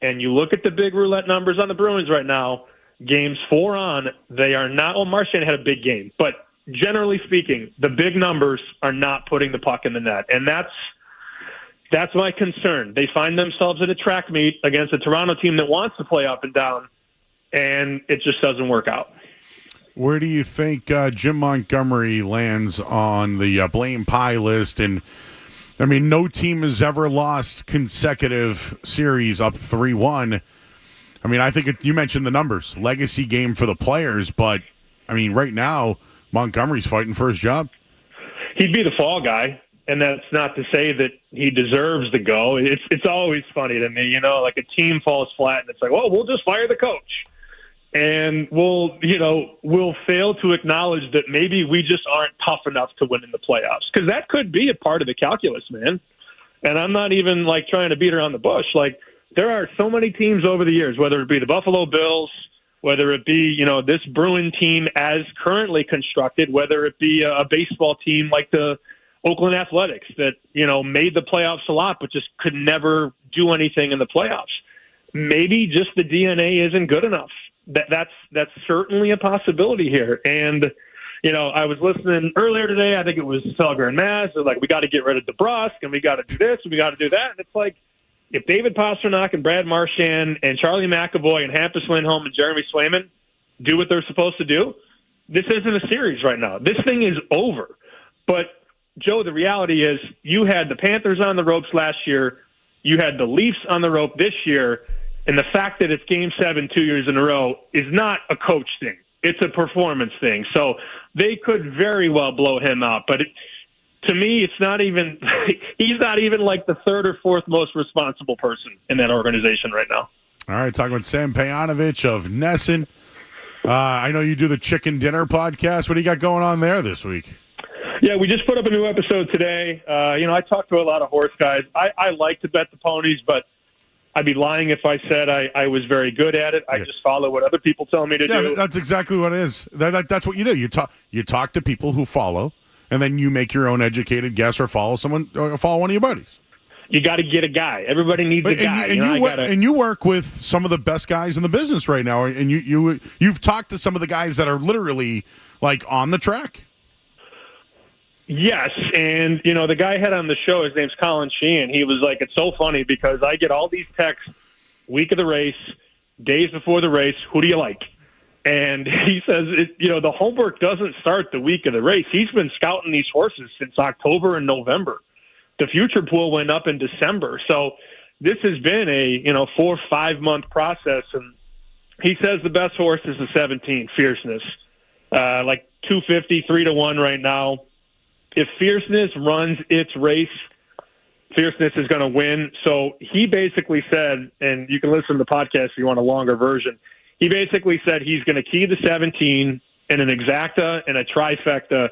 And you look at the big roulette numbers on the Bruins right now, games 4 on, they are not – well, Marchand had a big game. But generally speaking, the big numbers are not putting the puck in the net. And that's my concern. They find themselves at a track meet against a Toronto team that wants to play up and down, and it just doesn't work out. Where do you think Jim Montgomery lands on the blame pie list? And I mean, no team has ever lost consecutive series up 3-1. I mean, I think you mentioned the numbers, legacy game for the players, but I mean, right now Montgomery's fighting for his job. He'd be the fall guy, and that's not to say that he deserves to go. It's always funny to me, like a team falls flat, and it's like, well, we'll just fire the coach. And we'll fail to acknowledge that maybe we just aren't tough enough to win in the playoffs. Because that could be a part of the calculus, man. And I'm not even, trying to beat around the bush. There are so many teams over the years, whether it be the Buffalo Bills, whether it be, this Bruin team as currently constructed, whether it be a baseball team like the Oakland Athletics that, made the playoffs a lot but just could never do anything in the playoffs. Maybe just the DNA isn't good enough. That's certainly a possibility here. And, I was listening earlier today, I think it was Felger and Maz, they're like, we got to get rid of DeBrusque, and we got to do this, and we got to do that. And it's like, if David Pastrnak and Brad Marchand and Charlie McAvoy and Hampus Lindholm and Jeremy Swayman do what they're supposed to do, this isn't a series right now. This thing is over. But, Joe, the reality is you had the Panthers on the ropes last year, you had the Leafs on the rope this year, and the fact that it's Game 7 2 years in a row is not a coach thing. It's a performance thing. So they could very well blow him out. But to me, it's not even – he's not even like the third or fourth most responsible person in that organization right now. All right, talking with Sam Panovich of Nesson. I know you do the Chicken Dinner podcast. What do you got going on there this week? Yeah, we just put up a new episode today. I talk to a lot of horse guys. I like to bet the ponies, but I'd be lying if I said I was very good at it. I just follow what other people tell me to do. That's exactly what it is. That's what you do. You talk to people who follow, and then you make your own educated guess or follow someone or follow one of your buddies. You got to get a guy. Everybody needs a guy. And you work with some of the best guys in the business right now, and you've talked to some of the guys that are literally on the track. Yes, and, the guy I had on the show, his name's Colin Sheehan. He was like, it's so funny because I get all these texts week of the race, days before the race, who do you like? And he says, the homework doesn't start the week of the race. He's been scouting these horses since October and November. The future pool went up in December. So this has been a, 4 or 5 month process. And he says the best horse is the 17, Fierceness. 250, 3-1 right now. If Fierceness runs its race Fierceness is going to win. So he basically said, and you can listen to the podcast if you want a longer version, he basically said he's going to key the 17 and an exacta and a trifecta,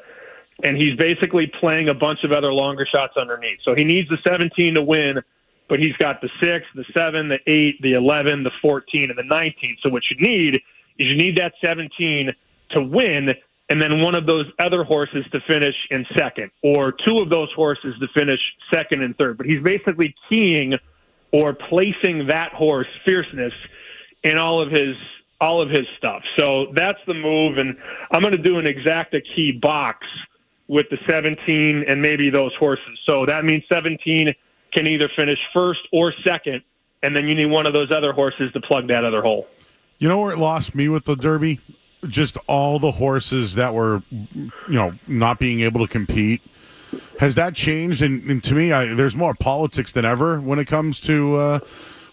and he's basically playing a bunch of other longer shots underneath. So he needs the 17 to win, but he's got the 6, the 7, the 8, the 11, the 14, and the 19. So what you need is you need that 17 to win, and then one of those other horses to finish in second, or two of those horses to finish second and third. But he's basically keying or placing that horse, Fierceness, in all of his stuff. So that's the move, and I'm going to do an exacta key box with the 17 and maybe those horses. So that means 17 can either finish first or second, and then you need one of those other horses to plug that other hole. You know where it lost me with the Derby? Just all the horses that were, not being able to compete. Has that changed? And to me, there's more politics than ever when it comes to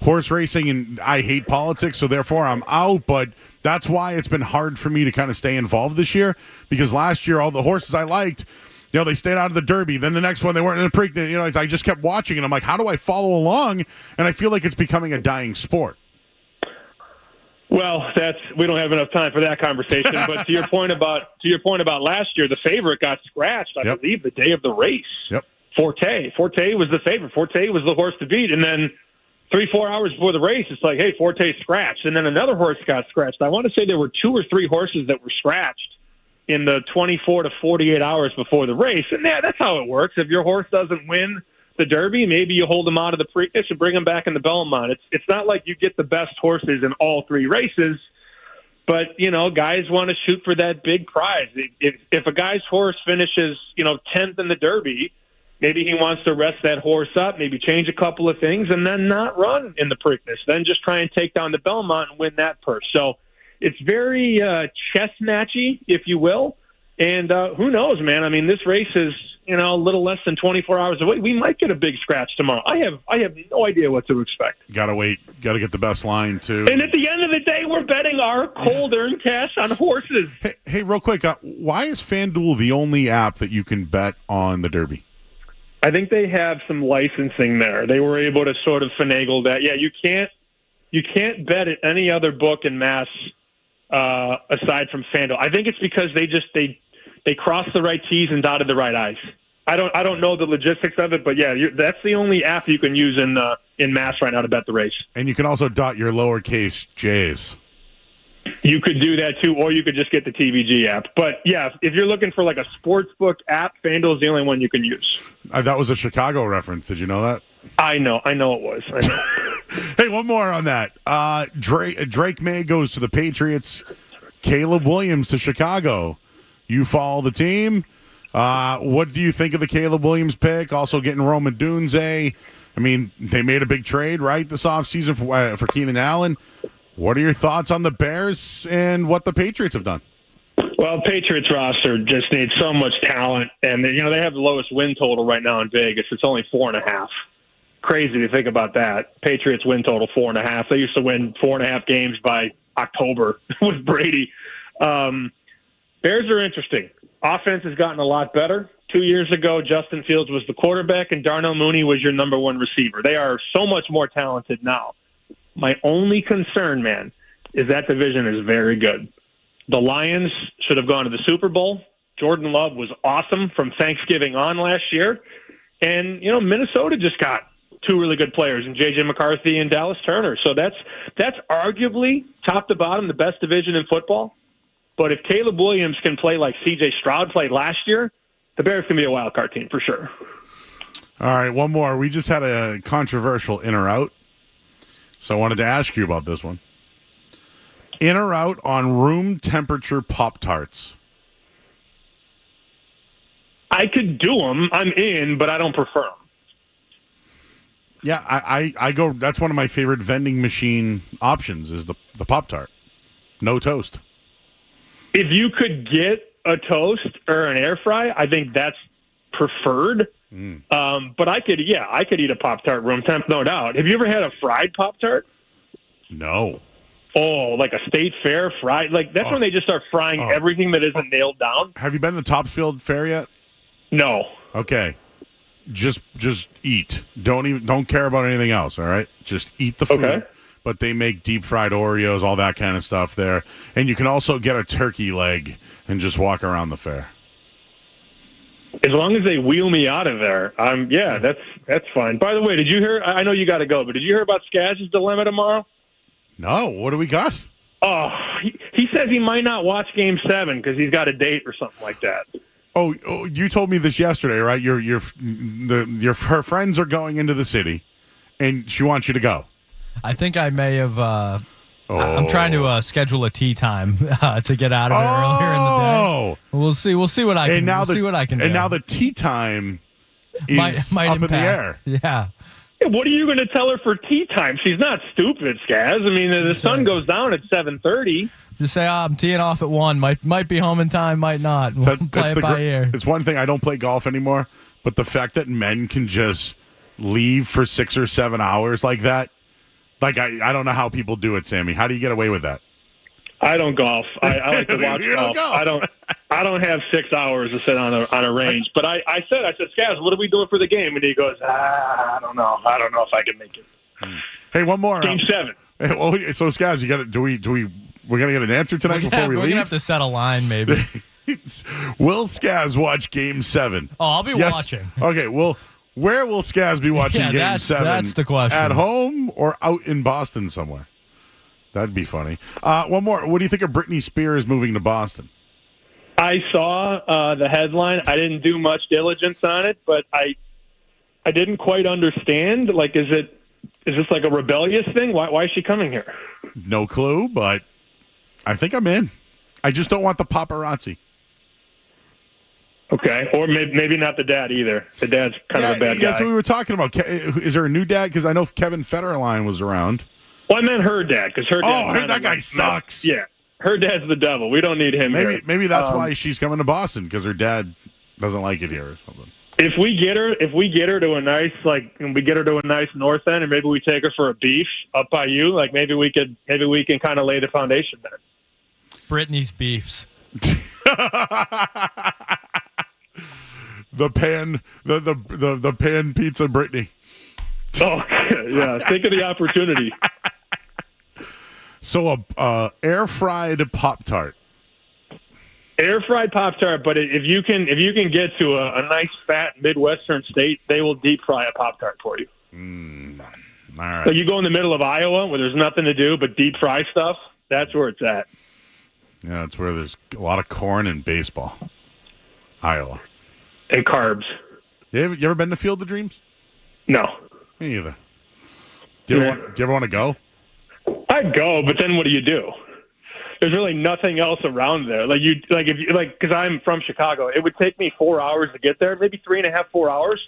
horse racing, and I hate politics, so therefore I'm out. But that's why it's been hard for me to kind of stay involved this year, because last year all the horses I liked, they stayed out of the Derby. Then the next one, they weren't in the Preakness. I just kept watching, and I'm like, how do I follow along? And I feel like it's becoming a dying sport. Well, we don't have enough time for that conversation. But to your point about last year, the favorite got scratched, I believe, the day of the race. Yep. Forte was the favorite. Forte was the horse to beat, and then 3-4 hours before the race, it's like, hey, Forte's scratched, and then another horse got scratched. I want to say there were 2 or 3 horses that were scratched in the 24 to 48 hours before the race, and that's how it works. If your horse doesn't win the Derby, maybe you hold them out of the Preakness and bring them back in the Belmont. It's not like you get the best horses in all 3 races, but guys want to shoot for that big prize. If a guy's horse finishes 10th in the Derby, maybe he wants to rest that horse up, maybe change a couple of things, and then not run in the Preakness. Then just try and take down the Belmont and win that purse. So it's very chess matchy, if you will. And who knows, man? I mean, this race is a little less than 24 hours away. We might get a big scratch tomorrow. I have no idea what to expect. Gotta wait. Gotta get the best line too. And at the end of the day, we're betting our cold-earned cash on horses. Hey, real quick, why is FanDuel the only app that you can bet on the Derby? I think they have some licensing there. They were able to sort of finagle that. Yeah, you can't bet at any other book in Mass aside from FanDuel. I think it's because they crossed the right T's and dotted the right I's. I don't know the logistics of it, but yeah, that's the only app you can use in Mass right now to bet the race. And you can also dot your lowercase J's. You could do that too, or you could just get the TVG app. But yeah, if you're looking for like a sportsbook app, FanDuel's the only one you can use. That was a Chicago reference. Did you know that? I know it was. I know. Hey, one more on that. Drake May goes to the Patriots. Caleb Williams to Chicago. You follow the team. What do you think of the Caleb Williams pick? Also getting Roman Dunze. I mean, they made a big trade, right, this offseason for Keenan Allen. What are your thoughts on the Bears and what the Patriots have done? Well, Patriots roster just needs so much talent, and they have the lowest win total right now in Vegas. It's only 4.5. Crazy to think about that. Patriots win total 4.5. They used to win 4.5 games by October with Brady. Bears are interesting. Offense has gotten a lot better. 2 years ago, Justin Fields was the quarterback, and Darnell Mooney was your number one receiver. They are so much more talented now. My only concern, man, is that division is very good. The Lions should have gone to the Super Bowl. Jordan Love was awesome from Thanksgiving on last year. And, Minnesota just got 2 really good players in J.J. McCarthy and Dallas Turner. So that's arguably, top to bottom, the best division in football. But if Caleb Williams can play like C.J. Stroud played last year, the Bears can be a wild card team for sure. All right, one more. We just had a controversial in or out. So I wanted to ask you about this one. In or out on room temperature Pop-Tarts? I could do them. I'm in, but I don't prefer them. Yeah, I go. That's one of my favorite vending machine options is the Pop-Tart. No toast. If you could get a toast or an air fry, I think that's preferred. But I could eat a Pop-Tart room temp, no doubt. Have you ever had a fried Pop-Tart? No. Oh, like a State Fair fried? Like, that's when they just start frying everything that isn't nailed down. Have you been to the Topsfield Fair yet? No. Okay. just eat. Don't care about anything else. All right, just eat the food. Okay. But they make deep fried Oreos, all that kind of stuff there, and you can also get a turkey leg and just walk around the fair. As long as they wheel me out of there, that's fine. By the way, did you hear? I know you got to go, but did you hear about Skaz's dilemma tomorrow? No, what do we got? Oh, he says he might not watch Game 7 because he's got a date or something like that. Oh, you told me this yesterday, right? Her friends are going into the city, and she wants you to go. I think I may have. I'm trying to schedule a tea time to get out of it earlier in the day. We'll see. We'll see what I can. See what I can do. And now the tea time is might up impact. in the air. Yeah. What are you going to tell her for tea time? She's not stupid, Skaz. I mean, the sun goes down at 7:30. Just say, I'm teeing off at 1. Might be home in time, might not. We'll play it by ear. It's one thing, I don't play golf anymore, but the fact that men can just leave for 6 or 7 hours like that, like I don't know how people do it, Sammy. How do you get away with that? I don't golf. I like to watch You don't golf. golf. I don't have 6 hours to sit on a range. But I said, Skaz, what are we doing for the game? And he goes, I don't know. I don't know if I can make it. Hey, one more. Game 7. Well, so Skaz, you got to we're gonna get an answer tonight before we leave. We're gonna have to set a line, maybe. Will Skaz watch Game 7? Oh, I'll be watching. Okay, well, where will Skaz be watching Game 7? That's the question. At home or out in Boston somewhere? That'd be funny. One more. What do you think of Britney Spears moving to Boston? I saw the headline. I didn't do much diligence on it, but I didn't quite understand. Like, is this like a rebellious thing? Why is she coming here? No clue, but I think I'm in. I just don't want the paparazzi. Okay, or maybe not the dad either. The dad's kind of a bad guy. That's what we were talking about. Is there a new dad? Because I know Kevin Federline was around. Well, I meant her dad, because her dad. Oh, I heard that guy sucks. Yeah, her dad's the devil. We don't need him here. Maybe that's why she's coming to Boston, because her dad doesn't like it here or something. If we get her to a nice north end, and maybe we take her for a beef up by you, like maybe we can kind of lay the foundation there. Brittany's beefs. The pan pizza Brittany. Oh yeah, think of the opportunity. So a air fried Pop-Tart. Air fried Pop-Tart, but if you can get to a nice fat Midwestern state, they will deep fry a Pop-Tart for you. All right. So you go in the middle of Iowa where there's nothing to do but deep fry stuff. That's where it's at. Yeah, that's where there's a lot of corn and baseball. Iowa. And carbs. You ever been to Field of Dreams? No. Me either. Do you ever want to go? I'd go, but then what do you do? There's really nothing else around there. Because I'm from Chicago, it would take me 4 hours to get there, maybe 3.5, 4 hours,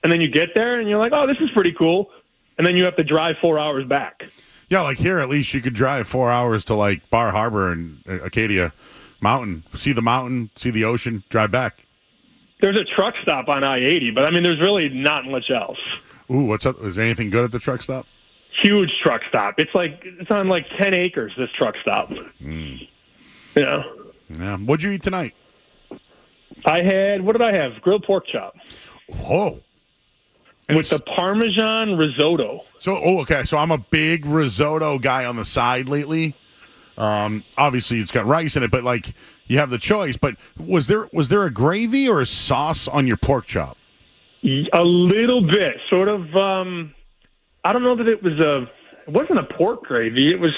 and then you get there and you're like, oh, this is pretty cool, and then you have to drive 4 hours back. Yeah, like here, at least you could drive 4 hours to like Bar Harbor and Acadia Mountain, see the mountain, see the ocean, drive back. There's a truck stop on I-80, but I mean, there's really not much else. Ooh, what's up? Is there anything good at the truck stop? Huge truck stop. It's on like 10 acres, this truck stop. Yeah. Yeah. What'd you eat tonight? What did I have? Grilled pork chop. Whoa. With the Parmesan risotto. Okay. So I'm a big risotto guy on the side lately. Obviously it's got rice in it, but like you have the choice. But was there a gravy or a sauce on your pork chop? A little bit, sort of. I don't know that it wasn't a pork gravy. It was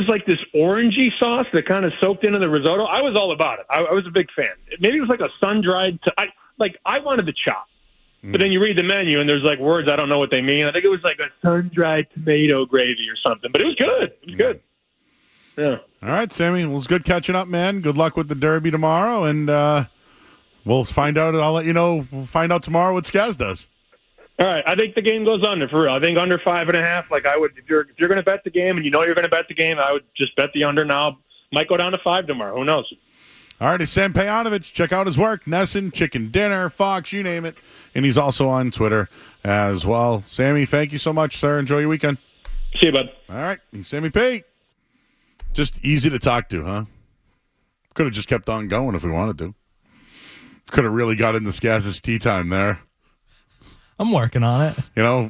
like this orangey sauce that kind of soaked into the risotto. I was all about it. I was a big fan. Maybe it was like a sun-dried. I wanted the chop, but then you read the menu and there's like words I don't know what they mean. I think it was like a sun-dried tomato gravy or something. But it was good. It was good. Yeah. All right, Sammy. Well, it's good catching up, man. Good luck with the Derby tomorrow, and we'll find out. I'll let you know. We'll find out tomorrow what Skaz does. All right, I think the game goes under for real. I think under 5.5. Like I would, if you're going to bet the game and you know you're going to bet the game, I would just bet the under now. Might go down to 5 tomorrow. Who knows? All right, it's Sam Panovich. Check out his work, Nesson, Chicken Dinner, Fox, you name it, and he's also on Twitter as well. Sammy, thank you so much, sir. Enjoy your weekend. See you, bud. All right, he's Sammy P. Just easy to talk to, huh? Could have just kept on going if we wanted to. Could have really got into Skaz's tea time there. I'm working on it. You know,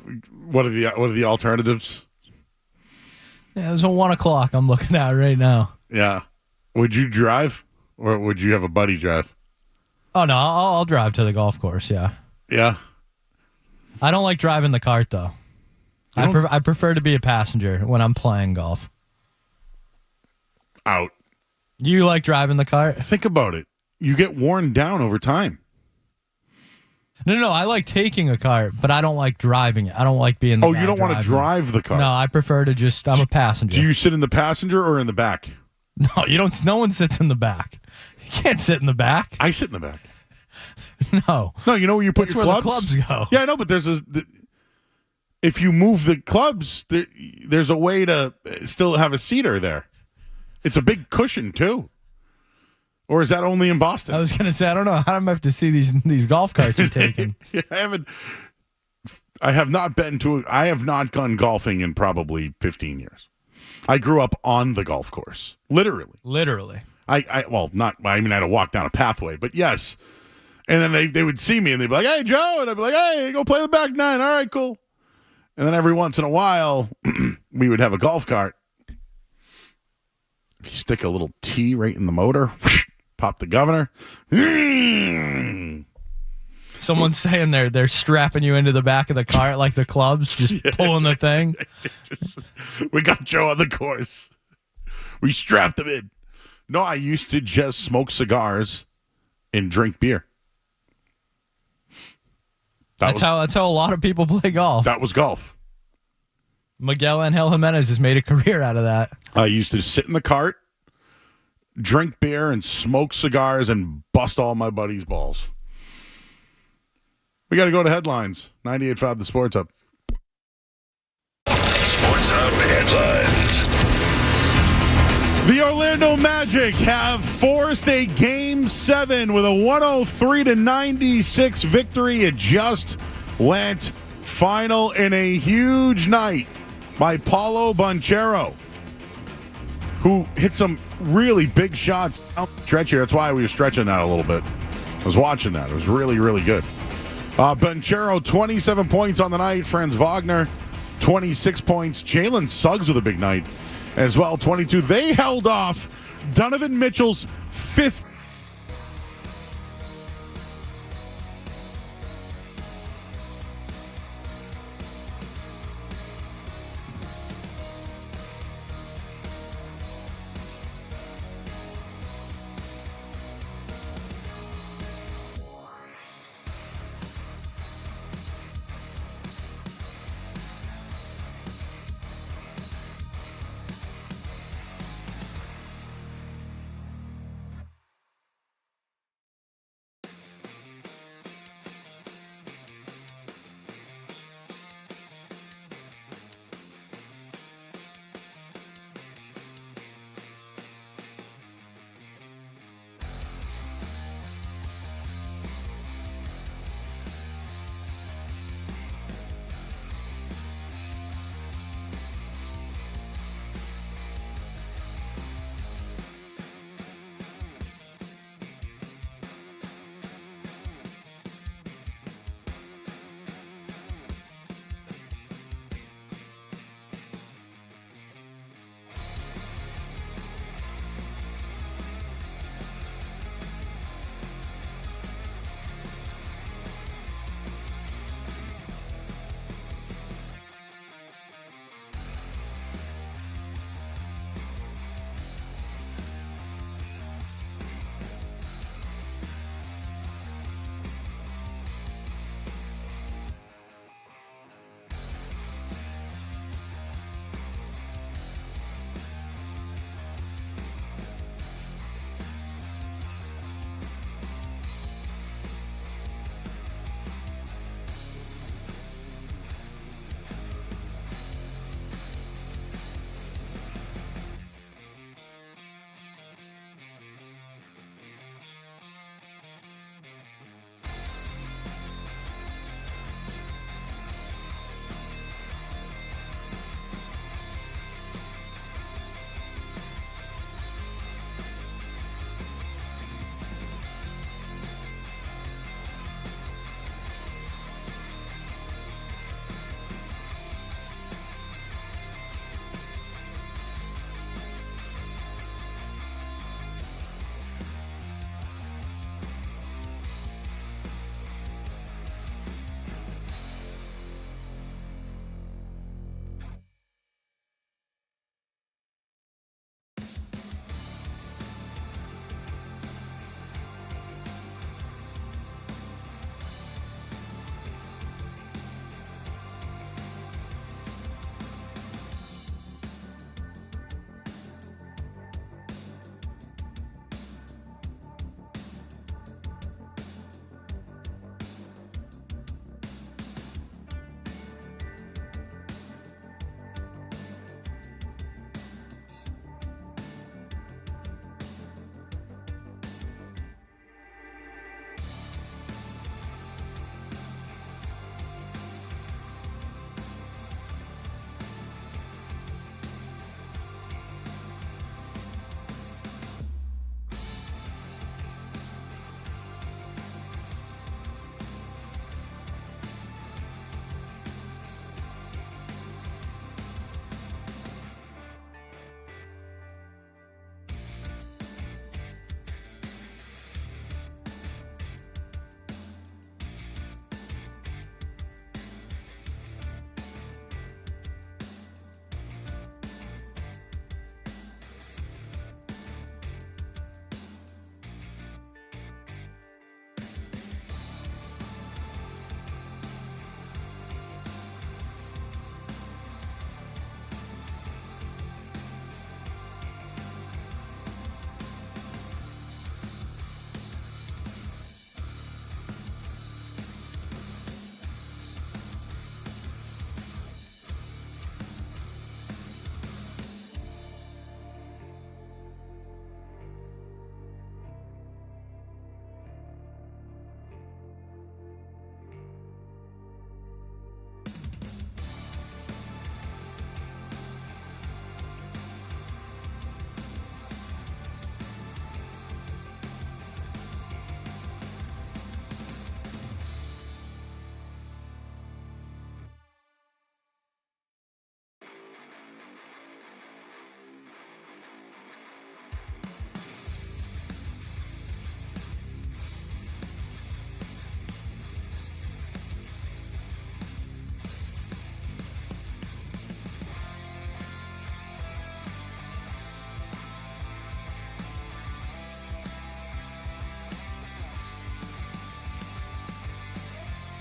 what are the alternatives? Yeah, it's a 1 o'clock I'm looking at right now. Yeah. Would you drive, or would you have a buddy drive? Oh, no, I'll drive to the golf course, yeah. Yeah. I don't like driving the cart, though. I prefer to be a passenger when I'm playing golf. Out. You like driving the cart? Think about it. You get worn down over time. No, I like taking a cart, but I don't like driving it. I don't like being the guy you don't want to drive the car? No, I prefer to just, I'm a passenger. Do you sit in the passenger or in the back? No, you don't. No one sits in the back. You can't sit in the back. I sit in the back. No. No, you know where you put That's your where clubs? the clubs go. Yeah, I know, but if you move the clubs, there's a way to still have a seater there. It's a big cushion, too. Or is that only in Boston? I was going to say, I don't know. How do I have to see these golf carts you're taking? I have not gone golfing in probably 15 years. I grew up on the golf course. Literally. I had to walk down a pathway, but yes. And then they would see me and they'd be like, "Hey, Joe," and I'd be like, "Hey, go play the back nine." All right, cool. And then every once in a while, we would have a golf cart. You stick a little T right in the motor, pop the governor. Someone's saying they're strapping you into the back of the cart like the clubs, just pulling the thing. We got Joe on the course. We strapped him in. No, I used to just smoke cigars and drink beer. That's how a lot of people play golf. That was golf. Miguel Angel Jimenez has made a career out of that. I used to sit in the cart, drink beer, and smoke cigars and bust all my buddies' balls. We got to go to headlines. 98.5 The Sports Hub. Sports Hub headlines. The Orlando Magic have forced a Game 7 with a 103-96 victory. It just went final in a huge night by Paolo Banchero, who hit some really big shots down the stretch here. That's why we were stretching that a little bit. I was watching that. It was really, really good. Banchero, 27 points on the night. Franz Wagner, 26 points. Jalen Suggs with a big night as well, 22. They held off Donovan Mitchell's 50.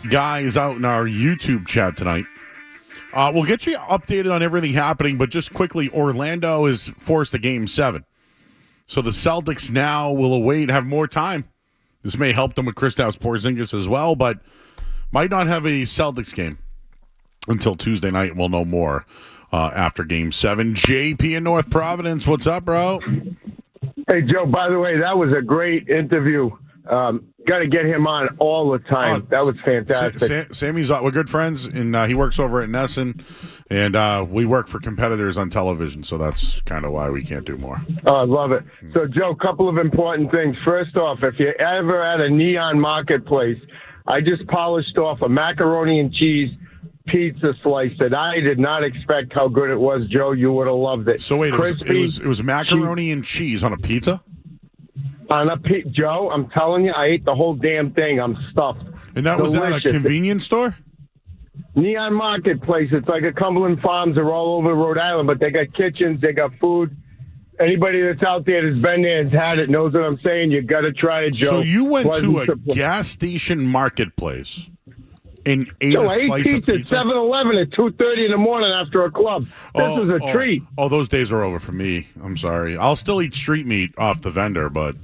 guys out in our YouTube chat tonight. We'll get you updated on everything happening, but just quickly, Orlando is forced to Game 7. So the Celtics now will have more time. This may help them with Kristaps Porzingis as well, but might not have a Celtics game until Tuesday night. We'll know more after Game 7. JP in North Providence, what's up, bro? Hey, Joe, by the way, that was a great interview. Got to get him on all the time. That was fantastic. Sammy's we're good friends, and he works over at Nesson, and we work for competitors on television, so that's kind of why we can't do more. Oh, I love it. So, Joe, a couple of important things. First off, if you're ever at a Neon Marketplace, I just polished off a macaroni and cheese pizza slice that I did not expect how good it was, Joe. You would have loved it. So wait, it was macaroni and cheese on a pizza? Joe, I'm telling you, I ate the whole damn thing. I'm stuffed. And that was at a convenience store? Neon Marketplace. It's like a Cumberland Farms. They're all over Rhode Island, but they got kitchens. They got food. Anybody that's out there that's been there and has had it knows what I'm saying. You got to try it, Joe. So you went to a gas station marketplace and ate a slice of pizza? 7-Eleven at 2:30 in the morning after a club. This is a treat. Oh, those days are over for me. I'm sorry. I'll still eat street meat off the vendor, but...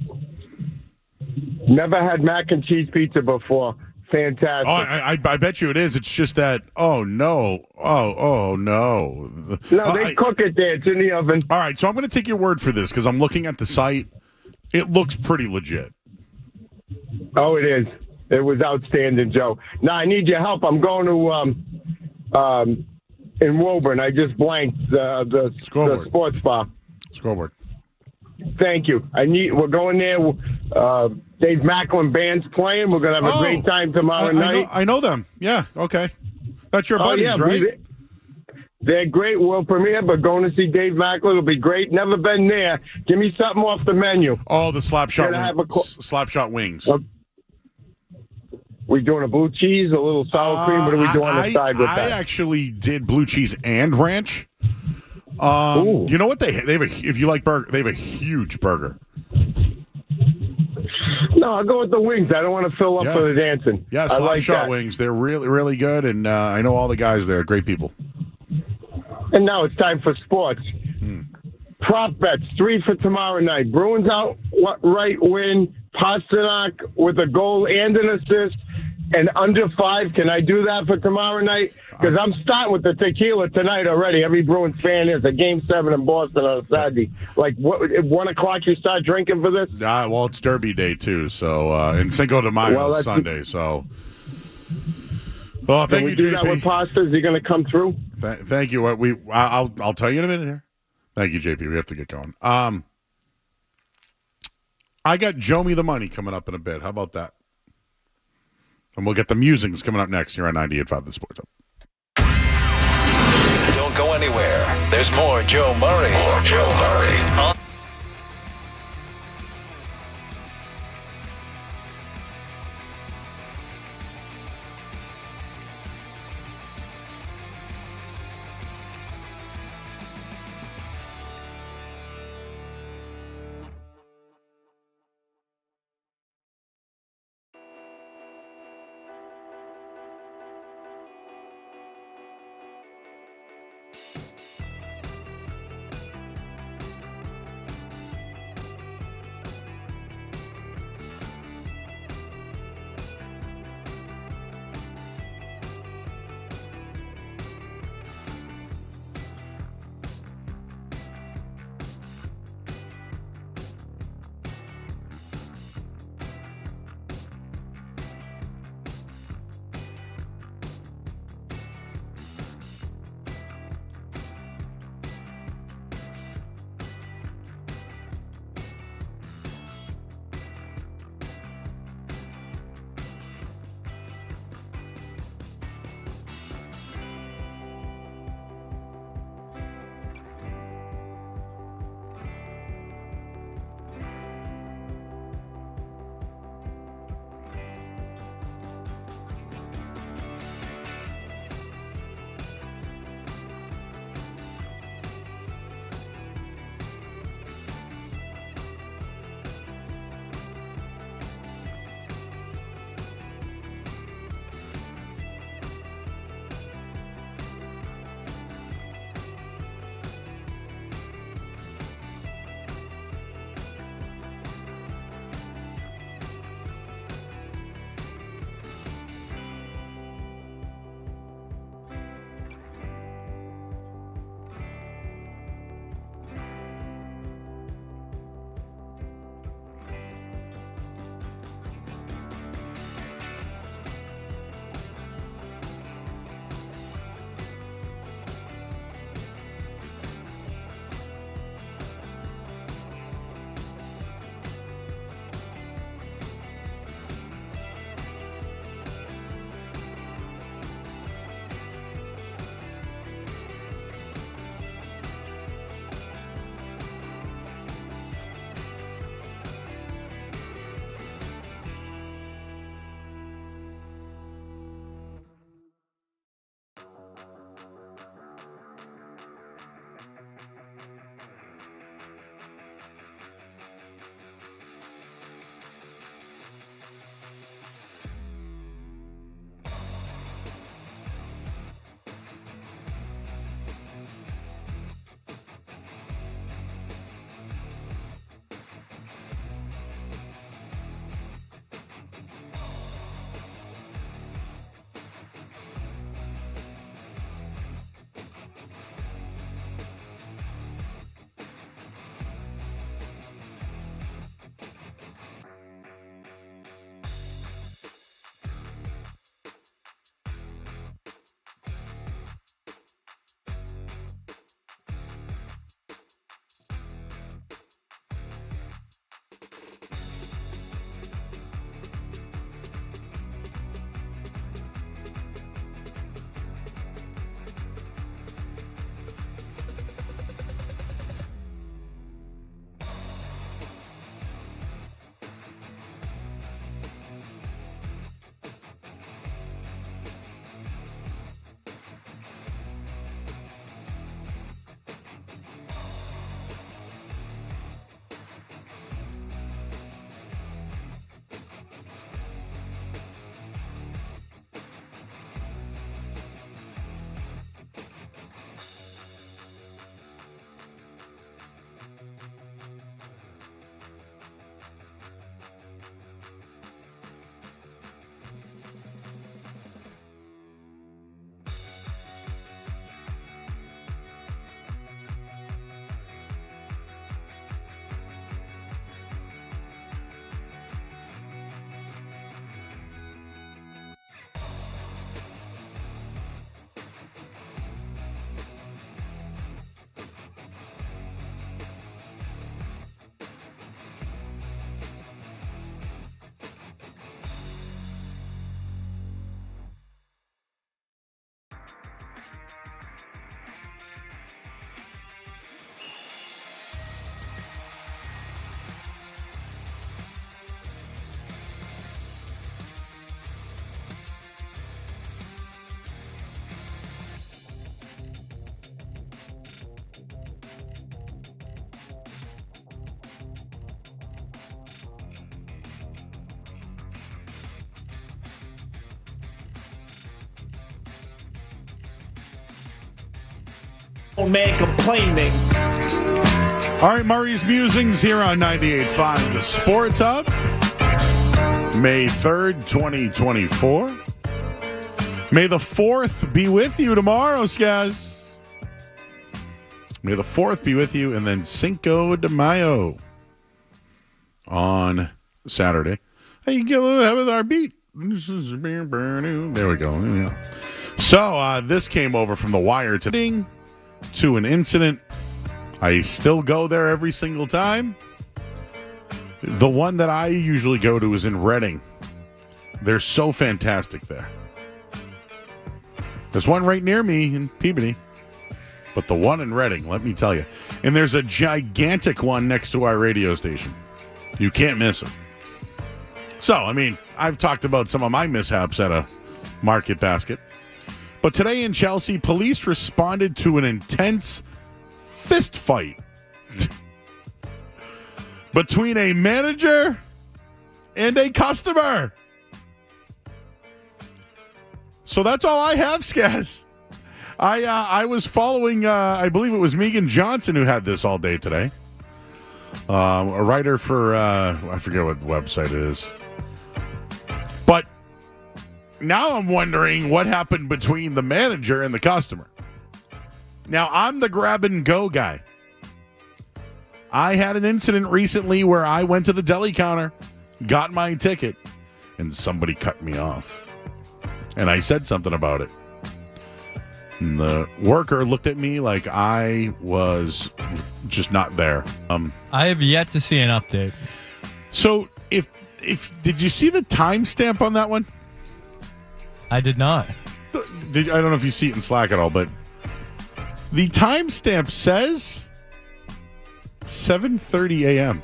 Never had mac and cheese pizza before. Fantastic. Oh, I bet you it is. It's just that, oh, no. Oh, no. No, they cook it there. It's in the oven. All right, so I'm going to take your word for this because I'm looking at the site. It looks pretty legit. Oh, it is. It was outstanding, Joe. Now, I need your help. I'm going to in Woburn. I just blanked the sports bar. Scoreboard. Thank you. We're going there. Dave Macklin Band's playing. We're going to have a great time tomorrow night. I know them. Yeah, okay. That's your buddies, right? They're great. World premiere, but going to see Dave Macklin will be great. Never been there. Give me something off the menu. Oh, the Slapshot wings. We doing a blue cheese, a little sour cream? What are we doing on the side with that? I actually did blue cheese and ranch. You know what they have? If you like burger, they have a huge burger. No, I'll go with the wings. I don't want to fill up for the dancing. Yeah, Slapshot wings. They're really, really good, and I know all the guys there. Great people. And now it's time for sports. Prop bets, 3 for tomorrow night. Bruins outright win. Pastrnak with a goal and an assist. And under 5, can I do that for tomorrow night? Because I'm starting with the tequila tonight already. Every Bruins fan is at Game 7 in Boston on Saturday. Like, at 1 o'clock you start drinking for this? Well, it's Derby Day, too. So, and Cinco de Mayo is Sunday. So, well, thank you, JP. Can we do that with pasta? Is he going to come through? Thank you. I'll tell you in a minute here. Thank you, JP. We have to get going. I got Joe Me the Money coming up in a bit. How about that? And we'll get the musings coming up next here on 98.5 The Sports Hub. Don't go anywhere. There's more Joe Murray. Man complaining. All right, Murray's Musings here on 98.5 The Sports Hub. May 3rd, 2024. May the 4th be with you tomorrow, Skaz. May the 4th be with you, and then Cinco de Mayo on Saturday. Hey, you get a little ahead with our beat. There we go. Yeah. So, this came over from The Wire today to an incident. I still go there every single time. The one that I usually go to is in Reading. They're so fantastic there. There's one right near me in Peabody, but the one in Reading, let me tell you. And there's a gigantic one next to our radio station. You can't miss it. So, I mean, I've talked about some of my mishaps at a market basket. But today in Chelsea, police responded to an intense fist fight between a manager and a customer. So that's all I have, Skaz. I was following, I believe it was Megan Johnson who had this all day today. A writer for, I forget what website it is. But now I'm wondering what happened between the manager and the customer. Now, I'm the grab-and-go guy. I had an incident recently where I went to the deli counter, got my ticket, and somebody cut me off. And I said something about it. And the worker looked at me like I was just not there. I have yet to see an update. So, if did you see the timestamp on that one? I did not. I don't know if you see it in Slack at all, but the timestamp says 7:30 a.m.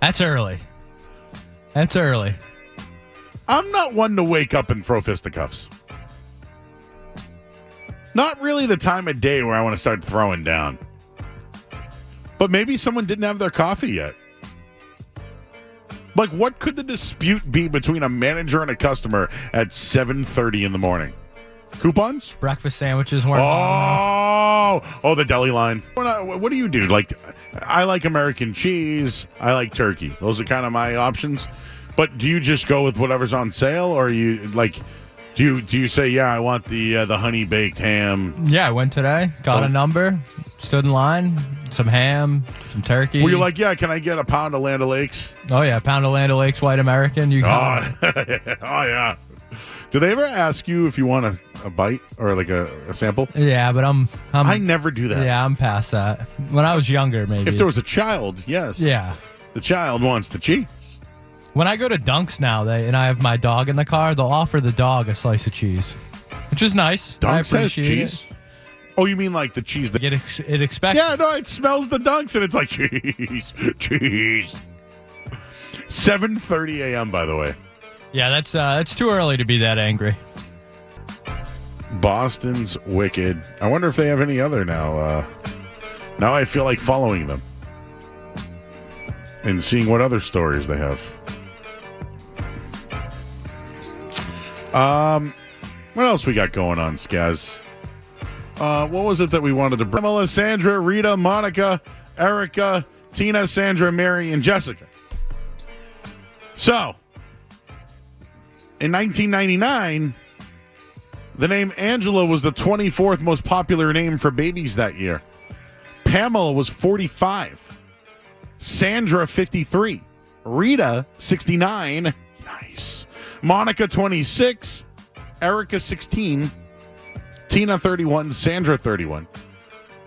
That's early. That's early. I'm not one to wake up and throw fisticuffs. Not really the time of day where I want to start throwing down. But maybe someone didn't have their coffee yet. Like, what could the dispute be between a manager and a customer at 7:30 in the morning? Coupons? Breakfast sandwiches weren't Oh, the deli line. What do you do? Like, I like American cheese. I like turkey. Those are kind of my options. But do you just go with whatever's on sale, or you like? Do you say, yeah, I want the honey baked ham? Yeah, I went today, got a number, stood in line, some ham, some turkey. Were you like, yeah, can I get a pound of Land O'Lakes? Oh yeah, pound of Land O'Lakes White American. You got it. Oh yeah. Did they ever ask you if you want a bite or like a sample? Yeah, but I never do that. Yeah, I'm past that. When I was younger, maybe. If there was a child, yes. Yeah. The child wants the cheese. When I go to Dunk's now, and I have my dog in the car, they'll offer the dog a slice of cheese, which is nice. Dunk's I has appreciate cheese? it. Oh, you mean like the cheese that it expects? Yeah, no, it smells the Dunks and it's like cheese. 7:30 a.m. by the way. Yeah, that's too early to be that angry. Boston's wicked. I wonder if they have any other now. Now I feel like following them and seeing what other stories they have. What else we got going on, Skaz? What was it that we wanted to bring? Pamela, Sandra, Rita, Monica, Erica, Tina, Sandra, Mary, and Jessica. So, in 1999, the name Angela was the 24th most popular name for babies that year. Pamela was 45. Sandra, 53. Rita, 69. Nice. Monica, 26. Erica, 16. Tina, 31. Sandra, 31.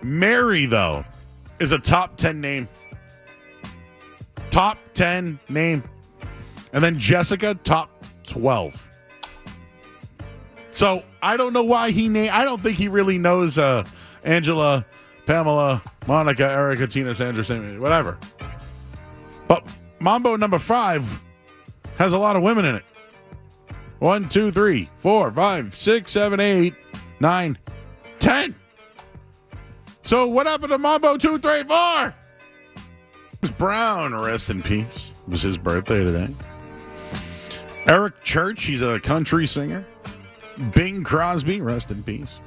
Mary, though, is a top 10 name. Top 10 name. And then Jessica, top 12. So, I don't know why I don't think he really knows Angela, Pamela, Monica, Erica, Tina, Sandra, Sammy, whatever. But Mambo number 5 has a lot of women in it. 1, 2, 3, 4, 5, 6, 7, 8, 9, 10. So what happened to Mambo 2, 3, 4? Brown, rest in peace. It was his birthday today. Eric Church, he's a country singer. Bing Crosby, rest in peace.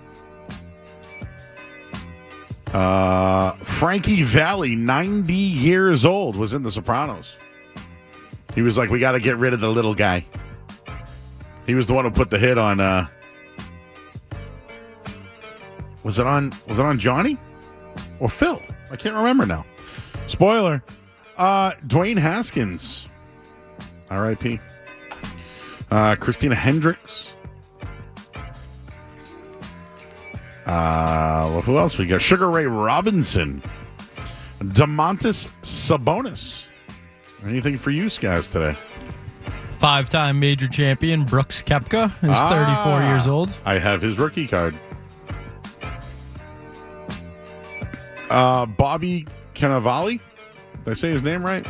Frankie Valli, 90 years old, was in The Sopranos. He was like, we got to get rid of the little guy. He was the one who put the hit on. Was it on Johnny or Phil? I can't remember now. Spoiler. Dwayne Haskins, R.I.P. Christina Hendricks. Well, who else we got? Sugar Ray Robinson. Domantas Sabonis. Anything for you guys today? 5-time major champion Brooks Koepka is 34 years old. I have his rookie card. Bobby Cannavale. Did I say his name right?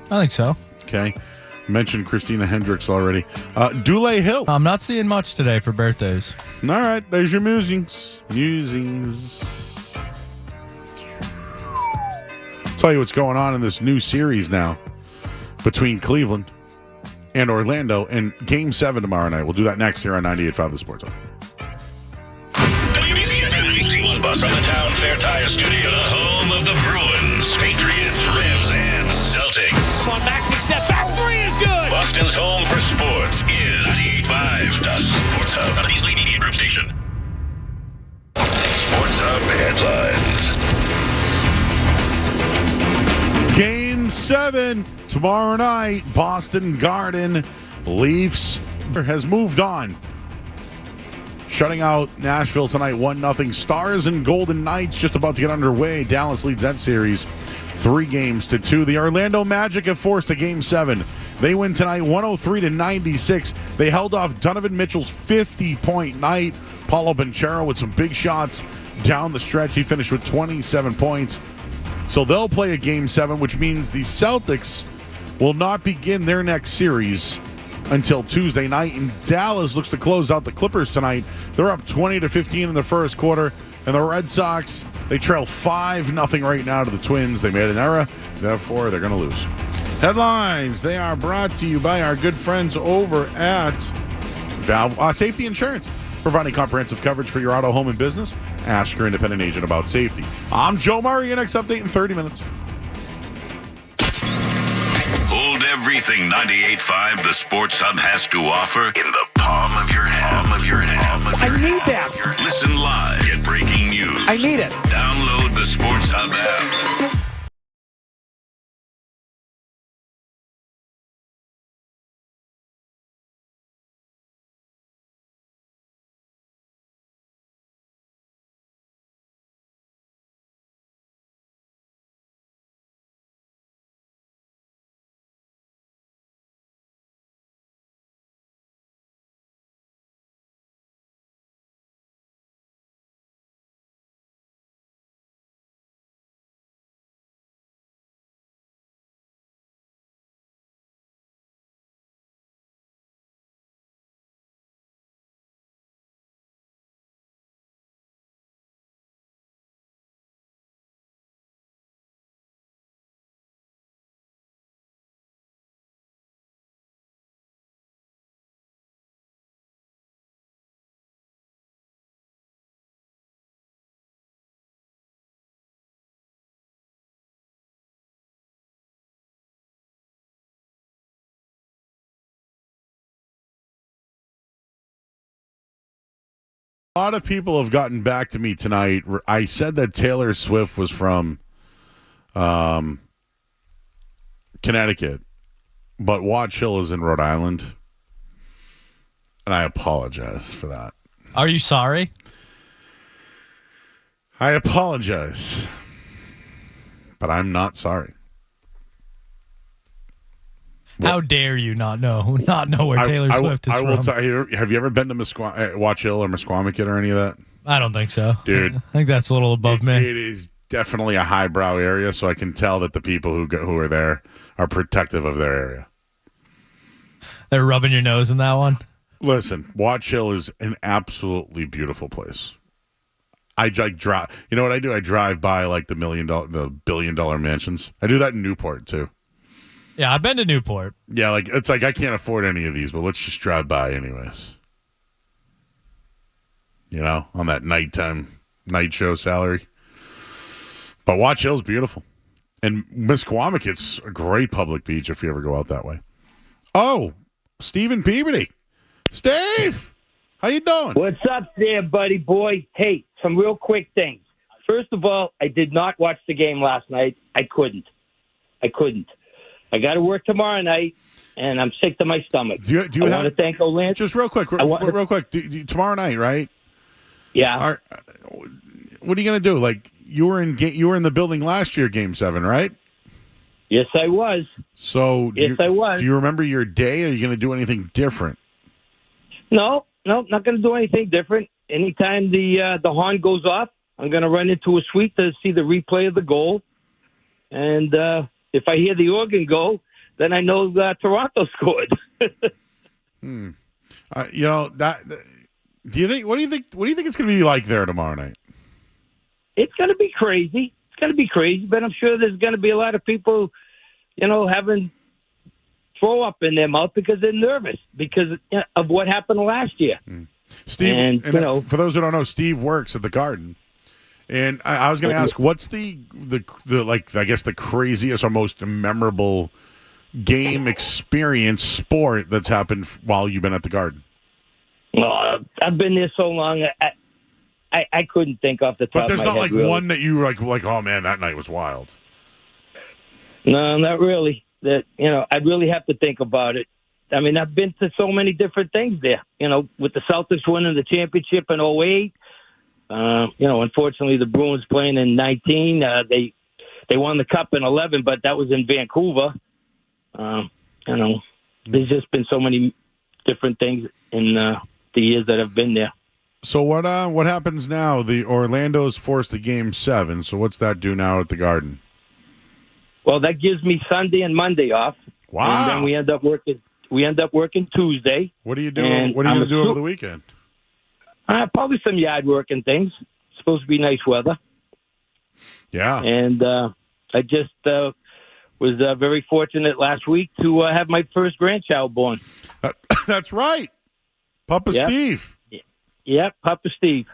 I think so. Okay. Mentioned Christina Hendricks already. Dule Hill. I'm not seeing much today for birthdays. All right. There's your musings. Musings. Tell you what's going on in this new series now between Cleveland and Orlando and Game 7 tomorrow night. We'll do that next here on 98.5 The Sports Hub. WBC Infinity One bus from the Town Fair Tire Studio, the home of the Bruins, Patriots, Revs, and Celtics. Come on, Max, step back. 3 is good. Boston's home for sports is 98.5 The Sports Hub. A Beasley Media Group station. Sports Hub headlines. Game 7 tomorrow night, Boston Garden. Leafs has moved on. Shutting out Nashville tonight, 1-0. Stars and Golden Knights just about to get underway. Dallas leads that series 3-2. The Orlando Magic have forced a Game 7. They win tonight 103-96. They held off Donovan Mitchell's 50-point night. Paulo Banchero with some big shots down the stretch. He finished with 27 points. So they'll play a Game 7, which means the Celtics will not begin their next series until Tuesday night. And Dallas looks to close out the Clippers tonight. They're up 20-15 in the first quarter. And the Red Sox, they trail 5-0 right now to the Twins. They made an error. Therefore, they're going to lose. Headlines. They are brought to you by our good friends over at Valve Safety Insurance. Providing comprehensive coverage for your auto, home, and business. Ask your independent agent about safety. I'm Joe Murray. Your next update in 30 minutes. Hold everything 98.5 The Sports Hub has to offer in the palm of your hand. I need that. Listen live. Get breaking news. I need it. Download the Sports Hub app. A lot of people have gotten back to me tonight. I said that Taylor Swift was from Connecticut, but Watch Hill is in Rhode Island. And I apologize for that. Are you sorry? I apologize. But I'm not sorry. How dare you not know where Taylor Swift is I from? will tell you. Have you ever been to Watch Hill or Musquamaket or any of that? I don't think so. Dude. I think that's a little above me. It is definitely a highbrow area, so I can tell that the people who are there are protective of their area. They're rubbing your nose in that one? Listen, Watch Hill is an absolutely beautiful place. I drive. You know what I do? I drive by like the $1 billion mansions. I do that in Newport too. Yeah, I've been to Newport. Yeah, it's like I can't afford any of these, but let's just drive by anyways. You know, on that night show salary. But Watch Hill's beautiful. And Misquamicket's a great public beach if you ever go out that way. Oh, Stephen Peabody. Steve, how you doing? What's up there, buddy boy? Hey, some real quick things. First of all, I did not watch the game last night. I couldn't. I got to work tomorrow night, and I'm sick to my stomach. Do you want to thank Orlando. Just real quick. Tomorrow night, right? Yeah. What are you going to do? Like you were in the building last year, Game 7, right? Yes, I was. So I was. Do you remember your day? Are you going to do anything different? No, not going to do anything different. Anytime the horn goes off, I'm going to run into a suite to see the replay of the goal. And if I hear the organ go, then I know Toronto scored. Do you think? What do you think it's going to be like there tomorrow night? It's going to be crazy. But I'm sure there's going to be a lot of people, having throw up in their mouth because they're nervous because of what happened last year. Steve, and for those who don't know, Steve works at the Garden. And I was going to ask, what's the I guess the craziest or most memorable game experience sport that's happened while you've been at the Garden? Well, I've been there so long, I couldn't think off the top of my head. But there's not like really. one that you were like, oh man, that night was wild. No, not really. I'd really have to think about it. I mean, I've been to so many different things there. With the Celtics winning the championship in 2008. Unfortunately, the Bruins playing in 19. They won the Cup in 11, but that was in Vancouver. There's just been so many different things in the years that I've been there. So what happens now? The Orlando's forced to Game 7. So what's that do now at the Garden? Well, that gives me Sunday and Monday off. Wow. And then we end up working Tuesday. What do you do? What are you going to do over the weekend? Probably some yard work and things. It's supposed to be nice weather. Yeah. And I just was very fortunate last week to have my first grandchild born. That's right. Papa Steve. Yep, Papa Steve.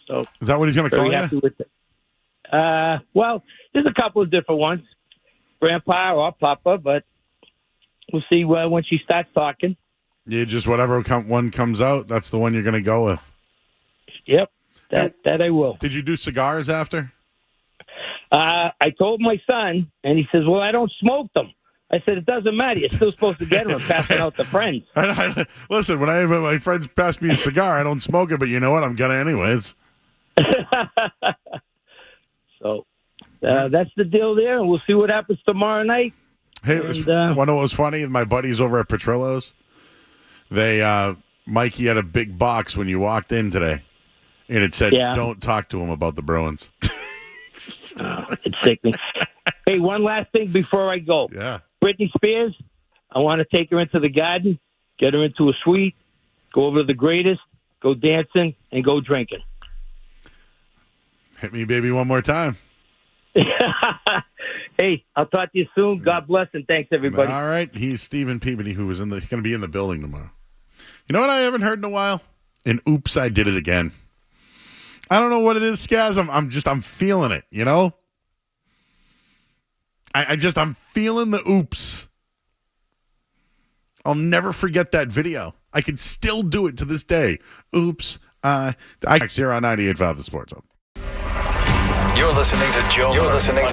So is that what he's going to call you? Happy with it. Well, there's a couple of different ones. Grandpa or Papa, but we'll see when she starts talking. Yeah, just whatever one comes out, that's the one you're going to go with. Yep, that I will. Did you do cigars after? I told my son, and he says, well, I don't smoke them. I said, it doesn't matter. You're still supposed to get them and pass them out to friends. Listen, when I have my friends pass me a cigar, I don't smoke it, but you know what? I'm going to anyways. So that's the deal there, and we'll see what happens tomorrow night. Hey, want to know what was funny? My buddies over at Petrillo's, Mikey had a big box when you walked in today, and it said, don't talk to him about the Bruins. It's sickening. Hey, one last thing before I go. Yeah. Britney Spears, I want to take her into the Garden, get her into a suite, go over to the Greatest, go dancing, and go drinking. Hit me, baby, one more time. Hey, I'll talk to you soon. God bless, and thanks, everybody. All right. He's Stephen Peabody, who was going to be in the building tomorrow. You know what I haven't heard in a while? And oops, I did it again. I don't know what it is, Skaz. I'm feeling it, you know? I'm feeling the oops. I'll never forget that video. I can still do it to this day. Oops. I here on 98.5 The Sports Hub. You're listening to Joe. You're listening.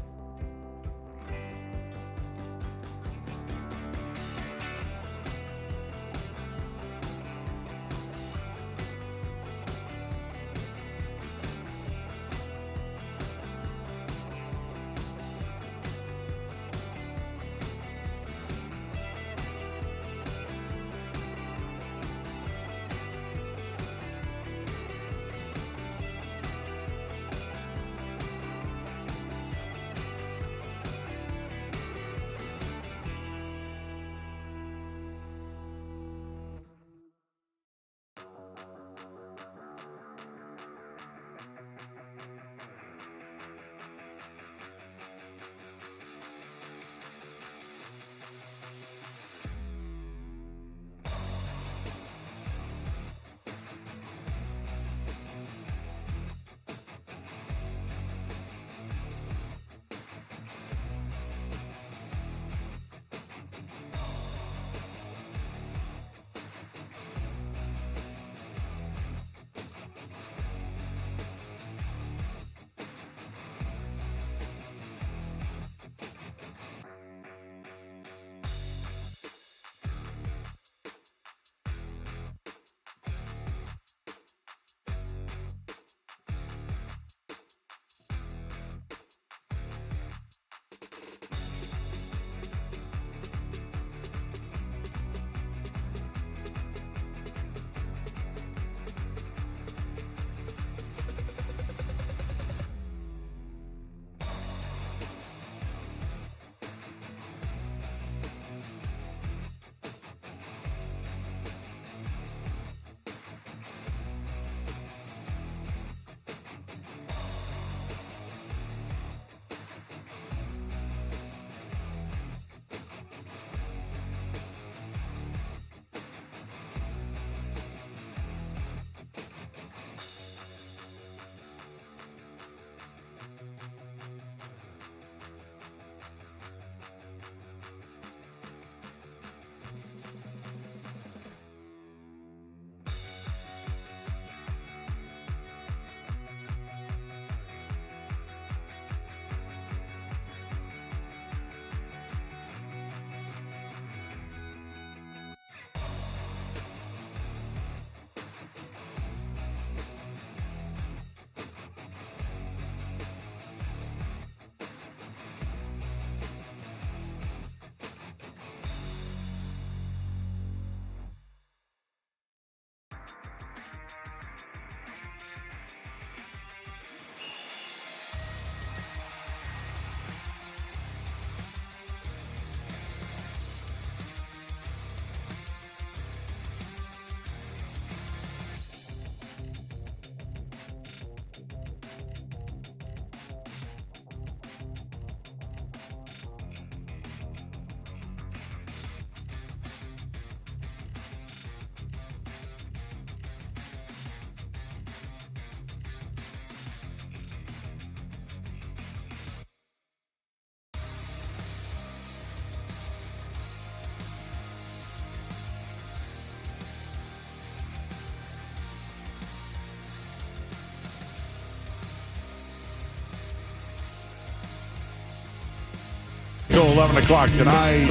till 11 o'clock tonight.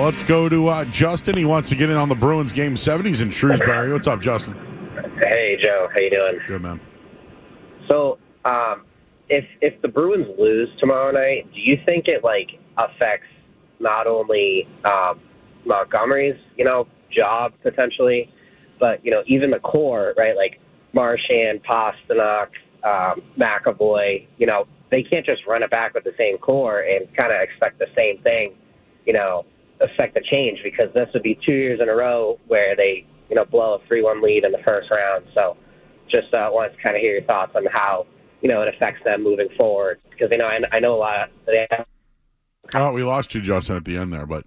Let's go to Justin. He wants to get in on the Bruins Game 7. He's in Shrewsbury. What's up, Justin? Hey, Joe. How you doing? Good, man. So, if the Bruins lose tomorrow night, do you think it affects not only Montgomery's job potentially, but even the core, right? Like Marchand, Pastrnak, McAvoy. They can't just run it back with the same core and kind of expect the same thing. Affect the change, because this would be 2 years in a row where they blow a 3-1 lead in the first round. So just wanted to kind of hear your thoughts on how, it affects them moving forward. Because, I know a lot. Oh, we lost you, Justin, at the end there. But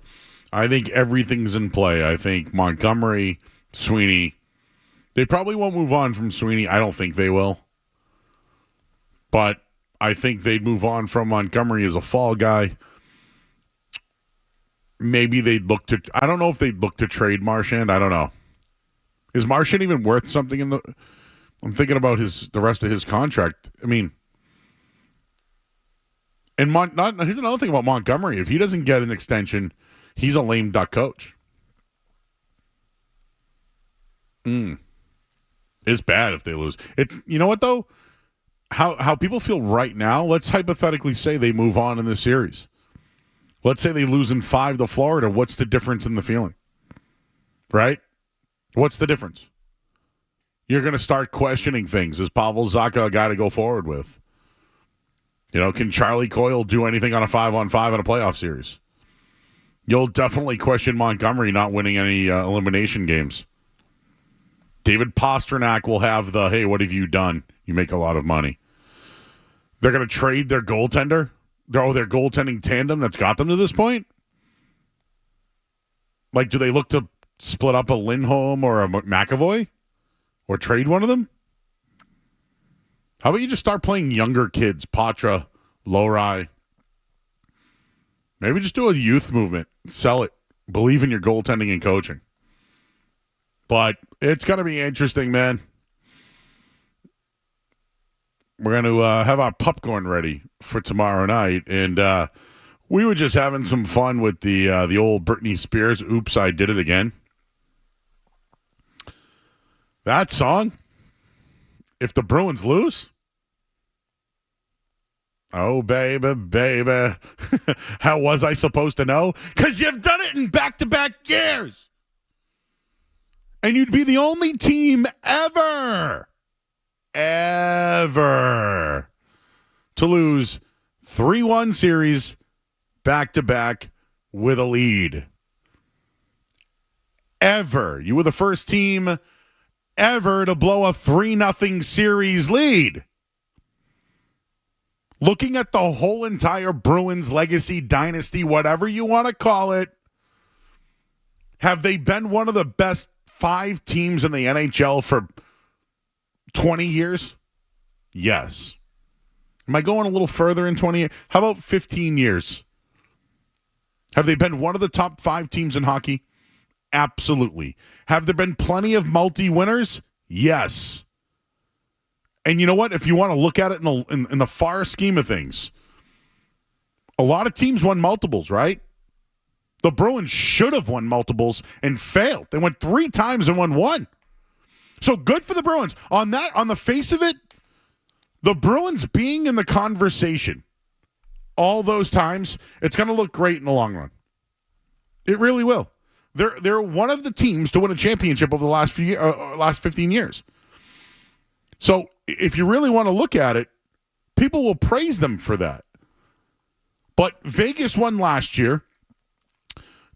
I think everything's in play. I think Montgomery, Sweeney, they probably won't move on from Sweeney. I don't think they will. But I think they'd move on from Montgomery as a fall guy. Maybe they'd look to – I don't know if they'd look to trade Marchand. I don't know. Is Marchand even worth something in the – I'm thinking about the rest of his contract. I mean – and here's another thing about Montgomery. If he doesn't get an extension, he's a lame duck coach. It's bad if they lose. It's – you know what, though? How people feel right now, let's hypothetically say they move on in this series. Let's say they lose in 5 to Florida. What's the difference in the feeling? Right? What's the difference? You're going to start questioning things. Is Pavel Zacha a guy to go forward with? Can Charlie Coyle do anything on a 5-on-5 in a playoff series? You'll definitely question Montgomery not winning any elimination games. David Pastrnak will have the, hey, what have you done? You make a lot of money. They're going to trade their goaltender? Their goaltending tandem that's got them to this point? Do they look to split up a Lindholm or a McAvoy? Or trade one of them? How about you just start playing younger kids? Patra, Lohrei. Maybe just do a youth movement. Sell it. Believe in your goaltending and coaching. But it's going to be interesting, man. We're going to have our popcorn ready for tomorrow night. And we were just having some fun with the old Britney Spears, Oops, I Did It Again. That song, if the Bruins lose, oh, baby, baby, how was I supposed to know? Because you've done it in back-to-back years. And you'd be the only team ever to lose 3-1 series back-to-back with a lead. Ever. You were the first team ever to blow a 3-0 series lead. Looking at the whole entire Bruins legacy, dynasty, whatever you want to call it, have they been one of the best 5 teams in the NHL for 20 years? Yes. Am I going a little further in 20 years? How about 15 years? Have they been one of the top 5 teams in hockey? Absolutely. Have there been plenty of multi-winners? Yes. And you know what? If you want to look at it in the far scheme of things, a lot of teams won multiples, right? The Bruins should have won multiples and failed. They went 3 times and won 1. So good for the Bruins. On the face of it, the Bruins being in the conversation all those times, it's going to look great in the long run. It really will. They're one of the teams to win a championship over the last 15 years. So if you really want to look at it, people will praise them for that. But Vegas won last year.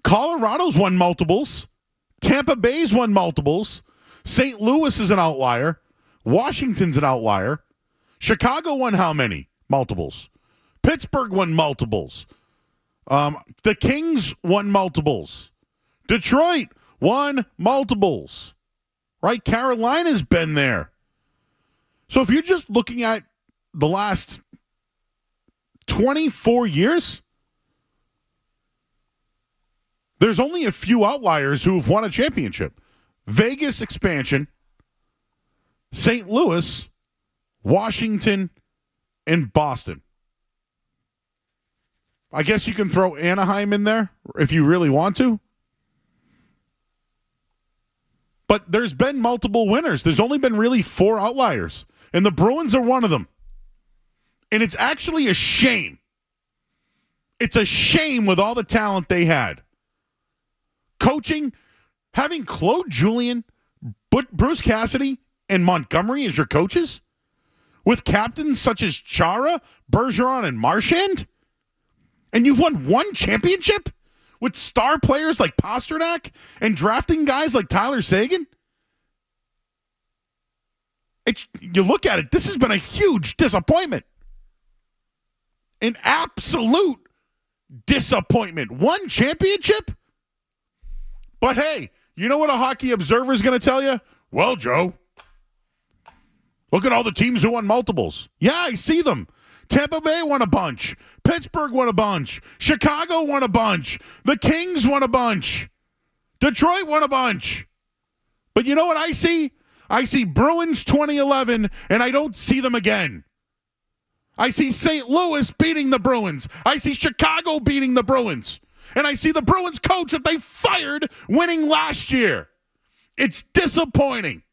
Colorado's won multiples. Tampa Bay's won multiples. St. Louis is an outlier. Washington's an outlier. Chicago won how many? Multiples. Pittsburgh won multiples. The Kings won multiples. Detroit won multiples. Right? Carolina's been there. So if you're just looking at the last 24 years, there's only a few outliers who have won a championship. Vegas expansion, St. Louis, Washington, and Boston. I guess you can throw Anaheim in there if you really want to. But there's been multiple winners. There's only been really 4 outliers, and the Bruins are one of them. And it's actually a shame. It's a shame with all the talent they had. Coaching, having Claude Julien, Bruce Cassidy, and Montgomery as your coaches, with captains such as Chara, Bergeron, and Marchand, and you've won 1 championship with star players like Pastrnak and drafting guys like Tyler Seguin? You look at it, this has been a huge disappointment. An absolute disappointment. 1 championship? But hey, you know what a hockey observer is going to tell you? Well, Joe, look at all the teams who won multiples. Yeah, I see them. Tampa Bay won a bunch. Pittsburgh won a bunch. Chicago won a bunch. The Kings won a bunch. Detroit won a bunch. But you know what I see? I see Bruins 2011, and I don't see them again. I see St. Louis beating the Bruins. I see Chicago beating the Bruins. And I see the Bruins coach that they fired winning last year. It's disappointing.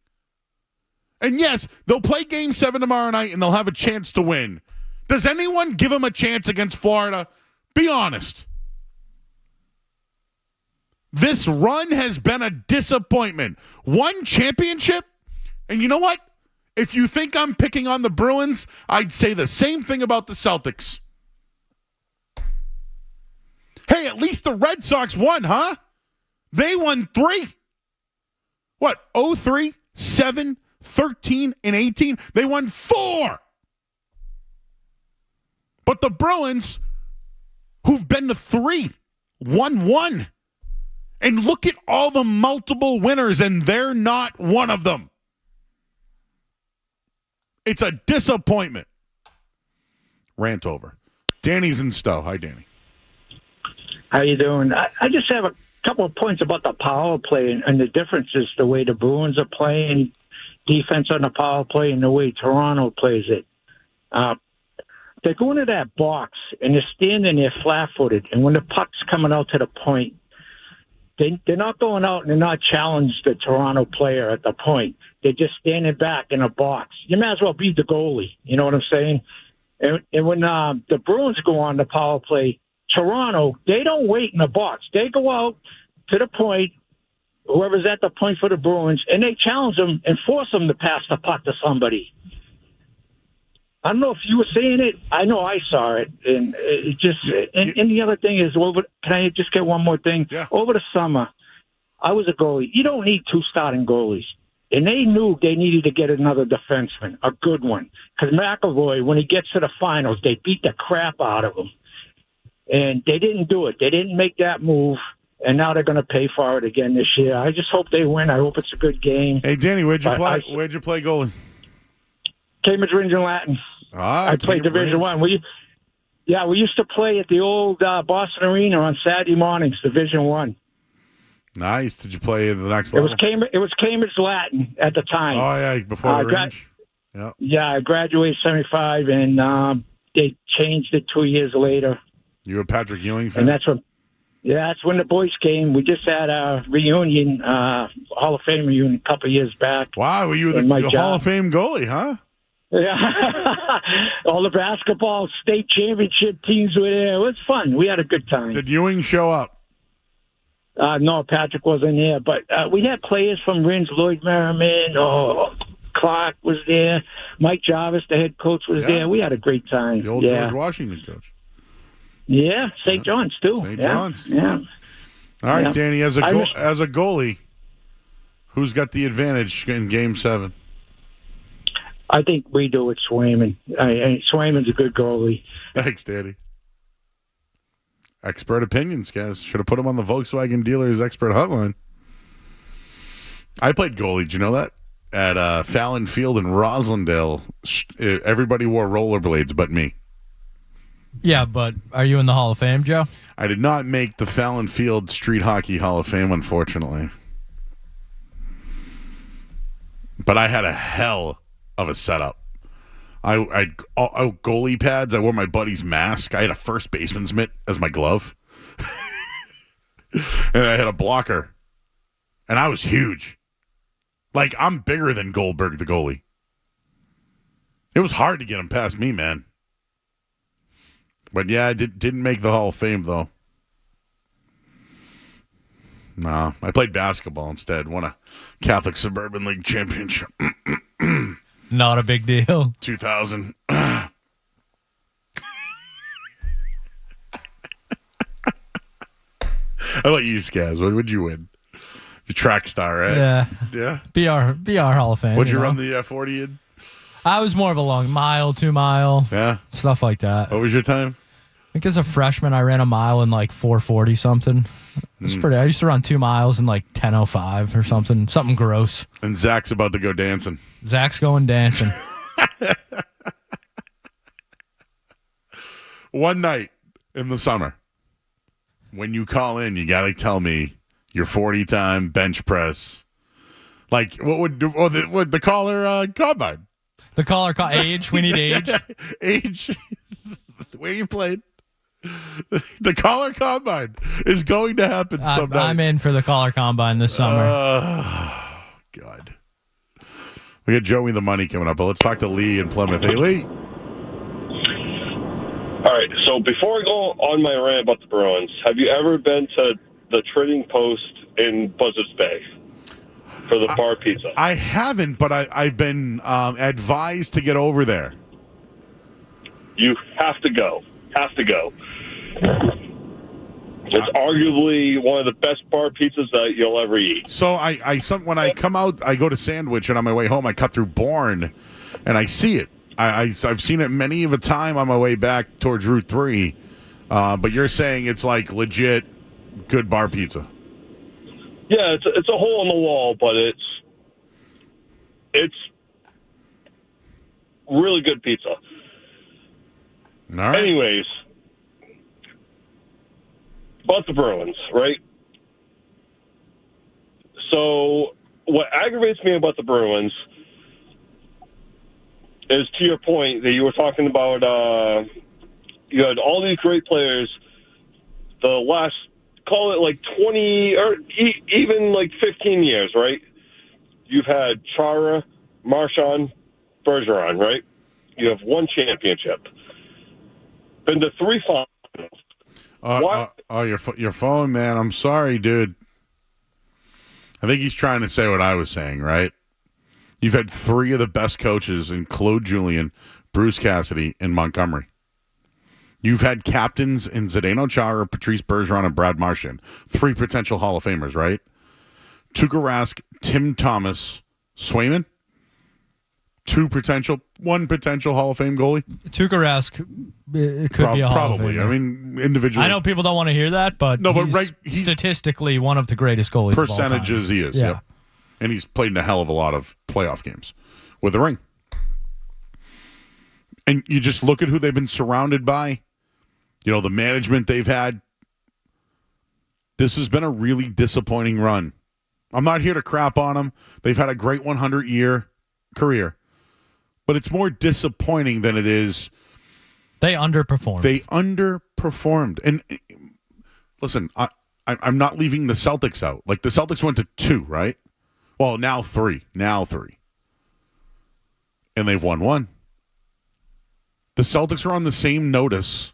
And yes, they'll play Game 7 tomorrow night, and they'll have a chance to win. Does anyone give them a chance against Florida? Be honest. This run has been a disappointment. 1 championship, and you know what? If you think I'm picking on the Bruins, I'd say the same thing about the Celtics. Hey, at least the Red Sox won, huh? They won 3. What, 03, 7, 13, and 18? They won 4. But the Bruins, who've been to 3, won 1. And look at all the multiple winners, and they're not one of them. It's a disappointment. Rant over. Danny's in Stowe. Hi, Danny. How you doing? I just have a couple of points about the power play and the differences, the way the Bruins are playing defense on the power play and the way Toronto plays it. They go into that box, and they're standing there flat-footed, and when the puck's coming out to the point, they're not going out and they're not challenging the Toronto player at the point. They're just standing back in a box. You might as well be the goalie. You know what I'm saying? And when the Bruins go on the power play, Toronto, they don't wait in the box. They go out to the point, whoever's at the point for the Bruins, and they challenge them and force them to pass the puck to somebody. I don't know if you were seeing it. I know I saw it. And it just, and the other thing is, can I just get one more thing? Yeah. Over the summer, I was a goalie. You don't need 2 starting goalies. And they knew they needed to get another defenseman, a good one. Because McAvoy, when he gets to the finals, they beat the crap out of him. And they didn't do it. They didn't make that move. And now they're going to pay for it again this year. I just hope they win. I hope it's a good game. Hey, Danny, where'd you play? Where'd you play goalie? Cambridge Region Latin. I played Division One. We used to play at the old Boston Arena on Saturday mornings, Division One. Nice. Did you play at the next level? It was Cambridge Latin at the time. Oh yeah, before the range. Yeah, I graduated 75, and they changed it 2 years later. You a Patrick Ewing fan? And that's when the boys came. We just had a reunion, Hall of Fame reunion a couple of years back. Wow, were you the Hall of Fame goalie, huh? Yeah. All the basketball state championship teams were there. It was fun. We had a good time. Did Ewing show up? No, Patrick wasn't there. But we had players from Rins, Lloyd Merriman, Clark was there. Mike Jarvis, the head coach, was there. We had a great time. The old George Washington coach. Yeah, St. John's, too. St. John's. Yeah. All right, Danny, as a goalie, who's got the advantage in Game 7? I think we do with Swayman. Swayman's a good goalie. Thanks, Danny. Expert opinions, guys. Should have put him on the Volkswagen dealer's expert hotline. I played goalie. Did you know that? At Fallon Field in Roslindale, everybody wore rollerblades but me. Yeah, but are you in the Hall of Fame, Joe? I did not make the Fallon Field Street Hockey Hall of Fame, unfortunately. But I had a hell of a setup. I had goalie pads. I wore my buddy's mask. I had a first baseman's mitt as my glove. And I had a blocker. And I was huge. Like, I'm bigger than Goldberg, the goalie. It was hard to get him past me, man. But yeah, I didn't make the Hall of Fame, though. No, I played basketball instead. Won a Catholic Suburban League championship. Not a big deal. 2000. How about you, Skaz? What would you win? Your track star, right? Yeah. Yeah? BR Hall of Fame. Would you run the 40 in? I was more of a long mile, 2 mile. Yeah. Stuff like that. What was your time? I think as a freshman, I ran a mile in like 4:40 something. It's pretty. I used to run 2 miles in like 10:05 or something. Something gross. And Zach's about to go dancing. Zach's going dancing. One night in the summer, when you call in, you got to tell me your 40-time bench press. Like, what would the caller combine? The caller age. We need age. Age. Where you played. The caller combine is going to happen someday. I'm in for the caller combine this summer. God. We got Joey the Money coming up, but let's talk to Lee in Plymouth. Hey, Lee. All right, so before I go on my rant about the Bruins, have you ever been to the Trading Post in Buzzards Bay for the bar pizza? I haven't, but I've been advised to get over there. You have to go. Have to go. It's arguably one of the best bar pizzas that you'll ever eat. So when I come out, I go to Sandwich, and on my way home, I cut through Bourne, and I see it. I've seen it many of a time on my way back towards Route 3. But you're saying it's like legit good bar pizza. Yeah, it's a hole in the wall, but it's really good pizza. All right. Anyways, about the Bruins, right? So what aggravates me about the Bruins is, to your point that you were talking about, you had all these great players the last, call it like 20 or even like 15 years, right? You've had Chara, Marchand, Bergeron, right? You have one championship. Been to 3 finals. Your phone, man. I'm sorry, dude. I think he's trying to say what I was saying, right? You've had 3 of the best coaches in Claude Julien, Bruce Cassidy, and Montgomery. You've had captains in Zdeno Chara, Patrice Bergeron, and Brad Marchand. 3 potential Hall of Famers, right? Tuukka Rask, Tim Thomas, Swayman. 1 potential Hall of Fame goalie. Tuukka Rask it could be a Hall of Probably. Famer. I mean, individually. I know people don't want to hear that, but he's statistically one of the greatest goalies percentages of all time. he is, yeah. yep. And he's played in a hell of a lot of playoff games with a ring. And you just look at who they've been surrounded by, the management they've had. This has been a really disappointing run. I'm not here to crap on them. They've had a great 100-year career. But it's more disappointing than it is. They underperformed. And listen, I'm not leaving the Celtics out. Like, the Celtics went to 2, right? Well, now 3. And they've won 1. The Celtics are on the same notice.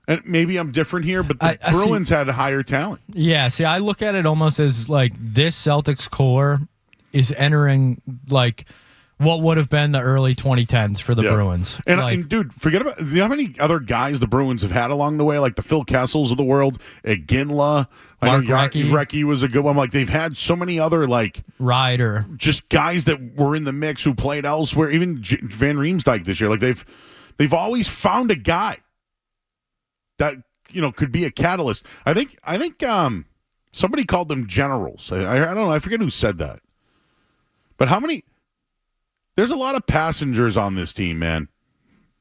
And maybe I'm different here, but the Bruins had higher talent. Yeah, see, I look at it almost as like this Celtics core is entering like what would have been the early 2010s for the Bruins. And dude, forget about how many other guys the Bruins have had along the way, like the Phil Kessels of the world, Ginla. Mark Recchi. Recchi was a good one. Like, they've had so many other, like, Ryder, just guys that were in the mix who played elsewhere. Even Van Riemsdyk this year. Like, they've always found a guy that could be a catalyst. I think somebody called them generals. I don't know. I forget who said that. But how many? There's a lot of passengers on this team, man.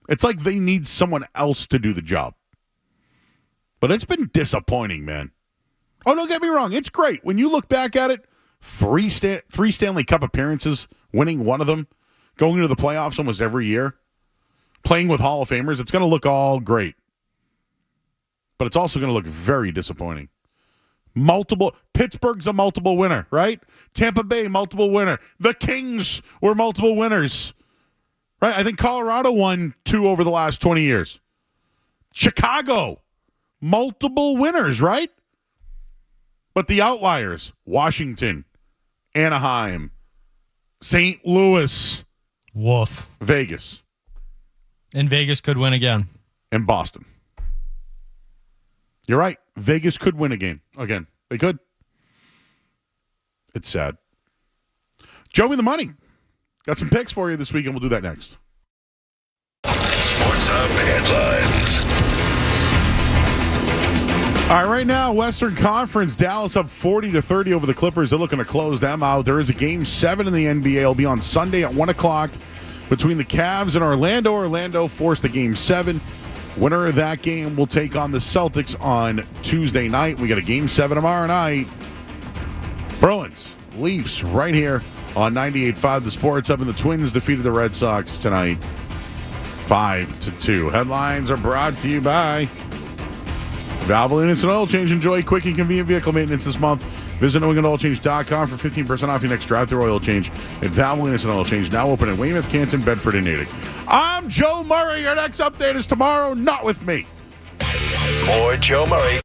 It's like they need someone else to do the job. But it's been disappointing, man. Oh, don't get me wrong. It's great. When you look back at it, 3 Stanley Cup appearances, winning one of them, going into the playoffs almost every year. playing with Hall of Famers, it's going to look all great. But it's also going to look very disappointing. Pittsburgh's a multiple winner, right? Tampa Bay, multiple winner. The Kings were multiple winners, right? I think Colorado won 2 over the last 20 years. Chicago, multiple winners, right? But the outliers, Washington, Anaheim, St. Louis, woof, Vegas. And Vegas could win again. And Boston. You're right. Vegas could win again. They could. It's sad. Joey the Money. Got some picks for you this week, and we'll do that next. Sports Hub headlines. All right, right now, Western Conference, Dallas up 40-30 over the Clippers. They're looking to close them out. There is a Game 7 in the NBA. It'll be on Sunday at 1 o'clock between the Cavs and Orlando. Orlando forced a Game 7. Winner of that game will take on the Celtics on Tuesday night. We got a Game 7 tomorrow night. Bruins, Leafs, right here on 98.5 The Sports Hub, and the Twins defeated the Red Sox tonight 5-2. Headlines are brought to you by Valvoline Instant Oil Change. Enjoy quick and convenient vehicle maintenance this month. Visit NewEnglandOilChange.com for 15% off your next drive-through oil change at Valvoline Instant Oil Change. Now open in Weymouth, Canton, Bedford, and Natick. I'm Joe Murray. Your next update is tomorrow. Not with me. More Joe Murray.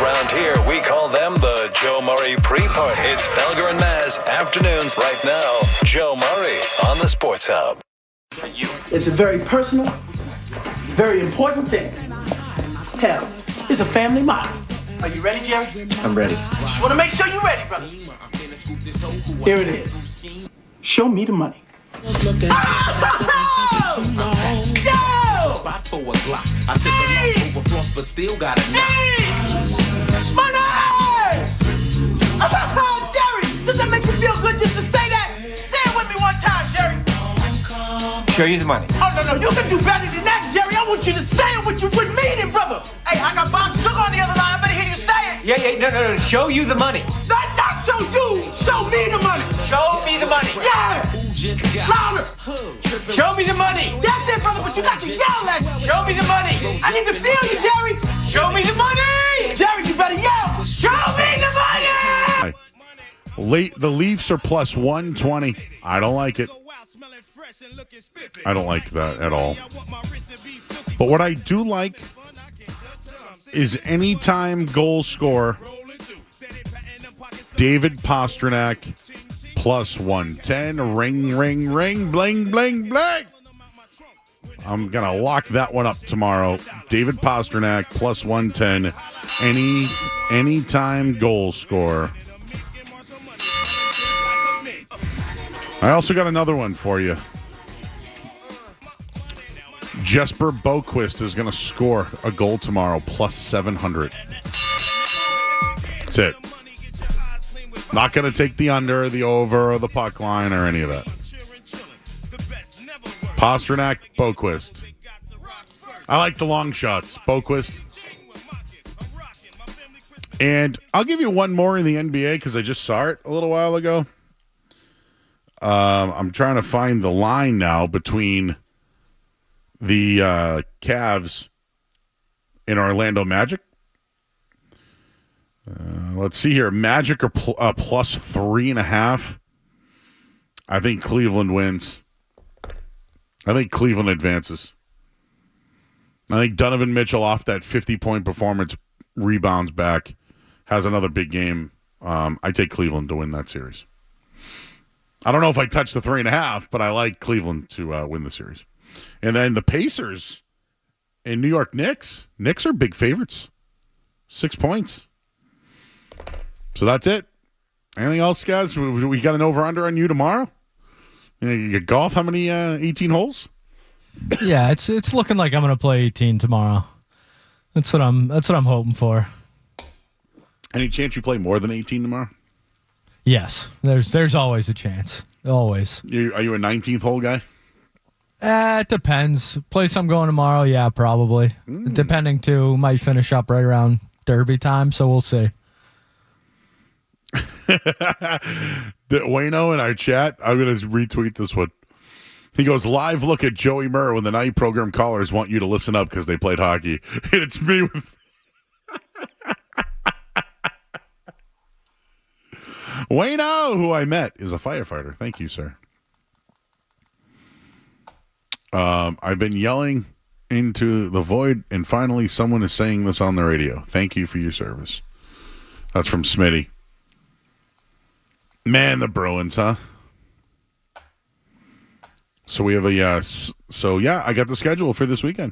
Around here, we call them the Joe Murray pre-party. It's Felger and Maz, afternoons right now. Joe Murray on the Sports Hub. It's a very personal, very important thing. Hell, it's a family motto. Are you ready, Jerry? I'm ready. Just want to make sure you're ready, brother. Here it is. Show me the money. Spot for a Glock. I took a long overflow, but still got a knock. Money! Jerry, does that make you feel good just to say that? Say it with me one time, Jerry. Show you the money. Oh, no, you can do better than that, Jerry. I want you to say it what you would mean it, brother. Hey, I got Bob Sugar on the other line. I better hear you say it. No. Show you the money. Not show you. Show me the money. Show me the money. Yeah. Louder. Show me the money. That's it, brother, but you got to yell at me. Show me the money. I need to feel you, Jerry. Show me the money. Jerry, you better yell. Show me the money. The Leafs are plus 120. I don't like it. I don't like that at all. But what I do like is anytime goal scorer, David Pastrnak, plus 110. Ring, ring, ring, bling, bling, bling. I'm going to lock that one up tomorrow. David Pastrnak, plus 110. Anytime goal scorer. I also got another one for you. Jesper Boquist is going to score a goal tomorrow, plus 700. That's it. Not going to take the under, the over, or the puck line, or any of that. Pastrnak, Boquist. I like the long shots. Boquist. And I'll give you one more in the NBA because I just saw it a little while ago. I'm trying to find the line now between the Cavs and Orlando Magic. Let's see here. Magic are plus 3.5. I think Cleveland wins. I think Cleveland advances. I think Donovan Mitchell, off that 50-point performance, rebounds back, has another big game. I take Cleveland to win that series. I don't know if I touch the 3.5, but I like Cleveland to win the series. And then the Pacers and New York Knicks. Knicks are big favorites. 6 points. So that's it. Anything else, guys? We got an over-under on you tomorrow? You get golf? How many 18 holes? Yeah, it's looking like I'm going to play 18 tomorrow. That's what I'm hoping for. Any chance you play more than 18 tomorrow? Yes, there's always a chance. Always. Are you a 19th hole guy? It depends. Place I'm going tomorrow, yeah, probably. Depending too, might finish up right around Derby time, so we'll see. Wayno in our chat, I'm going to retweet this one. He goes, live look at Joey Murr when the night program callers want you to listen up because they played hockey. And it's me with... Wayno, who I met, is a firefighter. Thank you, sir. I've been yelling into the void, and finally someone is saying this on the radio. Thank you for your service. That's from Smitty. Man, the Bruins, huh? So we have a yes. So yeah, I got the schedule for this weekend.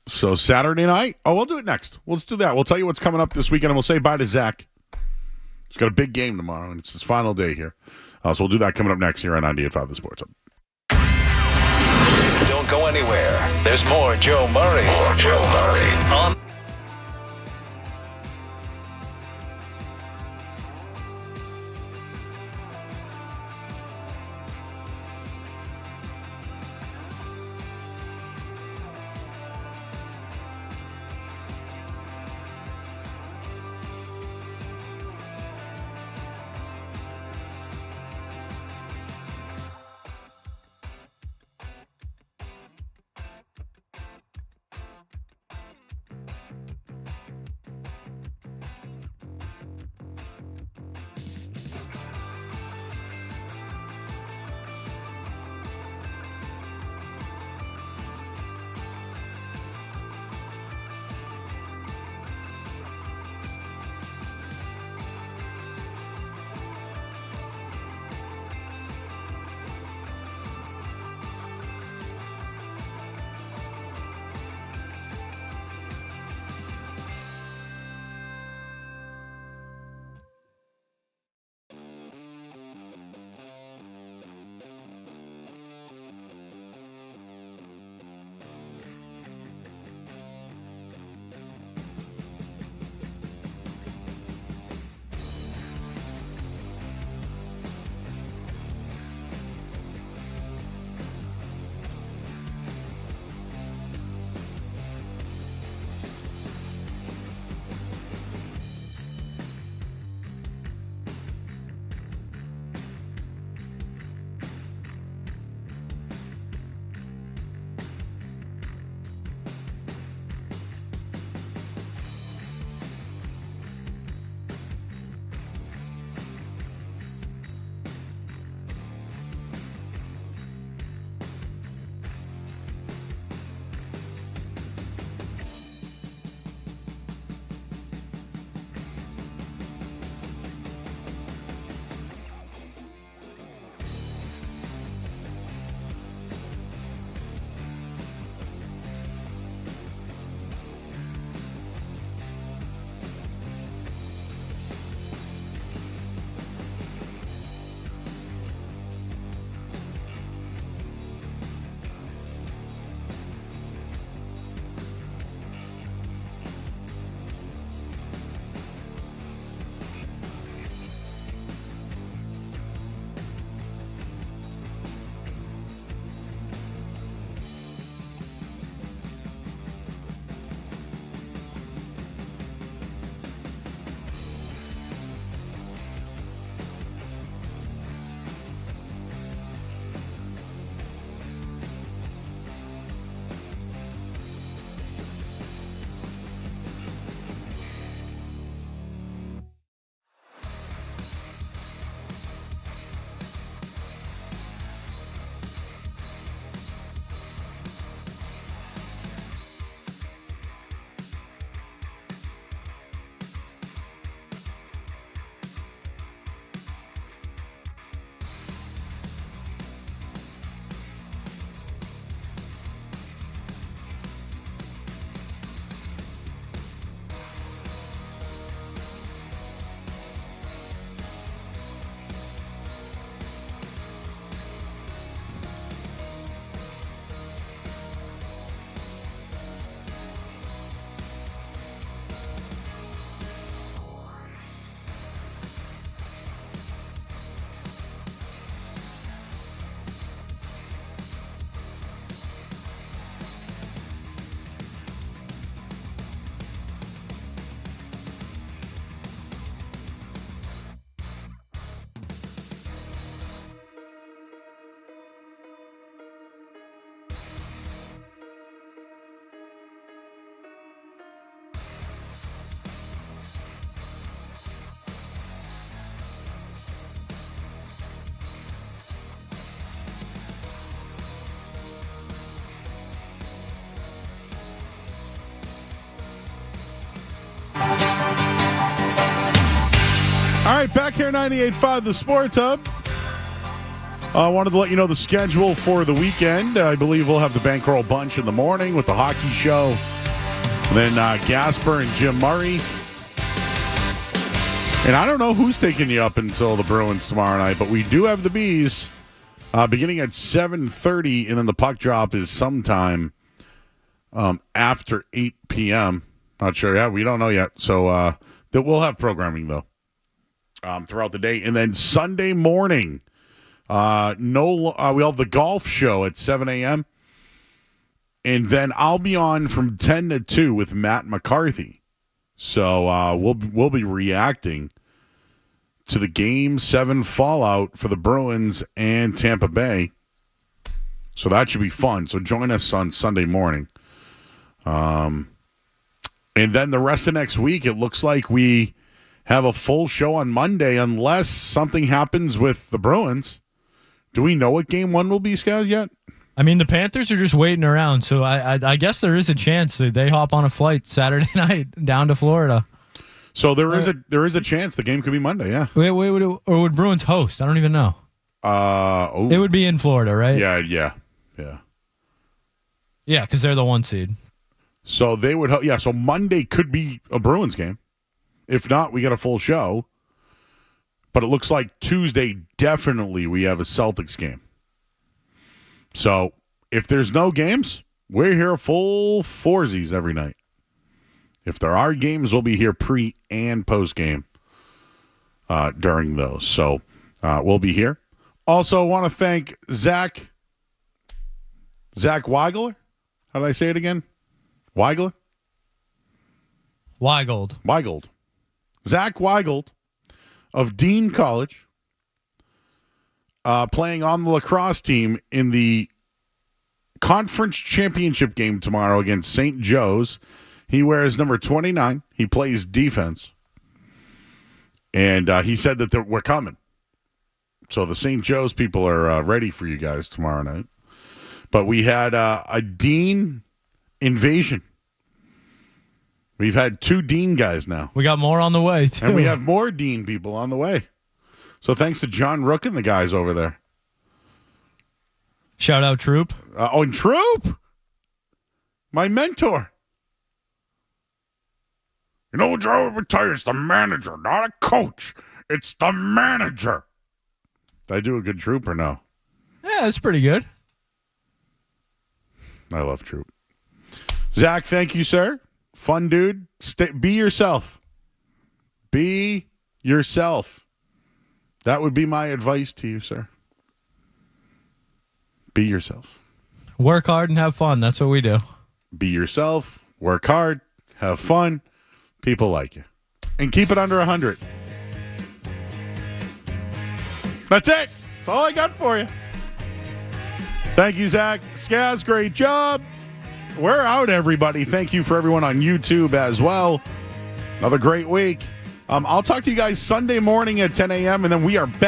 So Saturday night. Oh, we'll do it next. Let's do that. We'll tell you what's coming up this weekend, and we'll say bye to Zack. He's got a big game tomorrow, and it's his final day here. So we'll do that coming up next here on 98.5 The Sports Hub. Don't go anywhere. There's more Joe Murray. More Joe Murray on. Zach here, 98.5, the Sports Hub. I wanted to let you know the schedule for the weekend. I believe we'll have the Bankroll Bunch in the morning with the hockey show. Then Gasper and Jim Murray. And I don't know who's taking you up until the Bruins tomorrow night, but we do have the Bees beginning at 7:30, and then the puck drop is sometime after 8 p.m. Not sure yet. We don't know yet. So that we'll have programming, though, throughout the day. And then Sunday morning, we'll have the golf show at 7 a.m. And then I'll be on from 10 to 2 with Matt McCarthy. So we'll be reacting to the Game 7 fallout for the Bruins and Tampa Bay. So that should be fun. So join us on Sunday morning. And then the rest of next week, it looks like we have a full show on Monday unless something happens with the Bruins. Do we know what Game 1 will be, Scaz, yet? I mean, the Panthers are just waiting around, so I guess there is a chance that they hop on a flight Saturday night down to Florida. So there is a chance the game could be Monday, yeah. Wait, would Bruins host? I don't even know. It would be in Florida, right? Yeah. Yeah, because they're the 1 seed. So they would, so Monday could be a Bruins game. If not, we got a full show. But it looks like Tuesday, definitely we have a Celtics game. So if there's no games, we're here full foursies every night. If there are games, we'll be here pre and post game during those. So we'll be here. Also, want to thank Zack Weigler. How did I say it again? Weigler? Weigold. Zack Weigold of Dean College, playing on the lacrosse team in the conference championship game tomorrow against St. Joe's. He wears number 29. He plays defense. And he said that we're coming. So the St. Joe's people are ready for you guys tomorrow night. But we had a Dean invasion. We've had 2 Dean guys now. We got more on the way, too. And we have more Dean people on the way. So thanks to John Rook and the guys over there. Shout out Troop. And Troop! My mentor. You know, Joe, I would tell you, it's the manager, not a coach. It's the manager. Did I do a good Troop or no? Yeah, that's pretty good. I love Troop. Zach, thank you, sir. Fun dude. Be yourself. Be yourself. That would be my advice to you, sir. Be yourself. Work hard and have fun. That's what we do. Be yourself. Work hard. Have fun. People like you. And keep it under 100. That's it. That's all I got for you. Thank you, Zach. Skaz, great job. We're out, everybody. Thank you for everyone on YouTube as well. Another great week. I'll talk to you guys Sunday morning at 10 a.m., and then we are back.